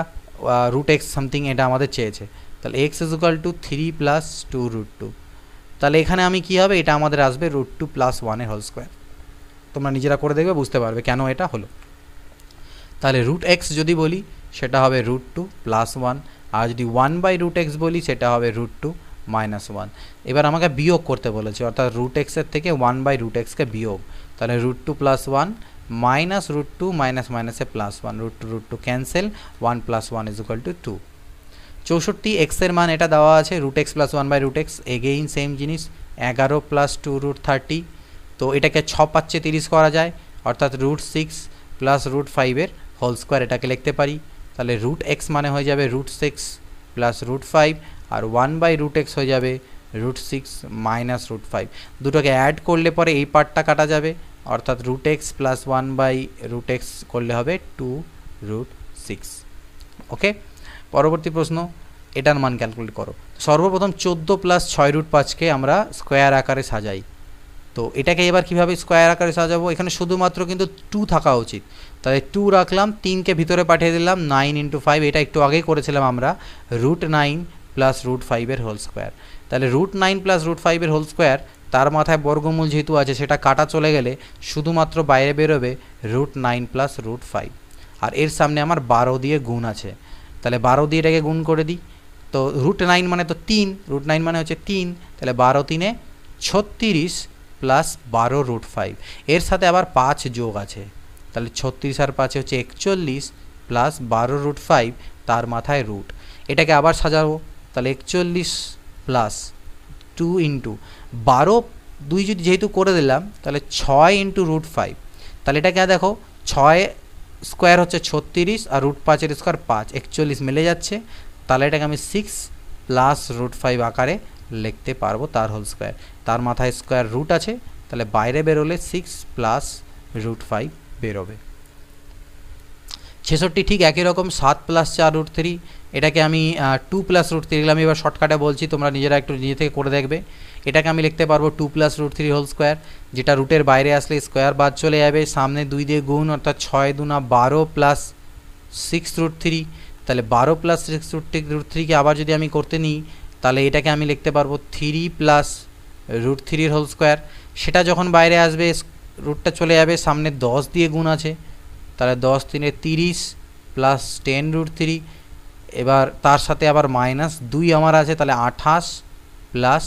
√x সামথিং এটা আমাদের চেয়েছে, তাহলে x = 3 + 2√2, তাহলে এখানে আমি কি হবে, এটা আমাদের আসবে √2 + 1 এর হোল স্কোয়ার। তোমরা নিজেরা করে দেখবে, বুঝতে পারবে কেন এটা হলো। তাহলে √x যদি বলি সেটা হবে √2 + 1, আর যদি 1/√x বলি সেটা হবে √2 - 1। এবার আমাকে বিয়োগ করতে বলেছে, অর্থাৎ √x এর থেকে 1/√xকে বিয়োগ, তাহলে √2 + 1 - √2 - +1, √2 ক্যান্সেল, 1 + 1 = 2। 64 x এর মান এটা দেওয়া আছে, √x + 1/√x, এগেইন সেম জিনিস, 11 + 2√30, তো এটাকে 6×5 = 30 করা যায়, অর্থাৎ √6 + √5 এর হোল স্কোয়ার, এটাকে লিখতে পারি। তাহলে √x মানে হয়ে যাবে √6 + √5, আর 1/√x হয়ে যাবে √6 - √5, দুটোকে অ্যাড করলে পরে এই পার্টটা কাটা যাবে, অর্থাৎ √x + 1/√x করলে হবে 2√6। ওকে, পরবর্তী প্রশ্ন, এটার মান ক্যালকুলেট করো। সর্বপ্রথম 14 + 6√5কে আমরা স্কোয়ার আকারে সাজাই, তো এটাকে এবার কীভাবে স্কোয়ার আকারে সাজাবো, এখানে শুধুমাত্র কিন্তু 2 থাকা উচিত, তাহলে 2 রাখলাম, 3কে ভিতরে পাঠিয়ে দিলাম, 9 × 5, এটা একটু আগেই করেছিলাম আমরা, √9 + √5 এর হোল স্কোয়ার, তাহলে √9 + √5 এর হোল স্কোয়ার, তার মাথায় বর্গমূল যেহেতু আছে সেটা কাটা চলে গেলে শুধুমাত্র বাইরে বেরোবে √9 + √5, আর এর সামনে আমার 12 দিয়ে গুণ আছে, তাহলে 12 দিয়ে এটাকে গুণ করে দিই, তো √9 মানে তো 3, √9 মানে হচ্ছে 3, তাহলে 12 × 3 = 36 + 12 √5, এর সাথে আবার 5 যোগ আছে, তাহলে 36 আর 5 হচ্ছে 41 + 12 √5, তার মাথায় রুট, এটাকে আবার সাজাবো, তাহলে 41 + 2 × 12, 2 যদি যেহেতু করে দিলাম তাহলে 6 × √5, তাহলে এটাকে দেখো 6 স্কোয়ার হচ্ছে 36 আর √5 এর স্কোয়ার 5, 41 মিলে যাচ্ছে, তাহলে এটাকে আমি 6 প্লাস √5 আকারে লিখতে পারবো তার হোল স্কোয়ার। তার মাথায় স্কোয়ার রুট আছে, তাহলে বাইরে বেরোলে 6 প্লাস √5 বেরোবে। 66 ঠিক একই রকম 7 প্লাস 4√3, এটাকে আমি 2 প্লাস √3 লিখলাম। এবার শর্টকাটে বলছি, তোমরা নিজেরা একটু নিজে থেকে করে দেখবে। এটাকে আমি লিখতে পারবো 2 প্লাস √3 হোল স্কোয়ার, যেটা রুটের বাইরে আসলে স্কোয়ার বাদ চলে যাবে, সামনে 2 দিয়ে গুণ, অর্থাৎ 6 দুনা 12 প্লাস 6√3। তাহলে 12 প্লাস 6√3কে আবার যদি আমি করতে নিই, তাহলে এটাকে আমি লিখতে পারবো 3 প্লাস √3 হোল স্কোয়ার। সেটা যখন বাইরে আসবে রুটটা চলে যাবে, সামনে 10 দিয়ে গুণ আছে, তাহলে 10 3 30 প্লাস 10√3। এবার তার সাথে আবার -2 আমার আছে, তাহলে 28 প্লাস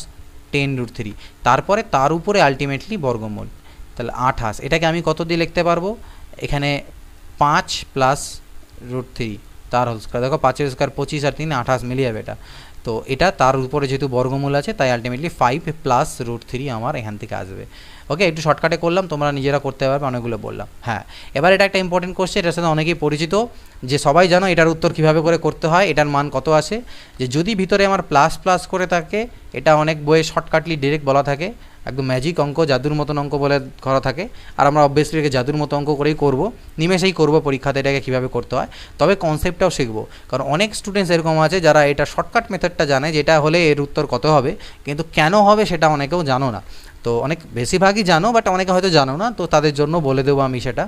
10√3। তারপরে তার উপরে আলটিমেটলি বর্গমূল, তাহলে 28। এটাকে আমি কত দিয়ে লিখতে পারবো, এখানে 5 প্লাস √3 তার হোল স্কোয়ার। দেখো 5 এর স্কোয়ার 25 আর 3 28 মিলিয়ে যাবে এটা। তো এটা তার উপরে যেহেতু বর্গমূল আছে, তাই আলটিমেটলি 5 প্লাস √3 আমার এখান থেকে আসবে। ওকে, একটু শর্টকাটে করলাম, তোমরা নিজেরা করতে পারবে, অনেকগুলো বললাম। হ্যাঁ, এবার এটা একটা ইম্পর্টেন্ট কোশ্চেন, এটার সাথে অনেকেই পরিচিত, যে সবাই জানো এটার উত্তর কীভাবে করে করতে হয়। এটার মান কত আসে, যে যদি ভিতরে আমার প্লাস প্লাস করে থাকে, এটা অনেক বইয়ে শর্টকাটলি ডিরেক্ট বলা থাকে, একদম ম্যাজিক অঙ্ক, জাদুর মতন অঙ্ক বলে করা থাকে। আর আমরা অবভিয়াসলি এটাকে জাদুর মতো অঙ্ক করেই করবো, নিমেষেই করবো পরীক্ষাতে এটাকে কীভাবে করতে হয়। তবে কনসেপ্টটাও শিখবো, কারণ অনেক স্টুডেন্টস এরকম আছে যারা এটা শর্টকাট মেথডটা জানে, যেটা হলে এর উত্তর কত হবে, কিন্তু কেন হবে সেটা অনেকেও জানো না। তো অনেক বেশিরভাগই জানো, বাট অনেকে হয়তো জানো না, তো তাদের জন্য বলে দেবো আমি সেটা।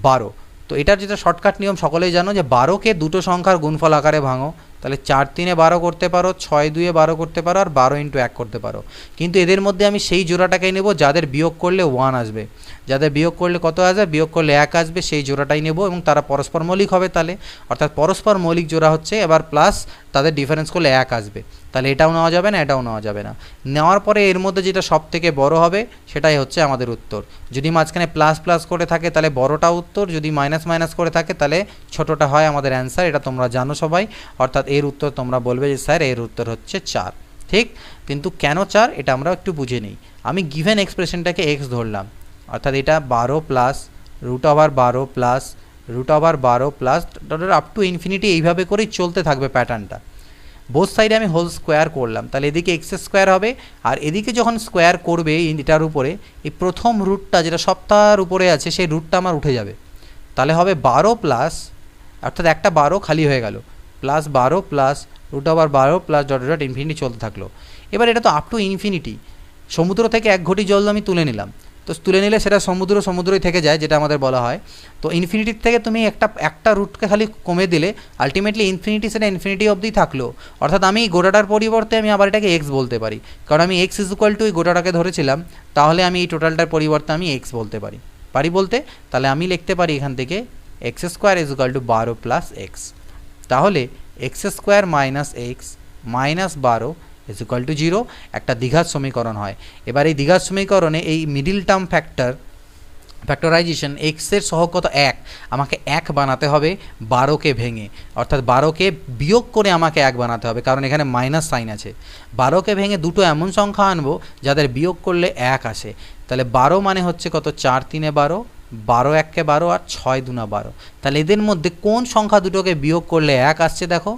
12, তো এটার যেটা শর্টকাট নিয়ম সকলেই জানো, যে 12কে দুটো সংখ্যার গুণফল আকারে ভাঙো, তাহলে 4 3 12 করতে পারো, 6 2 12 করতে পারো, আর 12 × 1 করতে পারো। কিন্তু এদের মধ্যে আমি সেই জোড়াটাকেই নেব যাদের বিয়োগ করলে 1 আসবে, যাদের বিয়োগ করলে কত আসবে, বিয়োগ করলে 1 আসবে, সেই জোড়াটাই নেব, এবং তারা পরস্পর মৌলিক হবে। তাহলে অর্থাৎ পরস্পর মৌলিক জোড়া হচ্ছে, এবার প্লাস তাদের ডিফারেন্স করলে 1 আসবে, তাহলে এটাও নেওয়া যাবে না, এটাও নেওয়া যাবে না। নেওয়ার পরে এর মধ্যে যেটা সব থেকে বড় হবে সেটাই হচ্ছে আমাদের উত্তর। যদি মাঝখানে প্লাস প্লাস করে থাকে তাহলে বড়টা উত্তর, যদি মাইনাস মাইনাস করে থাকে তাহলে ছোটোটা হয় আমাদের অ্যান্সার। এটা তোমরা জানো সবাই, অর্থাৎ এর উত্তর তোমরা বলবে যে স্যার এর উত্তর হচ্ছে 4। ঠিক, কিন্তু কেন 4 এটা আমরা একটু বুঝে নিই। আমি গিভেন এক্সপ্রেশনটাকে x ধরলাম, অর্থাৎ এটা 12 plus √12 plus √12 plus up to infinity, এইভাবে করেই চলতে থাকবে প্যাটার্নটা। বোথ সাইডে আমি হোল স্কোয়ার করলাম, তাহলে এদিকে x স্কোয়ার হবে, আর এদিকে যখন স্কোয়ার করবে এটার উপরে, এই প্রথম রুটটা যেটা সপ্তাহের উপরে আছে সেই রুটটা আমার উঠে যাবে, তাহলে হবে 12 প্লাস, অর্থাৎ একটা 12 খালি হয়ে গেল, plus 12 plus √12 plus dot infinity চলতে থাকলো। এবার এটা তো আপ টু ইনফিনিটি, সমুদ্র থেকে 1 ঘটি জল আমি তুলে নিলাম, তো তুলে নিলে সেটা সমুদ্রই থেকে যায়, যেটা আমাদের বলা হয়। তো ইনফিনিটির থেকে তুমি একটা রুটকে খালি কমে দিলে আলটিমেটলি ইনফিনিটি, সেটা ইনফিনিটি অবধি থাকলো। অর্থাৎ আমি এই গোটাটার পরিবর্তে আমি আবার এটাকে x বলতে পারি, কারণ আমি x = এই গোটাটাকে ধরেছিলাম, তাহলে আমি এই টোটালটার পরিবর্তে আমি x বলতে পারি বলতে, তাহলে আমি লিখতে পারি এখান থেকে x² = 12 প্লাস x। তাহলে x² মাইনাস x মাইনাস 12 = 0 একটা দ্বিঘাত সমীকরণ হয়। এবার এই দ্বিঘাত সমীকরণে এই মিডিল টার্ম ফ্যাক্টরাইজেশন x এর সহগ 1, আমাকে 1 বানাতে হবে 12কে ভেঙে, অর্থাৎ 12কে বিয়োগ করে আমাকে 1 বানাতে হবে, কারণ এখানে মাইনাস সাইন আছে। 12কে ভেঙে দুটো এমন সংখ্যা আনবো যাদের বিয়োগ করলে 1 আসে, তাহলে 12 মানে হচ্ছে কত, 4 3 12, 12 1 12, আর 6 2 12। তাহলে এদের মধ্যে কোন সংখ্যা দুটোকে বিয়োগ করলে 1 আসছে, দেখো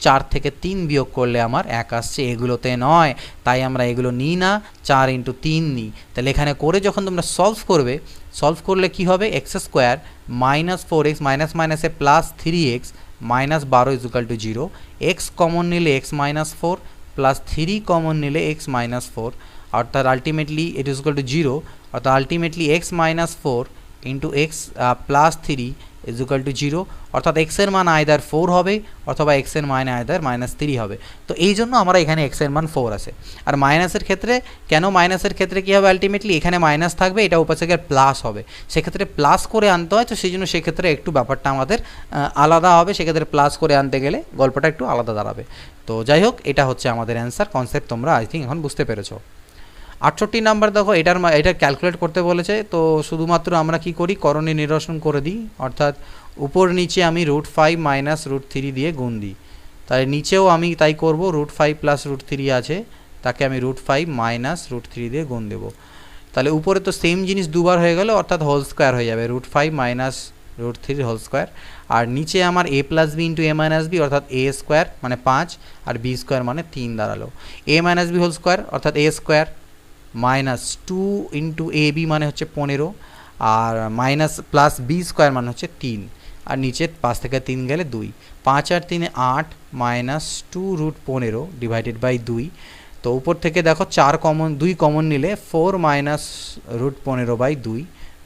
4 থেকে 3 বিয়োগ করলে আমার 1 আসছে, এগুলোতে নয়, তাই আমরা এগুলো নিই না, 4 × 3 নিই। তাহলে এখানে করে যখন তোমরা সলভ করলে কি হবে, x² মাইনাস 4x মাইনাস মাইনাসে plus 3x minus 12 = 0, x common নিলে x মাইনাস 4 প্লাস 3 কমন নিলে x মাইনাস 4, অর্থাৎ ultimately it is equal two 0, অর্থাৎ ultimately x minus 4 into x plus 3 is equal two 0, অর্থাৎ x এর মান আইদার 4 হবে অথবা x এর মান আইদার -3 হবে। তো এই জন্য আমরা এখানে x এর মান 4 আসে। আর মাইনাসের ক্ষেত্রে কেন, মাইনাসের ক্ষেত্রে কী হবে, আলটিমেটলি এখানে মাইনাস থাকবে, এটা উপাসে গিয়ে প্লাস হবে, সেক্ষেত্রে প্লাস করে আনতে হয়, তো সেই জন্য সেক্ষেত্রে একটু ব্যাপারটা আমাদের আলাদা হবে, সেক্ষেত্রে প্লাস করে আনতে গেলে গল্পটা একটু আলাদা দাঁড়াবে। তো যাই হোক, এটা হচ্ছে আমাদের অ্যান্সার। কনসেপ্ট তোমরা আই থিঙ্ক এখন বুঝতে পেরেছো। 68 নাম্বার দেখো, এটা ক্যালকুলেট করতে বলেছে, তো শুধুমাত্র আমরা কি করি, করণীয় নিরসন করে দিই, অর্থাৎ উপর নিচে আমি √5 মাইনাস √3 দিয়ে গুণ দিই। তাহলে নিচেও আমি তাই করব, √5 প্লাস √3 আছে, তাকে আমি √5 মাইনাস √3 দিয়ে গুণ দেবো। তাহলে উপরে তো সেম জিনিস দুবার হয়ে গেল, অর্থাৎ হোল স্কোয়ার হয়ে যাবে, √5 মাইনাস রুট থ্রির হোল স্কোয়ার, আর নিচে আমার এ plus B into a minus b অর্থাৎ এ স্কোয়ার মানে 5 আর বি স্কোয়ার মানে 3 দাঁড়ালো। এ মাইনাস বি হোল স্কোয়ার অর্থাৎ এ স্কোয়ার মাইনাস 2 ইন্টু এ বি মানে হচ্ছে 15 আর মাইনাস প্লাস বি স্কোয়ার মানে হচ্ছে 3 আর নিচে 5 থেকে 3 গেলে 2, 5 আর 3 8 মাইনাস 2 রুট 15 ডিভাইডেড বাই 2। তো উপর থেকে দেখো 4 কমন 2 কমন নিলে 4 মাইনাস রুট 15 বাই 2,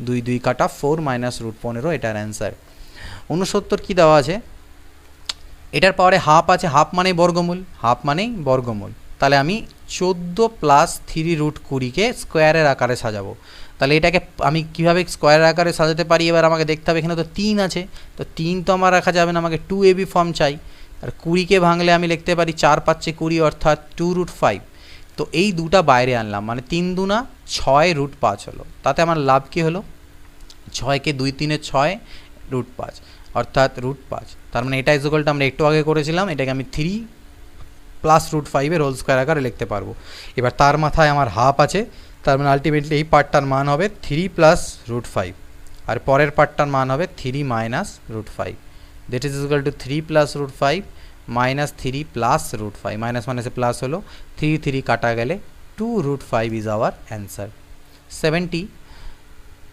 2 2 কাটা 4 মাইনাস রুট 15 এটার অ্যান্সার। 69 কী দেওয়া আছে, এটার পাওয়ারে হাফ আছে, হাফ মানেই বর্গমূল, হাফ মানেই বর্গমূল। তাহলে আমি 14 প্লাস 3 রুট 20কে স্কোয়ারের আকারে সাজাবো। তাহলে এটাকে আমি কীভাবে স্কোয়ারের আকারে সাজাতে পারি, এবার আমাকে দেখতে হবে। এখানে তো 3 আছে, তো 3 তো আমার রাখা যাবে না, আমাকে 2ab ফর্ম চাই। আর 20কে ভাঙলে আমি লিখতে পারি 4 5 20 অর্থাৎ 2 রুট 5। তো এই দুটা বাইরে আনলাম, মানে 3 দুনা 6 রুট 5 হলো। তাতে আমার লাভ কী হলো, 6কে 2 3 6 রুট 5 অর্থাৎ রুট 5। তার মানে এটা ইকুয়ালটা আমরা একটু আগে করেছিলাম, এটাকে আমি 3 প্লাস রুট 5-এর হোল স্কোয়ার আকারে লিখতে পারবো। এবার তার মাথায় আমার হাফ আছে, তার মানে আলটিমেটলি এই পার্টটার মান হবে 3 প্লাস রুট 5 আর পরের পার্টটার মান হবে 3 minus root 5। That is equal to 3 plus root 5 minus 3 plus root 5, minus মাইনাসে প্লাস হলো, 3 3 কাটা গেলে 2 root 5 is our answer. 70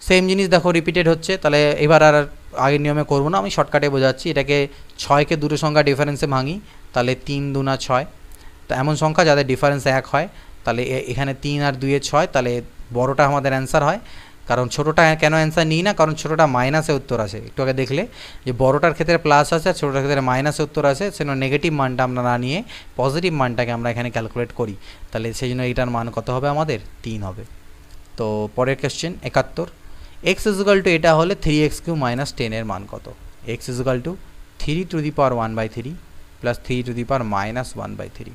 same জিনিস দেখো রিপিটেড হচ্ছে। তাহলে এবার আর আগের নিয়মে করবো না, আমি শর্টকাটে বোঝাচ্ছি। এটাকে 6কে দুটো সংখ্যা ডিফারেন্সে ভাঙি, তাহলে 3 দুনা 6। তো এমন সংখ্যা যাদের ডিফারেন্স 1 হয়, তাহলে এখানে 3 আর 2 6, তাহলে বড়টা আমাদের অ্যান্সার হয়। কারণ ছোটোটা কেন অ্যান্সার নিই না, কারণ ছোটোটা মাইনাসে উত্তর আসে। একটু আগে দেখলে যে বড়টার ক্ষেত্রে প্লাস আছে আর ছোটোটার ক্ষেত্রে মাইনাসে উত্তর আসে, সেজন্য নেগেটিভ মানটা আমরা না নিয়ে পজিটিভ মানটাকে আমরা এখানে ক্যালকুলেট করি। তাহলে সেই জন্য এটার মান কত হবে, আমাদের 3 হবে। তো পরের কোয়েশ্চেন 71, এক্স ইজুকাল টু এটা হলে 3x কিউ মাইনাস 10 এর মান কত। X is equal to 3 to the power 1/3 plus 3 to the power minus 1/3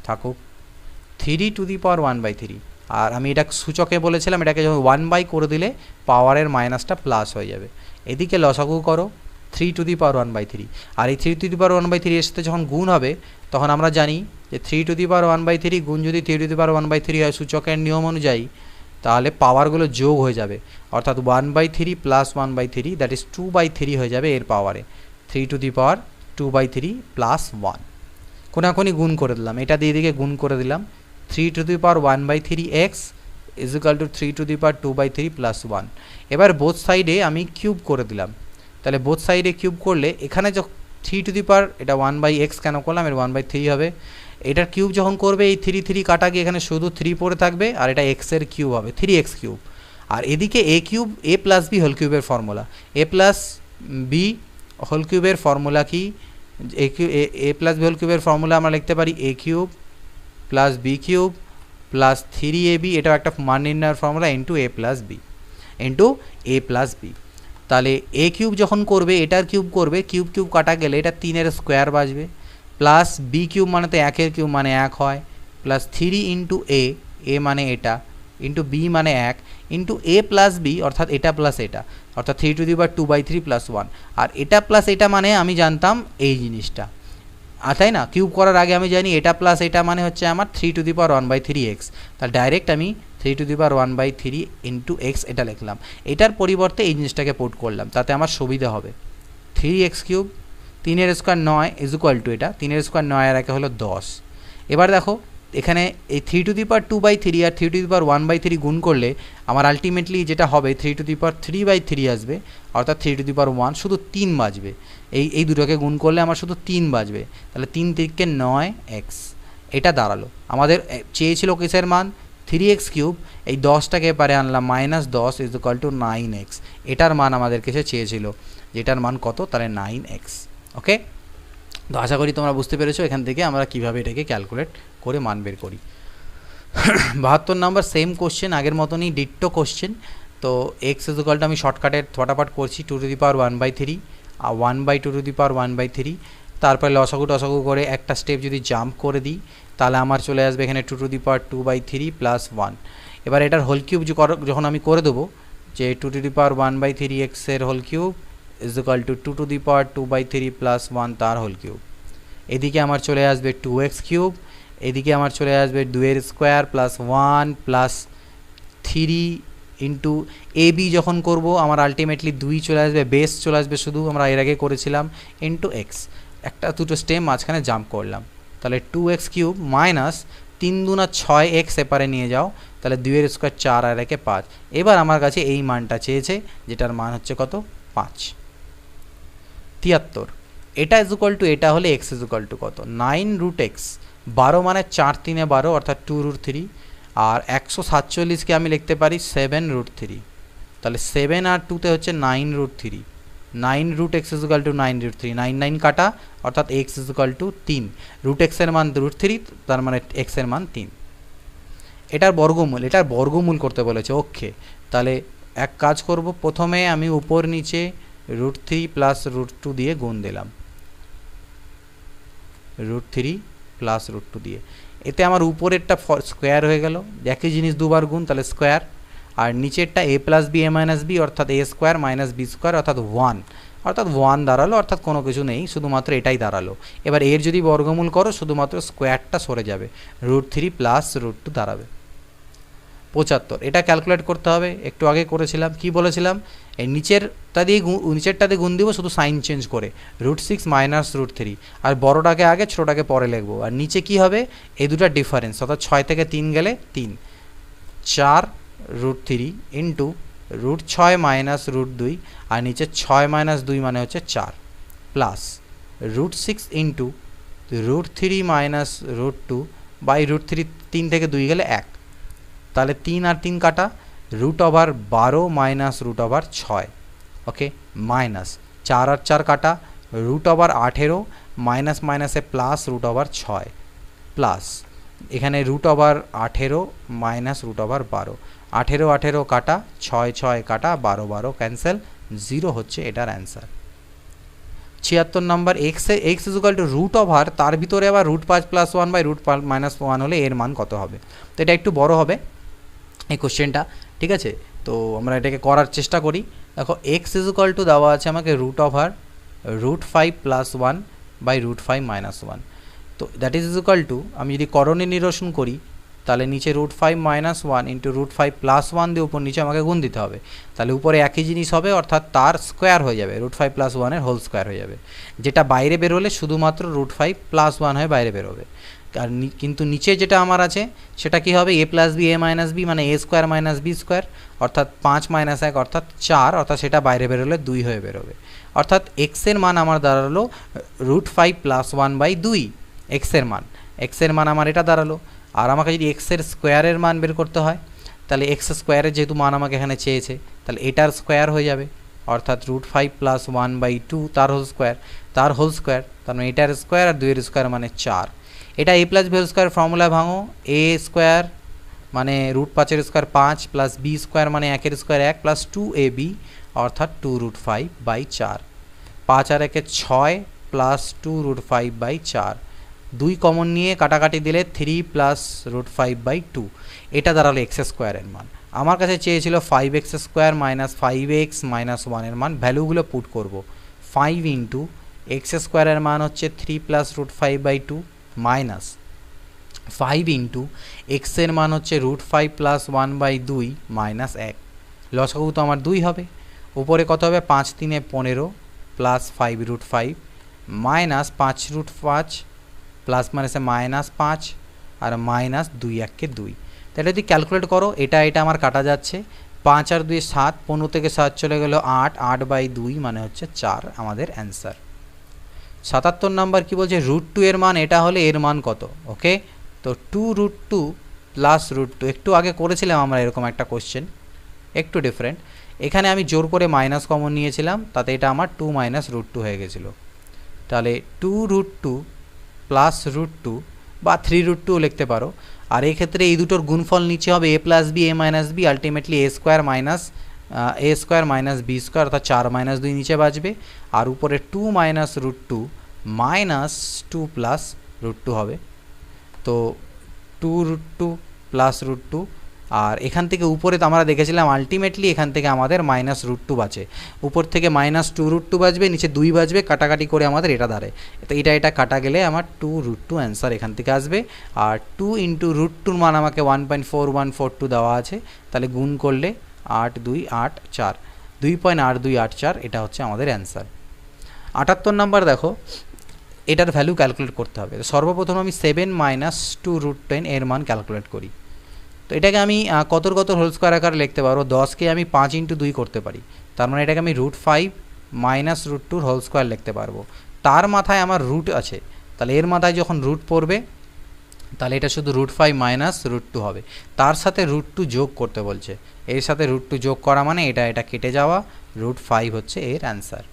থাকুক 3 টু দি পাওয়ার 1/3। আর আমি এটা সূচকে বলেছিলাম, এটাকে যখন 1 করে দিলে পাওয়ারের মাইনাসটা প্লাস হয়ে যাবে। এদিকে লসাগু করো 3 টু দি পাওয়ার 1/3, আর এই 3 টু দি পাওয়ার 1/3 এর সাথে যখন গুণ হবে তখন আমরা জানি যে 3 টু দি পাওয়ার 1/3 গুণ যদি 3 টু দি পাওয়ার 1/3 হয় সূচকের নিয়ম অনুযায়ী, তাহলে পাওয়ারগুলো যোগ হয়ে যাবে, অর্থাৎ 1/3 প্লাস 1/3 দ্যাট ইজ 2/3 হয়ে যাবে এর পাওয়ারে। 3 টু দি পাওয়ার 2/3 প্লাস 1 কোনাকুনি গুণ করে দিলাম, এটা দিয়ে দিকে গুণ করে দিলাম। 3 to the power 1/3x is equal to 3 to the power 2/3 plus 1। এবার বোথ সাইডে আমি কিউব করে দিলাম। তাহলে বোথ সাইডে কিউব করলে এখানে যখন 3 টু দি পাওয়ার এটা 1/x কেন করলাম, এর 1/3 হবে। এটার কিউব যখন করবে এই 3 3 কাটা গিয়ে এখানে শুধু 3 পড়ে থাকবে, আর এটা x এর কিউব হবে 3x কিউব। আর এদিকে a cube a plus B whole কিউবের formula, a plus B whole কিউবের ফর্মুলা কি, a প্লাস বি হোল কিউবের ফর্মুলা আমরা লিখতে পারি a cube plus B cube plus 3ab, এটাও একটা মান নির্ণয়ের formula, into a plus B into a plus B. তাহলে a কিউব যখন করবে এটার কিউব করবে, কিউব কিউব কাটা গেলে এটা 3-এর স্কোয়ার বাজবে, প্লাস বি কিউব মানে তো 1-এর কিউব মানে 1 হয়, প্লাস 3 ইন্টু a মানে এটা ইন্টু বি মানে 1 ইন্টু a প্লাস বি অর্থাৎ এটা প্লাস এটা অর্থাৎ 3 টু দি পাওয়ার 2/3 প্লাস 1। আর এটা প্লাস এটা মানে আমি জানতাম এই জিনিসটা, তাই না? কিউব করার আগে আমি জানি এটা প্লাস এটা মানে হচ্ছে আমার 3 টু দি পাওয়ার 1/3x। তাহলে ডাইরেক্ট আমি 3 to the power 1/3 into x এটা লিখলাম। এটার পরিবর্তে এই জিনিসটাকে পুট করলাম, তাতে আমার সুবিধা হবে। 3x কিউব 3-এর স্কোয়ার 9 ইজ ইকুয়াল টু এটা 3-এর স্কোয়ার 9 আর একে হলো 10। এবার দেখো এখানে এই 3 to the power 2/3 R 3 to the power 1/3 গুণ করলে আমার আলটিমেটলি যেটা হবে 3 টু দি পাওয়ার 3/3 আসবে, অর্থাৎ 3 টু দি পাওয়ার 1 শুধু 3 বাজবে। এই দুটোকে গুণ করলে আমার শুধু 3 বাজবে। তাহলে 3 3কে 9x এটা দাঁড়ালো। আমাদের চেয়েছিল কিসের মান, 3x কিউব, এই 10টাকে এবারে আনলাম -10 ইজ ইকুয়াল টু 9x। এটার মান আমাদের কাছে চেয়েছিল, যেটার মান কত, তাহলে 9x। ওকে, তো আশা করি তোমরা বুঝতে পেরেছো এখান থেকে আমরা কীভাবে এটাকে ক্যালকুলেট করে মান বের করি। 72 নাম্বার সেম কোশ্চেন, আগের মতনই ডিট্টো কোশ্চেন। তো এক্স ইজ ইকুয়াল টু আমি শর্টকাটের ফটাফট করছি 2 to the power 1/3 R 1/2 two the power 1/3। তারপরে লসাগু করে একটা স্টেপ যদি জাম্প করে দিই তাহলে আমার চলে আসবে এখানে 2 টু দি পাওয়ার 2/3 প্লাস 1। এবার এটার হোল কিউব যখন আমি করে দেবো যে 2 টু দি পাওয়ার 1/3 এক্সের whole cube is equal to 2 to the power 2/3 plus 1 তার হোল কিউব। এদিকে আমার চলে আসবে 2x কিউব, এদিকে আমার চলে আসবে 2-এর square plus 1 plus 3 into A B যখন করব আমার আলটিমেটলি 2 চলে আসবে, বেস চলে আসবে শুধু, আমরা এর আগে করেছিলাম, ইন্টু এক্স, একটা দুটো স্টেম মাঝখানে জাম্প করলাম, তাহলে 2x কিউব মাইনাস 3 দুনা 6x এপারে নিয়ে যাও, তাহলে 2 এর স্কোয়ার 4 আর একে 5। এবার আমার কাছে এই মানটা চেয়েছে, যেটার মান হচ্ছে কত, 5। 73, এটা ইজ ইকুয়াল টু, এটা হলে এক্স ইজ ইকুয়াল টু কত, 9 রুট এক্স, 12 মানে 4 3 12 অর্থাৎ 2 রুট 3, আর 147কে আমি লিখতে পারি 7 রুট 3, তাহলে 7 আর 2তে হচ্ছে 9 root 3, 9 root x is equal to 9 root 3, 9 9 কাটা, অর্থাৎ x is equal to 3, root এক্সের মান রুট 3, তার মানে এক্সের মান 3। এটার বর্গমূল করতে বলেছে, ওকে। তাহলে এক কাজ করব, প্রথমে আমি উপর নিচে রুট 3 প্লাস রুট 2 দিয়ে গুণ দিলাম, রুট 3 প্লাস রুট 2 দিয়ে, এতে আমার উপরেরটা স্কোয়ার হয়ে গেল, একই জিনিস দুবার গুণ, তাহলে স্কোয়ার, আর নিচেরটা এ plus b a minus b অর্থাৎ এ স্কোয়ার মাইনাস বি স্কোয়ার অর্থাৎ 1, অর্থাৎ 1 দাঁড়ালো, অর্থাৎ কোনো কিছু নেই, শুধুমাত্র এটাই দাঁড়ালো। এবার এর যদি বর্গমূল করো শুধুমাত্র স্কোয়ারটা সরে যাবে, রুট 3 প্লাস রুট 2 দাঁড়াবে। 75, এটা ক্যালকুলেট করতে হবে, একটু আগে করেছিলাম, কি বলেছিলাম, এই নিচেরটা দিয়ে গুণ দিব শুধু সাইন চেঞ্জ করে, রুট 6 মাইনাস রুট 3, আর বড়টাকে আগে ছোটোটাকে পরে লিখবো, আর নিচে কি হবে, এই দুটা ডিফারেন্স, অর্থাৎ 6 থেকে 3 গেলে 3, 4 root 3 into root 6 minus root 2, আর নিচে 6 মাইনাস 2 মানে হচ্ছে 4, plus root 6 into root 3 minus root 2 by root 3, 3 থেকে 2 গেলে 1, তাহলে 3 আর 3 কাটা, root over 12 minus root over 6, okay, minus 4 আর 4 কাটা, রুট ওভার 18 মাইনাস মাইনাসে প্লাস রুট ওভার 6, প্লাস এখানে root over 18 minus root over 12, 18 18 কাটা, 6 6 কাটা, 12 12 ক্যান্সেল, 0 হচ্ছে এটার answer. 76 number, x is equal to root over, তার ভিতরে আবার root 5 plus 1 by root minus 1 হলে এর মান কত হবে। তো এটা একটু বড় হবে এই কোশ্চেনটা, ঠিক আছে, তো আমরা এটাকে করার চেষ্টা করি। দেখো এক্স ইজ ইকুয়াল টু দেওয়া আছে আমাকে root over root 5 plus 1 by root 5 minus 1, তো দ্যাট ইজ ইকুয়াল টু, আমি যদি করণে নিরসন করি তাহলে নিচে root 5 minus 1 into root 5 plus 1 দিয়ে উপর নিচে আমাকে গুণ দিতে হবে, তাহলে উপরে একই জিনিস হবে, অর্থাৎ তার স্কোয়ার হয়ে যাবে, রুট 5 প্লাস 1 এর হোল স্কোয়ার হয়ে যাবে, যেটা বাইরে বেরোলে শুধুমাত্র রুট 5 প্লাস 1 হয়ে বাইরে বেরোবে। আর কিন্তু নিচে যেটা আমার আছে সেটা কি হবে, a plus b a minus B মানে এ স্কোয়ার মাইনাস বি স্কোয়ার, অর্থাৎ 5 মাইনাস 1 অর্থাৎ 4, অর্থাৎ সেটা বাইরে বেরোলে 2 হয়ে বেরোবে, অর্থাৎ এক্সের মান আমার দাঁড়ালো রুট 5 প্লাস 1 বাই 2, এক্সের মান আমার এটা দাঁড়ালো। আর আমাকে যদি এক্সের স্কোয়ারের মান বের করতে হয়, তাহলে এক্স স্কোয়ারের যেহেতু মান আমাকে এখানে চেয়েছে, তাহলে এটার স্কোয়ার হয়ে যাবে, অর্থাৎ রুট 5 প্লাস 1 বাই 2 তার হোল স্কোয়ার, তার মানে এটার স্কোয়ার আর 2 এর স্কোয়ার মানে 4। এটা A plus B whole square formula ভাঙো, এ স্কোয়ার মানে root 5 square 5 plus B square মানে 1 স্কোয়ার 1 প্লাস 2ab অর্থাৎ 2 রুট 5 বাই 4, 5 আর 1 6 প্লাস 2 রুট 5 বাই 4, 2 কমন নিয়ে কাটাকাটি দিলে 3 প্লাস রুট 5 বাই 2, এটা দাঁড়ালো এক্স স্কোয়ারের মান। আমার কাছে চেয়েছিল 5x square minus 5x minus 1 এর মান, ভ্যালুগুলো পুট করব, 5 ইন্টু এক্স স্কোয়ারের মান হচ্ছে 3 plus root 5 by 2 minus 5 into এক্সের মান হচ্ছে রুট 5 প্লাস 1 বাই 2 মাইনাস 1, লসাগু তো আমার 2 হবে, উপরে কত হবে 5 3 15 plus 5 root 5 minus 5 root 5 plus মাইনাসে মাইনাস 5 আর মাইনাস 2 1 2, তাহলে যদি ক্যালকুলেট করো এটা আমার কাটা যাচ্ছে, 5 আর 2 7, 15 থেকে 7 চলে গেল 8, 8 বাই 2 মানে হচ্ছে 4 আমাদের অ্যান্সার। 77 নাম্বার কি বলছে, রুট 2 এর মান, এটা হলে এর মান কত, ওকে, তো 2 রুট 2 প্লাস রুট 2, একটু আগে করেছিলাম আমরা এরকম একটা কোশ্চেন, একটু ডিফারেন্ট, এখানে আমি জোর করে মাইনাস কমন নিয়েছিলাম, তাতে এটা আমার 2 মাইনাস রুট 2 হয়ে গেছিলো, তাহলে 2 রুট 2 প্লাস রুট 2 বা 3 রুট 2 লিখতে পারো, আর এই ক্ষেত্রে এই দুটোর গুণফল নিচে হবে a plus b a minus b, ultimately a square minus B square অর্থাৎ 4 মাইনাস 2 নিচে বাঁচবে, আর উপরে 2 minus root 2 minus 2 plus root 2 হবে, তো 2 রুট 2 প্লাস রুট 2, আর এখান থেকে উপরে তো আমরা দেখেছিলাম আলটিমেটলি এখান থেকে আমাদের মাইনাস রুট 2 বাঁচে, উপর থেকে মাইনাস 2 রুট 2 বাঁচবে, নিচে 2 বাঁচবে, কাটাকাটি করে আমাদের এটা দাঁড়ায়, তো এটা কাটা গেলে আমার 2 রুট 2 অ্যান্সার এখান থেকে আসবে, আর 2 ইন্টু রুট 2 মান আমাকে 1.4142 দেওয়া আছে, তাহলে গুণ করলে 2.8284, 2.8284 এটা হচ্ছে আমাদের অ্যান্সার। 78 নাম্বার দেখো, এটার ভ্যালু ক্যালকুলেট করতে হবে। সর্বপ্রথম আমি 7 মাইনাস 2√10 এর মান ক্যালকুলেট করি। তো এটাকে আমি কতর হোল স্কোয়ার আকারে লিখতে পারবো, 10কে আমি 5 × 2 করতে পারি, তার মানে এটাকে আমি √5 মাইনাস √2 হোল স্কোয়ার লিখতে পারবো। তার মাথায় আমার রুট আছে, তাহলে এর মাথায় যখন রুট পড়বে তাহলে এটা শুধু √5 মাইনাস √2 হবে, তার সাথে √2 যোগ করতে বলছে, এর সাথে √2 যোগ করা মানে এটা কেটে যাওয়া, √5 হচ্ছে এর অ্যান্সার।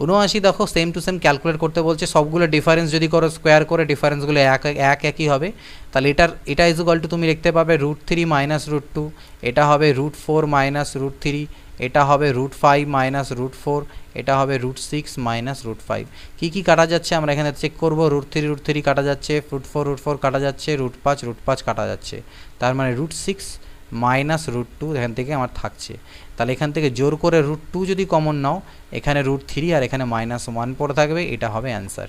79 দেখো সেম টু সেম ক্যালকুলেট করতে বলছে, সবগুলো ডিফারেন্স যদি করো স্কোয়ার করে ডিফারেন্সগুলো একই হবে, তাহলে এটা ইকুয়াল টু তুমি লিখতে পাবে √3 মাইনাস √2, এটা হবে √4 মাইনাস √3, এটা হবে √5 মাইনাস √4, এটা হবে √6 মাইনাস √5। কী কাটা যাচ্ছে আমরা এখানে চেক করবো, √3 কাটা যাচ্ছে, √4 কাটা যাচ্ছে, √5 কাটা যাচ্ছে, তার মানে √6 মাইনাস √2 এখান থেকে আমার থাকছে। তাহলে এখান থেকে জোর করে √2 যদি কমন নাও, এখানে √3 আর এখানে -1 পড়ে থাকবে, এটা হবে অ্যান্সার।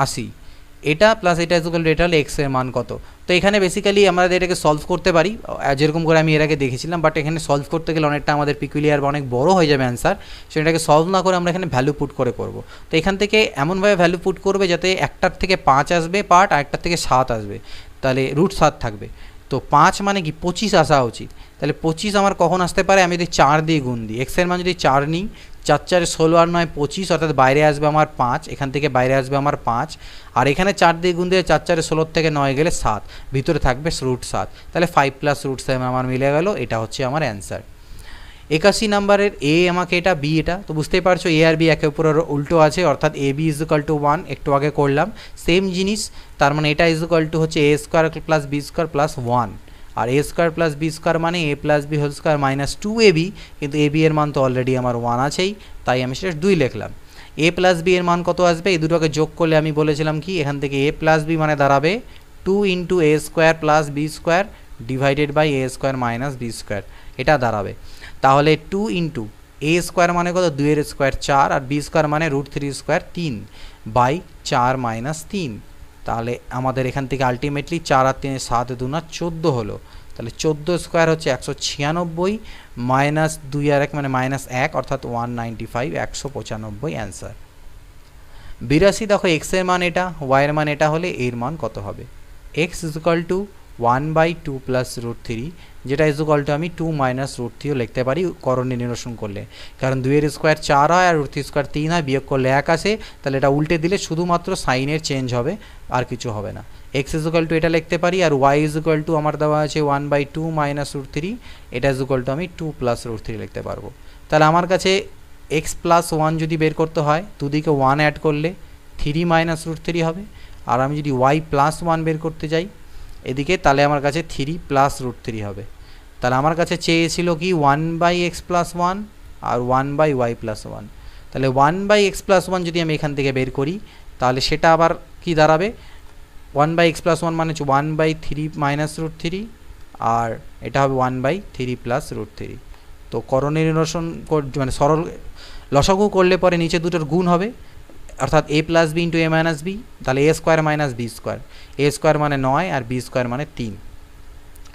80 এটা প্লাস এটা ইকুয়াল টু এটা হলে এক্স এর মান কত। তো এখানে বেসিক্যালি আমরা এটাকে সলভ করতে পারি যেরকম করে আমি এর আগে দেখেছিলাম, বাট এখানে সলভ করতে গেলে অনেকটা আমাদের পিকুলিয়ার বা অনেক বড় হয়ে যাবে অ্যান্সার, সেটাকে সলভ না করে আমরা এখানে ভ্যালু পুট করে করব। তো এখান থেকে এমনভাবে ভ্যালু পুট করবে যাতে একটার থেকে 5 আসবে পার্ট, আর একটার থেকে 7 আসবে, তাহলে √7 থাকবে। তো 5 মানে কি 25 আসা উচিত, তাহলে 25 আমার কখন আসতে পারে, আমি যদি 4 দিয়ে গুণ দিই, এক্সের মান যদি 4 নিই, 4 4 16 আর 9 25, অর্থাৎ বাইরে আসবে আমার 5, এখান থেকে বাইরে আসবে আমার 5, আর এখানে 4 দিয়ে গুণ দিয়ে 4 4 16 থেকে 9 গেলে 7, ভিতরে থাকবে √7, তাহলে 5 + √7 আমার মিলে গেল, এটা হচ্ছে আমার অ্যান্সার। 81 নাম্বারের এ আমাকে এটা, বি এটা, তো বুঝতেই পারছো এ আর বি একে অপরের উল্টো আছে, অর্থাৎ এ বি = 1, একটু আগে করলাম সেম জিনিস, তার মানে এটা = হচ্ছে a² + b² + 1, আর a² + b² মানে a + b² - 2ab, কিন্তু ab এর মান তো অলরেডি আমার 1 আছেই, তাই আমি সেটা 2 লিখলাম। a + b এর মান কত আসবে, এই দুটোকে যোগ করলে আমি বলেছিলাম কি এখান থেকে a + b মানে দাঁড়াবে 2 × a² + b² divided by a² - b², এটা দাঁড়াবে। তাহলে 2 × a² মানে কত, 2 এর স্কোয়ার 4, আর b² মানে √3² 3 বাই 4 - 3, তাহলে আমাদের এখান থেকে আলটিমেটলি 4 আর 3 7 2 14 হলো, তাহলে 14² হচ্ছে 196 মাইনাস 2 আর 1 মানে -1, অর্থাৎ 195, 195 অ্যান্সার। 82 দেখো এক্স এর মান এটা, ওয়াই এর মান এটা হলে এর মান কত হবে, x = 1/2 + √3, যেটা আমি 2 - √3 লিখতে পারি করণীয় নিরসন করলে, কারণ 2 এর স্কোয়ার 4 হয় আর √3² 3 হয়, বিয়োগ করলে 1 আসে, তাহলে এটা উল্টে দিলে শুধুমাত্র সাইনের চেঞ্জ হবে, আর কিছু হবে না। x = এটা লিখতে পারি, আর y = আমার দেওয়া আছে 1/2 - √3, এটা আমি 2 + √3 লিখতে পারবো। তাহলে আমার কাছে x + 1 যদি বের করতে হয়, দুদিকে 1 অ্যাড করলে 3 - √3 হবে, আর আমি যদি y + 1 বের করতে যাই এদিকে, তাহলে আমার কাছে 3 + √3 হবে। তাহলে আমার কাছে চেয়েছিল কি 1/x + 1 আর 1/y + 1, তাহলে 1/x + 1 যদি আমি এখান থেকে বের করি, তাহলে সেটা আবার কি দাঁড়াবে, 1/x + 1 মানে হচ্ছে 1/3 - √3, আর এটা হবে 1/3 + √3। তো করণীয় নিরসন মানে সরল লসাগু করলে পরে নিচে দুটোর গুণ হবে, অর্থাৎ a + b × a - b, তাহলে a² - b², a² মানে 9 আর b² মানে 3,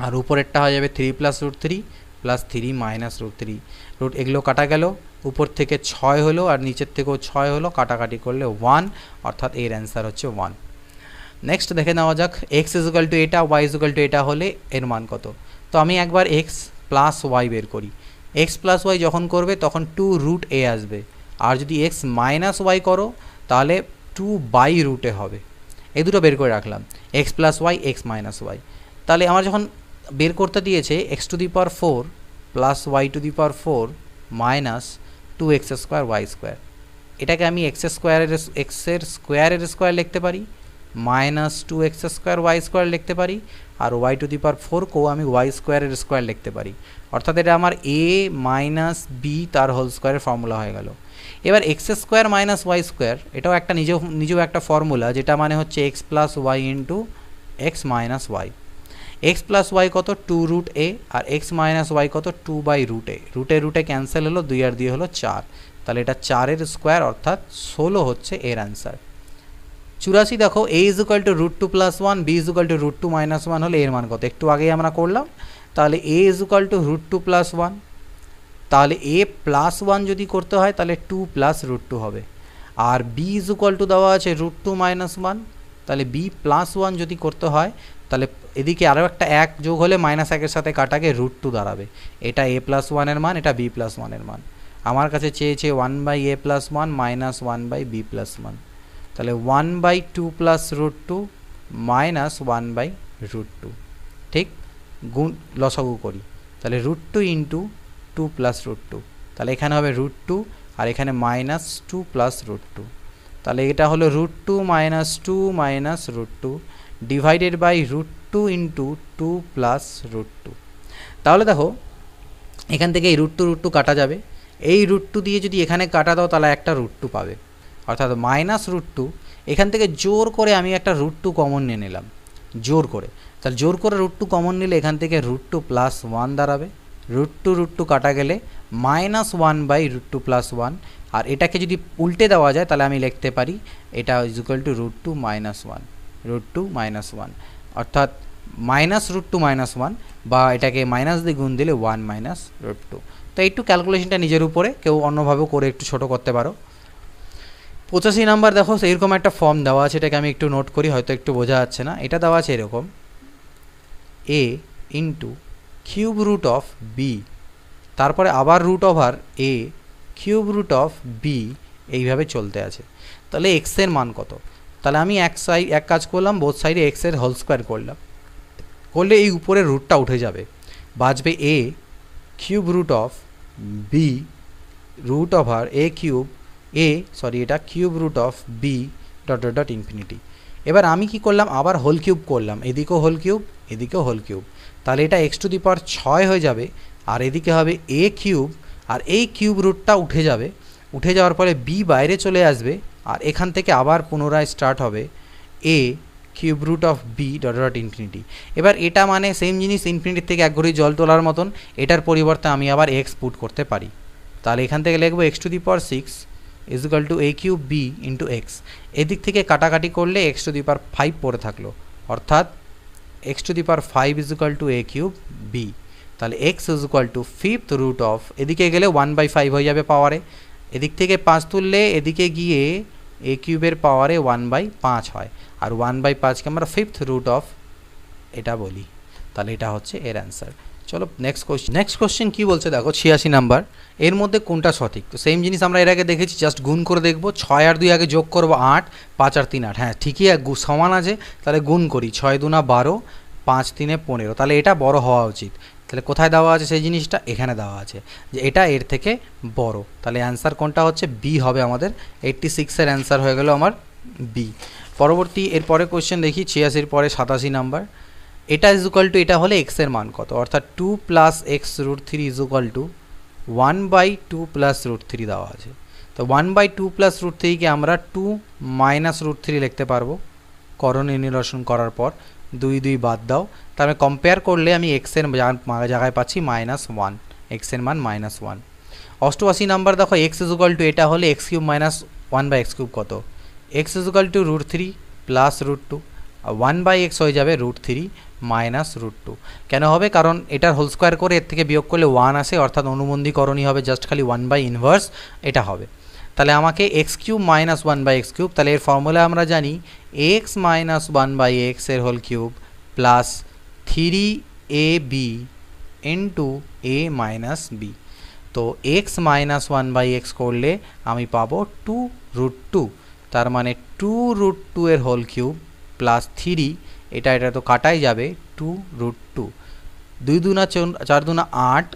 আর উপরেরটা হয়ে যাবে 3 + √3 + 3 - √3, এগুলো কাটা গেল, উপর থেকে 6 হলো আর নিচের থেকেও 6 হলো, কাটাকাটি করলে 1, অর্থাৎ এর অ্যান্সার হচ্ছে 1। নেক্সট দেখে নেওয়া যাক, x = এটা, y = এটা হলে এর মান কত। তো আমি একবার x + y বের করি, x + y যখন করবে তখন 2√a আসবে, আর যদি x - y করো তাহলে 2/√a হবে। এই দুটো বের করে রাখলাম, x + y, x - y। তাহলে আমার যখন বের করতে দিয়েছে x⁴ + y⁴ minus 2x² y², এটাকে আমি x এর স্কোয়ারের স্কোয়ার লিখতে পারি, -2x² y² লিখতে পারি, আর y⁴ কেও আমি y² স্কোয়ার লিখতে পারি, অর্থাৎ এটা আমার a - b তার হোল স্কোয়ারের ফর্মুলা হয়ে গেল। এবার x² - y², এটাও একটা নিজেও একটা ফর্মুলা, যেটা মানে হচ্ছে x + y × x - y। x + y কত, 2√a, আর x - y কত, 2/√a, রুটে ক্যান্সেল হলো, 2 আর 2 হলো 4, তাহলে এটা 4 এর স্কোয়ার, অর্থাৎ 16 হচ্ছে এর অ্যান্সার। 84 দেখো a is equal to √2 plus 1, b is equal to √2 minus 1 হলে এর মান কত? একটু আগেই আমরা করলাম। তাহলে a is equal to √2 plus 1, তাহলে a প্লাস 1 যদি করতে হয় তাহলে 2 প্লাস √2 হবে। আর b ইজ ইকুয়াল টু দেওয়া আছে √2 মাইনাস 1, তাহলে b প্লাস 1 যদি করতে হয় তাহলে এদিকে আরও একটা 1 যোগ হলে মাইনাস 1 এর সাথে কাটাকে √2 দাঁড়াবে। এটা a প্লাস 1 এর মান, এটা b প্লাস 1 এর মান। আমার কাছে চেয়েছে 1/a plus 1 minus 1/b plus 1, তাহলে 1/2 প্লাস √2 মাইনাস 1/√2, ঠিক? গুণ লসাগু করি, তাহলে √2 ইন্টু 2 প্লাস √2, তাহলে এখানে হবে √2 আর এখানে মাইনাস 2 প্লাস √2, তাহলে এটা হলো √2 minus 2 minus √2 divided by √2 into 2 plus √2। তাহলে দেখো এখান থেকে এই √2 কাটা যাবে, এই √2 দিয়ে যদি এখানে কাটা দাও তাহলে একটা √2 পাবে, অর্থাৎ মাইনাস √2। এখান থেকে জোর করে আমি একটা √2 কমন নিয়ে নিলাম, জোর করে। তাহলে জোর করে √2 কমন নিলে এখান থেকে √2 প্লাস 1 দাঁড়াবে, √2 কাটা গেলে মাইনাস 1/√2 প্লাস 1। আর এটাকে যদি উল্টে দেওয়া যায় তাহলে আমি লিখতে পারি এটা is equal to √2 minus 1, √2 minus 1, অর্থাৎ মাইনাস √2 মাইনাস 1, বা এটাকে মাইনাস দিয়ে গুণ দিলে 1 মাইনাস √2। তো একটু ক্যালকুলেশনটা নিজের উপরে, কেউ অন্যভাবেও করে একটু ছোটো করতে পারো। 85 নাম্বার দেখো এইরকম একটা ফর্ম দেওয়া আছে, এটাকে আমি একটু নোট করি, হয়তো একটু বোঝা যাচ্ছে না। এটা দেওয়া আছে এরকম a into cube root of b, তারপরে আবার root over a cube root of b, এইভাবে চলতে আছে। তাহলে এক্স এর মান কত? তাহলে আমি এক কাজ করলাম, বোথ সাইডে এক্স এর হোল স্কোয়ার করলাম, করলে এই উপরে রুটটা উঠে যাবে, বাঁচবে a cube root of B root over এটা cube root of B dot dot dot infinity. এবার আমি কি করলাম, আবার হোল কিউব করলাম, এদিকেও হোল কিউব এদিকেও হোল কিউব, তাহলে এটা x⁴ হয়ে যাবে, আর এদিকে হবে a কিউব, আর এই কিউব রুটটা উঠে যাবে, উঠে যাওয়ার পরে b বাইরে চলে আসবে, আর এখান থেকে আবার পুনরায় স্টার্ট হবে a cube root of B dot dot infinity. এবার এটা মানে সেম জিনিস, ইনফিনিটির থেকে এক ঘড়ি জল তোলার মতন, এটার পরিবর্তে আমি আবার x পুট করতে পারি। তাহলে এখান থেকে লিখবো x⁶ is equal to a cube b into x, এদিক থেকে কাটাকাটি করলে x⁵ পড়ে থাকলো, অর্থাৎ x⁵ is equal to a cube b। তাহলে x is equal to 5th root of, এদিকে গেলে 1/5 হয়ে যাবে পাওয়ারে, এদিক থেকে 5 তুললে এদিকে গিয়ে a কিউবের পাওয়ারে 1/5 হয়, আর 1/5কে আমরা 5th রুট অফ এটা বলি। তাহলে এটা হচ্ছে এর অ্যান্সার। চলো নেক্সট কোশ্চেন কী বলছে দেখো, 86 নাম্বার। এর মধ্যে কোনটা সঠিক? তো সেম জিনিস আমরা এর আগে দেখেছি, জাস্ট গুণ করে দেখবো। 6 আর 2 আগে যোগ করবো 8, 5 আর 3 8, হ্যাঁ ঠিকই সমান আছে, তাহলে গুণ করি, 6 2 12, 5 3 15, তাহলে এটা বড় হওয়া উচিত। তাহলে কোথায় দেওয়া আছে সেই জিনিসটা? এখানে দেওয়া আছে যে এটা এর থেকে বড়, তাহলে অ্যান্সার কোনটা হচ্ছে? বি হবে আমাদের। 86 এর অ্যান্সার হয়ে গেল আমার বি। পরবর্তী এরপরে কোশ্চেন দেখি 86 পরে 87 নাম্বার। এটা ইজ ইকুয়াল টু, এটা হলে এক্স এর মান কত, অর্থাৎ 2 plus x√3 is equal two 1/2 plus √3 দেওয়া আছে। তো 1/2 প্লাস √3কে আমরা 2 মাইনাস √3 লিখতে পারবো, করণীয় নিরসন করার পর 2 2 বাদ দাও, তাহলে কম্পেয়ার করলে আমি এক্স এর জায়গায় পাচ্ছি -1, এক্স এর মান -1। 88 নাম্বার দেখো, এক্স ইজ ইকুয়াল টু, এটা হলে x³ মাইনাস 1/x³ কত? X is equal to √3 plus √2, 1/x হয়ে যাবে √3 মাইনাস √2। কেন হবে? কারণ এটার হোল স্কোয়ার করে এর থেকে বিয়োগ করলে 1 আসে, অর্থাৎ অনুবন্ধী করণী হবে জাস্ট খালি 1/ইনভার্স এটা হবে। তাহলে আমাকে x³ মাইনাস 1/x³, তাহলে এর ফর্মুলা আমরা জানি x মাইনাস 1/x এর whole cube plus 3ab into a minus b। তো x মাইনাস 1/x করলে আমি পাবো 2√2, তার মানে 2√2 এর হোল কিউব প্লাস 3, এটা তো কাটাই যাবে, 2√2, 2 2 4 2 8,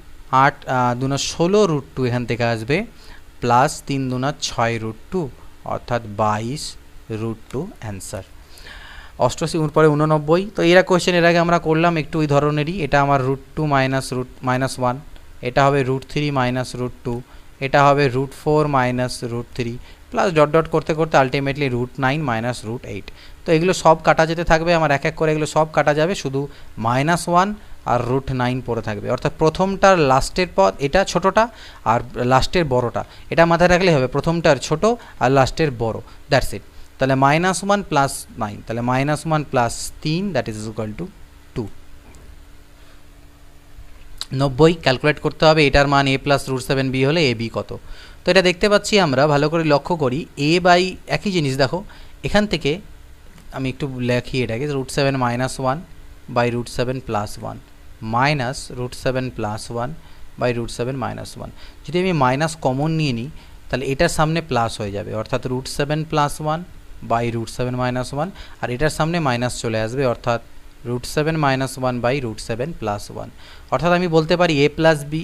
8 2 16√2 এখান থেকে আসবে, প্লাস 3 2 6√2, অর্থাৎ 22√2 অ্যান্সার। 88 পরে 89। তো এরা কোয়েশ্চেন এর আগে আমরা করলাম একটু ওই ধরনেরই, এটা আমার √2 মাইনাস 1, এটা হবে √3 মাইনাস √2, এটা হবে √4 মাইনাস √3, প্লাস ডট ডট করতে করতে আলটিমেটলি √9 মাইনাস √8। তো এগুলো সব কাটা যেতে থাকবে, আমার এক এক করে এগুলো সব কাটা যাবে, শুধু -1 আর √9 পড়ে থাকবে, অর্থাৎ প্রথমটার লাস্টের পদ এটা ছোটোটা আর লাস্টের বড়টা, এটা মাথায় রাখলেই হবে, প্রথমটার ছোট আর লাস্টের বড়, দ্যাটস ইট। তাহলে -1 প্লাস 9, তাহলে -1 plus 3 that is equal to 2। 90 calculate করতে হবে, এটার মান a প্লাস √7b হলে ab কত। তো এটা দেখতে পাচ্ছি আমরা, ভালো করে লক্ষ্য করি, a বাই একই জিনিস দেখো এখান থেকে আমি একটু লেখি এটাকে, √7 - 1 by √7 plus 1 minus √7 plus 1 by √7 - 1। যদি আমি মাইনাস কমন নিয়ে নিই তাহলে এটার সামনে প্লাস হয়ে যাবে, অর্থাৎ √7 প্লাস 1 বাই √7 - 1, আর এটার সামনে মাইনাস চলে আসবে, অর্থাৎ √7 - 1 বাই √7 প্লাস 1। অর্থাৎ আমি বলতে পারি a প্লাস বি,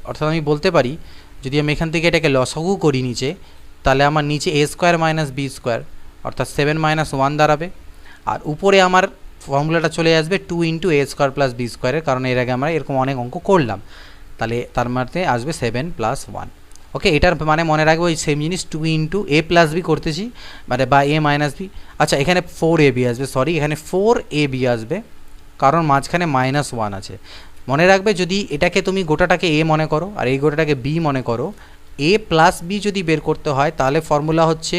অর্থাৎ আমি বলতে পারি যদি আমি এখান থেকে এটাকে লসাগু করি নিচে, তাহলে আমার নিচে a square minus B square অর্থাৎ 7 - 1 দাঁড়াবে, আর উপরে আমার ফর্মুলাটা চলে আসবে 2 × a স্কোয়ার প্লাস বি স্কোয়ারের, কারণ এর আগে আমরা এরকম অনেক অঙ্ক করলাম, তাহলে তার মধ্যে আসবে 7 + 1। ওকে, এটার মানে মনে রাখবো ওই সেম জিনিস 2 × a প্লাস বি করতেছি, মানে বা a মাইনাস বি। আচ্ছা, এখানে 4ab আসবে, সরি এখানে 4ab আসবে, কারণ মাঝখানে -1 আছে। মনে রাখবে যদি এটাকে তুমি গোটাটাকে a মনে করো আর এই গোটাটাকে b মনে করো, a প্লাস b যদি বের করতে হয় তাহলে ফর্মুলা হচ্ছে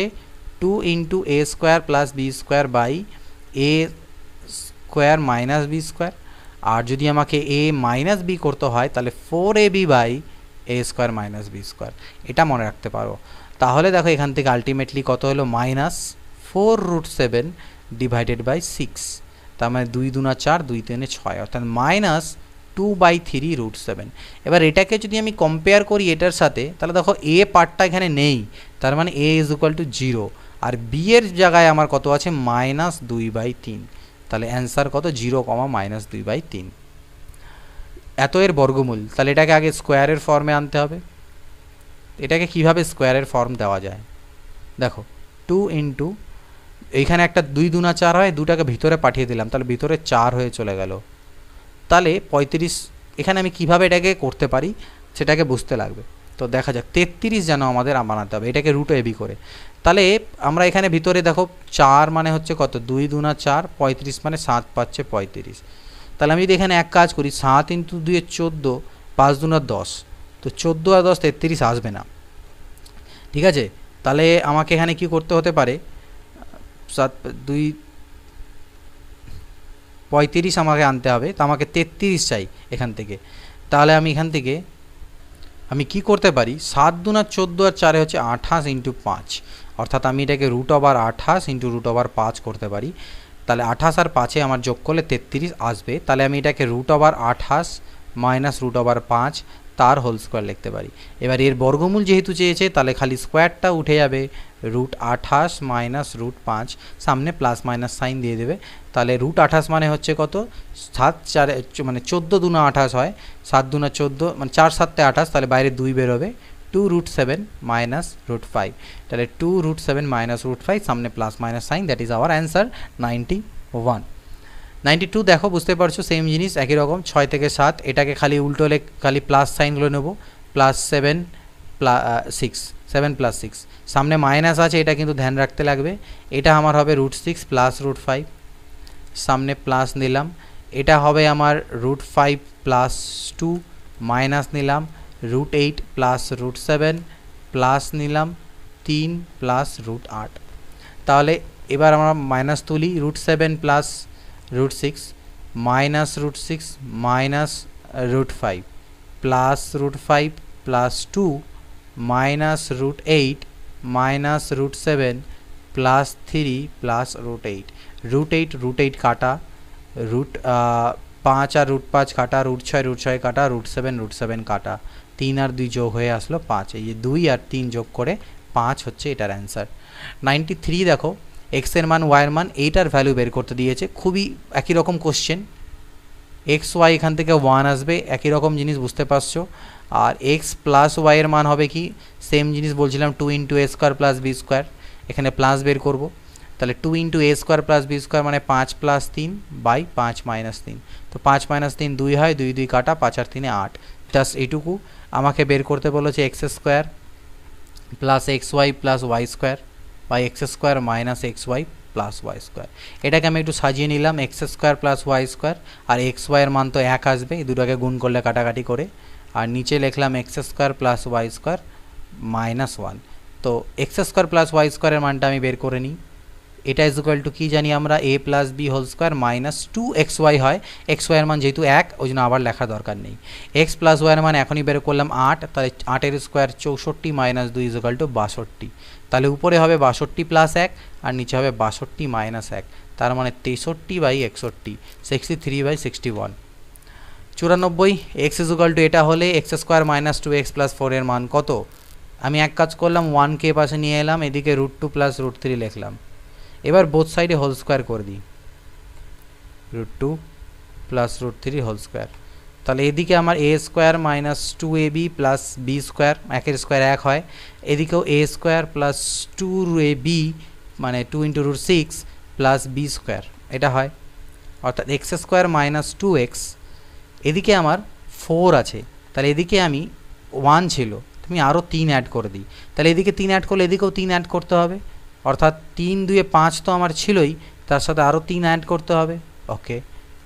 2 × a square plus B square by a square minus B square, আর যদি আমাকে a মাইনাস বি করতে হয় তাহলে 4ab by a square minus B square. এটা মনে রাখতে পারো। তাহলে দেখো এখান থেকে আলটিমেটলি কত হলো, -4√7 ডিভাইডেড বাই 6, তার মানে 2 × 2 = 4, 2 × 3 = 6, অর্থাৎ -2/3√7। এবার এটাকে যদি আমি কম্পেয়ার করি এটার সাথে, তাহলে দেখো a পার্টটা এখানে নেই, তার মানে a = 0, আর b এর জায়গায় আমার কত আছে, -2/3, তাহলে অ্যান্সার কত, 0, -2/3। এত এর বর্গমূল, তাহলে এটাকে আগে স্কোয়ারের ফর্মে আনতে হবে। এটাকে কিভাবে স্কোয়ারের ফর্ম দেওয়া যায় দেখো, 2 × এইখানে একটা 2 × 2 = 4 হয়, দুটাকে ভিতরে পাঠিয়ে দিলাম, তাহলে ভিতরে 4 হয়ে চলে গেল, তাহলে 35। এখানে আমি কিভাবে এটাকে করতে পারি সেটাকে বুঝতে লাগবে। তো দেখা যাক 33 যেন আমাদের বানাতে হবে, এটাকে √ab করে। তাহলে আমরা এখানে ভিতরে দেখো 4 মানে হচ্ছে কত, 2 × 2 = 4, 35 মানে 7 পাচ্ছে 35। তাহলে আমি যদি এখানে এক কাজ করি, 7 × 2 = 14, 5 × 2 = 10, তো 14 আর 10 33 আসবে না, ঠিক আছে। তাহলে আমাকে এখানে কি করতে হতে পারে, 7 2 35 আমাকে আনতে হবে, তো আমাকে 33 চাই এখান থেকে। তাহলে আমি এখান থেকে আমি কি করতে পারি, 7 × 2 = 14 আর 4 হচ্ছে 28 × 5, অর্থাৎ আমি এটাকে √28 × √5 করতে পারি। তাহলে 28 আর 5-এ আমার যোগ করলে 33 আসবে, তাহলে আমি এটাকে √28 - √5 তার হোল স্কোয়ার লিখতে পারি। এবার এর বর্গমূল যেহেতু চেয়েছে, তাহলে খালি স্কোয়ারটা উঠে যাবে, √28 - √5, সামনে প্লাস মাইনাস সাইন দিয়ে দেবে। তাহলে √28 মানে হচ্ছে কত, 7 4 মানে 14 × 2 = 28 হয়, 7 × 2 = 14, মানে 4 7 = 28, তাহলে বাইরে 2 বেরোবে, 2√7 - √5, তাহলে 2√7 - √5, সামনে plus minus sine, that is our answer 91। 92 দেখো, বুঝতে পারছো সেম জিনিস একই রকম, 6 থেকে 7, এটাকে খালি উল্টো খালি প্লাস সাইনগুলো নেব, +7 +6, 7 + 6, সামনে মাইনাস আছে, এটা কিন্তু ধ্যান রাখতে লাগবে। এটা আমার হবে √6 প্লাস √5, সামনে প্লাস নিলাম, এটা হবে আমার √5 প্লাস 2, মাইনাস নিলাম, √8 প্লাস √7, প্লাস নিলাম 3 প্লাস √8। তাহলে এবার আমরা মাইনাস তুলি, √7 plus √6 minus √6 minus √5 plus √5 plus 2 minus √8 minus √7 plus 3 plus √8। √8 কাটা, √5 আর √5 কাটা, √6 কাটা, √7 কাটা, 3 আর 2 যোগ হয়ে আসলো 5, এই যে 2 আর 3 যোগ করে 5 হচ্ছে এটার অ্যান্সার। 93 দেখো, এক্স এর মান, ওয়াই এর মান, এইটার ভ্যালু বের করতে দিয়েছে, খুবই একই রকম কোশ্চেন। এক্স ওয়াই এখান থেকে 1 আসবে, একই রকম জিনিস বুঝতে পারছো। আর এক্স প্লাস ওয়াই এর মান হবে কি, সেম জিনিস বলছিলাম, 2 × a square plus B square, এখানে প্লাস বের করব, তাহলে 2 × a square plus B square মানে 5 + 3 বাই 5 - 3, তো 5 - 3 2 হয়, 2 2 কাটা, 5 আর 3 8, জাস্ট এইটুকু। আমাকে বের করতে বলেছে X square plus X Y plus Y square by X square minus X Y plus Y square. এটাকে আমি একটু সাজিয়ে নিলাম, X square plus Y square, আর এক্স ওয়াইয়ের মান তো 1 আসবে, এই দুটোকে গুণ করলে কাটাকাটি করে, আর নিচে লিখলাম x square plus Y square minus 1, তো এক্স স্কোয়ার প্লাস ওয়াই স্কোয়ারের মানটা আমি বের করে নিই। এটা ইজ ইকুয়াল টু কী জানি আমরা, A plus B whole square minus 2xy হয়। এক্স ওয়াইয়ের মান যেহেতু 1, ওই জন্য আবার লেখার দরকার নেই। এক্স প্লাস ওয়াইয়ের মান এখনই বের করলাম 8, তাহলে 8-এর square 64 minus 2 is equal to 62। তাহলে উপরে হবে 62 প্লাস 1 আর নিচে হবে 62 মাইনাস 1, তার মানে 63/61, 63/61। 94 এক্স ইজ ইকুয়াল টু এটা হলে x square minus 2x plus 4 এর মান কত? আমি এক কাজ করলাম, 1কে পাশে নিয়ে এলাম, এদিকে √2 প্লাস √3 লিখলাম। এবার বোথ সাইডে হোল স্কোয়ার করে দিই, √2 প্লাস √3 হোল স্কোয়ার। তাহলে এদিকে আমার A square minus 2ab plus B square, একের স্কোয়ার 1 হয়, এদিকেও এ স্কোয়ার প্লাস 2ab মানে 2 × √6 প্লাস বি স্কোয়ার এটা হয়, অর্থাৎ এক্স স্কোয়ার মাইনাস 2x। এদিকে আমার 4 আছে, তাহলে এদিকে আমি 1 ছিল, তুমি আরও 3 অ্যাড করে দিই, তাহলে এদিকে 3 অ্যাড করলে এদিকেও 3 অ্যাড করতে হবে, অর্থাৎ 3 2 5 তো আমার ছিলই, তার সাথে আরও 3 অ্যাড করতে হবে। ওকে,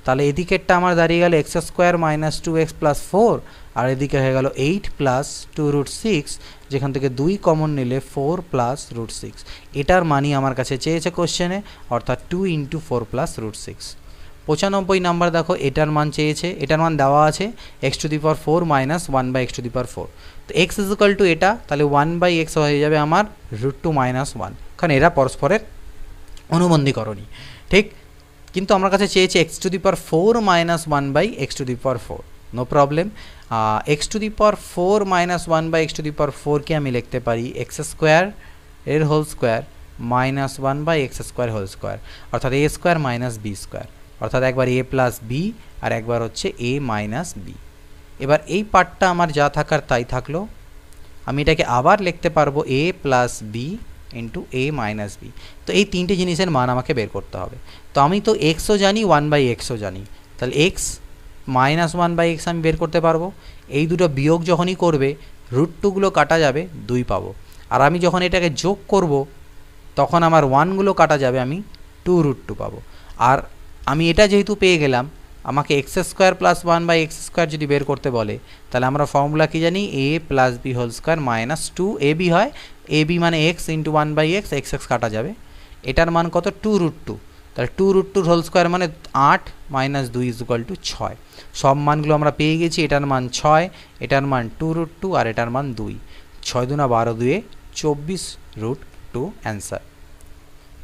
তাহলে এদিকেরটা আমার দাঁড়িয়ে গেল x square minus 2x plus 4, আর এদিকে হয়ে গেল 8 প্লাস 2√6, যেখান থেকে 2 কমন নিলে 4 প্লাস √6। এটার মানই আমার কাছে চেয়েছে কোশ্চেনে, অর্থাৎ 2 × 4 প্লাস √6। 95 নাম্বার দেখো, এটার মান চেয়েছে, এটার মান দেওয়া আছে x⁴ মাইনাস 1/x⁴। তো x ইজ ইকুয়াল টু এটা, তাহলে 1/x হয়ে যাবে আমার √2 মাইনাস 1, কারণ এরা পরস্পরের অনুবন্ধীকরণী, ঠিক। কিন্তু আমার কাছে চেয়েছে x⁴ minus 1/x⁴, no problem. x⁴ minus 1/x⁴কে আমি লিখতে পারি এক্স স্কোয়ার এর whole square minus 1/x² whole square, অর্থাৎ এ স্কোয়ার মাইনাস বি স্কোয়ার, অর্থাৎ একবার এ প্লাস বি আর একবার হচ্ছে এ মাইনাস বি। এবার এই পার্টটা আমার যা থাকার তাই থাকলো, আমি এটাকে আবার লিখতে পারবো এ plus B into a minus B. তো এই তিনটে জিনিসের মান আমাকে বের করতে হবে। তো আমি তো এক্সও জানি, 1/xও জানি, তাহলে এক্স মাইনাস 1/x আমি বের করতে পারবো। এই দুটো বিয়োগ যখনই করবে √2গুলো কাটা যাবে, 2 পাবো। আর আমি যখন এটাকে যোগ করব তখন আমার 1গুলো কাটা যাবে, আমি 2√2 পাবো। আর আমি এটা যেহেতু পেয়ে গেলাম, আমাকে x² প্লাস 1/x² যদি বের করতে বলে, তাহলে আমরা ফর্মুলা কি জানি, a plus B whole square minus 2ab হয়, ab মানে x ইন্টু 1/x, x কাটা যাবে, এটার মান কত, 2√2। তাহলে 2√2 হোল স্কোয়ার মানে 8 মাইনাস 2 ইজ ইকুয়াল টু 6। সব মানগুলো আমরা পেয়ে গেছি, এটার মান 6, এটার মান 2√2 আর এটার মান 2। 6 × 12 = 24√2 অ্যান্সার।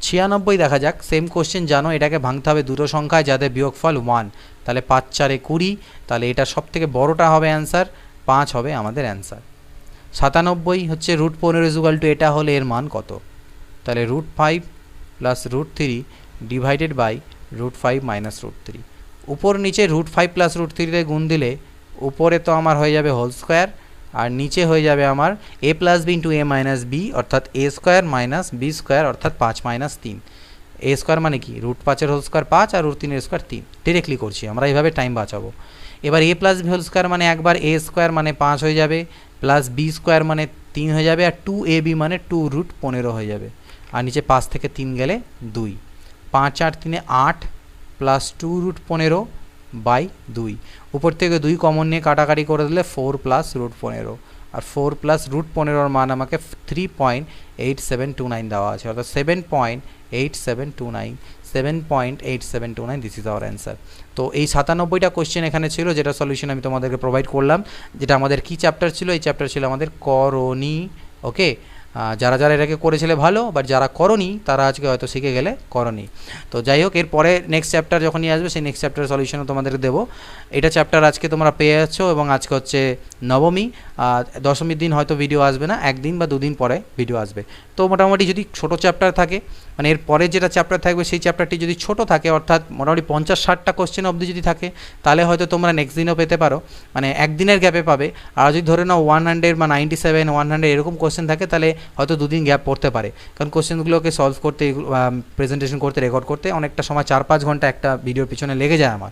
96 দেখা যাক, সেম কোশ্চেন জানো, এটাকে ভাঙতে হবে দুটো সংখ্যায় যাদের বিয়োগফল 1, তাহলে 5 × 4 = 20, তাহলে এটা সব থেকে বড়টা হবে অ্যান্সার, 5 হবে আমাদের অ্যান্সার। 97 হচ্ছে √15 = এটা হলে এর মান কত, তাহলে √5 প্লাস √3 ডিভাইডেড বাই √5 মাইনাস √3। উপর নিচে √5 প্লাস √3 গুণ দিলে উপরে তো আমার হয়ে যাবে হোল স্কোয়ার, আর নিচে হয়ে যাবে আমার a plus B into a minus b, অর্থাৎ a square minus B square, অর্থাৎ 5 মাইনাস 3। a স্কোয়ার মানে কি, √5 হোল স্কোয়ার 5 আর √3 স্কোয়ার 3, ডিরেক্টলি করছি আমরা, এইভাবে টাইম বাঁচাবো। এবার a plus B whole square মানে একবার a স্কোয়ার মানে 5 হয়ে যাবে, প্লাস বি স্কোয়ার মানে 3 হয়ে যাবে, আর 2ab মানে 2√15 হয়ে যাবে, আর নিচে 5 থেকে 3 গেলে 2, 5 আর 3 8 প্লাস 2√15/2, উপর থেকে 2 কমন নিয়ে কাটাকাটি করে দিলে 4 প্লাস √15, আর 4 প্লাস √15 মান আমাকে 3.8729 দেওয়া আছে, অর্থাৎ 7.8729, 7.8729, দিস ইজ আওয়ার অ্যান্সার। তো এই 97টা কোশ্চেন এখানে ছিল, যেটা সলিউশন আমি তোমাদেরকে প্রোভাইড করলাম। যেটা আমাদের কি চ্যাপ্টার ছিল, এই চ্যাপ্টার ছিল আমাদের করণী। ওকে, যারা যারা এটাকে করেছিলে ভালো, বাট যারা করনি তারা আজকে হয়তো শিখে গেলে করণী। তো যাই হোক, এরপরে নেক্সট চ্যাপ্টার যখনই আসবে সেই নেক্সট চ্যাপ্টারের সলিউশনও তোমাদের দেবো। এটা চ্যাপ্টার আজকে তোমরা পেয়ে যাচ্ছ, এবং আজকে হচ্ছে নবমী, দশমীর দিন হয়তো ভিডিও আসবে না, একদিন বা দুদিন পরে ভিডিও আসবে। তো মোটামুটি যদি ছোটো চ্যাপ্টার থাকে, মানে এর পরে যেটা চ্যাপ্টার থাকবে সেই চ্যাপ্টারটি যদি ছোটো থাকে, অর্থাৎ মোটামুটি 50-60টা কোশ্চেন অবধি যদি থাকে, তাহলে হয়তো তোমরা নেক্সট দিনও পেতে পারো, মানে একদিনের গ্যাপে পাবে। আর যদি ধরে নাও 100 বা 97, 100 এরকম কোশ্চেন থাকে, তাহলে হয়তো দুদিন গ্যাপ পড়তে পারে, কারণ কোশ্চেনগুলোকে সলভ করতে, প্রেজেন্টেশন করতে, রেকর্ড করতে অনেকটা সময় 4-5 ঘন্টা একটা ভিডিওর পিছনে লেগে যায় আমার।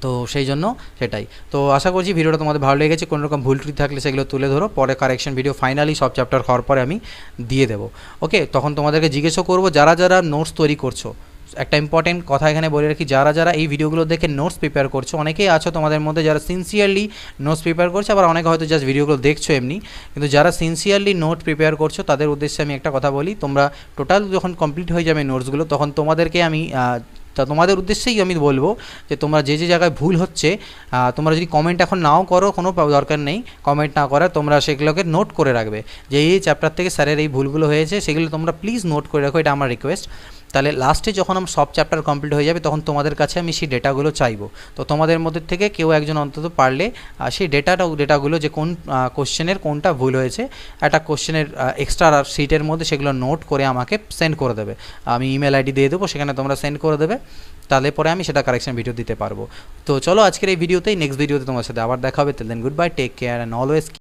তো সেই জন্য সেটাই। তো আশা করছি ভিডিওটা তোমাদের ভালো লেগেছে। কোনো রকম ভুল ত্রুটি থাকলে সেগুলো তুলে ধরো, পরে কারেকশন ভিডিও ফাইনালি সব চ্যাপ্টার হওয়ার পরে আমি দিয়ে দেবো। ওকে, তখন তোমাদেরকে জিজ্ঞেসও করবো, যারা যারা নোটস তৈরি করছো একটা ইম্পর্টেন্ট কথা এখানে বলে রাখি, যারা যারা এই ভিডিওগুলো দেখে নোটস প্রিপেয়ার করছো, অনেকেই আছো তোমাদের মধ্যে যারা সিনসিয়ারলি নোটস প্রিপেয়ার করছো, আবার অনেকে হয়তো জাস্ট ভিডিওগুলো দেখছো এমনি, কিন্তু যারা সিনসিয়ারলি নোট প্রিপেয়ার করছো তাদের উদ্দেশ্যে আমি একটা কথা বলি, তোমরা টোটাল যখন কমপ্লিট হয়ে যাবে নোটসগুলো তখন তোমাদেরকে আমি তোমাদের উদ্দেশ্যেই আমি বলবো যে তোমরা যে যে জায়গায় ভুল হচ্ছে, তোমরা যদি কমেন্ট এখন নাও করো কোনো দরকার নেই, কমেন্ট না করার, তোমরা সেগুলোকে নোট করে রাখবে যে এই চ্যাপ্টার থেকে স্যারের এই ভুলগুলো হয়েছে, সেগুলো তোমরা প্লিজ নোট করে রাখো, এটা আমার রিকোয়েস্ট। তাহলে লাস্টে যখন আমার সব চ্যাপ্টার কমপ্লিট হয়ে যাবে তখন তোমাদের কাছে আমি সেই ডেটাগুলো চাইবো। তো তোমাদের মধ্যে থেকে কেউ একজন অন্তত পারলে সেই ডেটাগুলো যে কোন কোশ্চেনের কোনটা ভুল হয়েছে, একটা কোশ্চেনের এক্সট্রা শিটের মধ্যে সেগুলো নোট করে আমাকে সেন্ড করে দেবে, আমি ইমেল আইডি দিয়ে দেবো, সেখানে তোমরা সেন্ড করে দেবে, তাহলে পরে আমি সেটা কারেকশন ভিডিও দিতে পারবো। তো চলো আজকের এই ভিডিওতেই, নেক্সট ভিডিওতে তোমার সাথে আবার দেখা হবে। Till then good bye, take care and always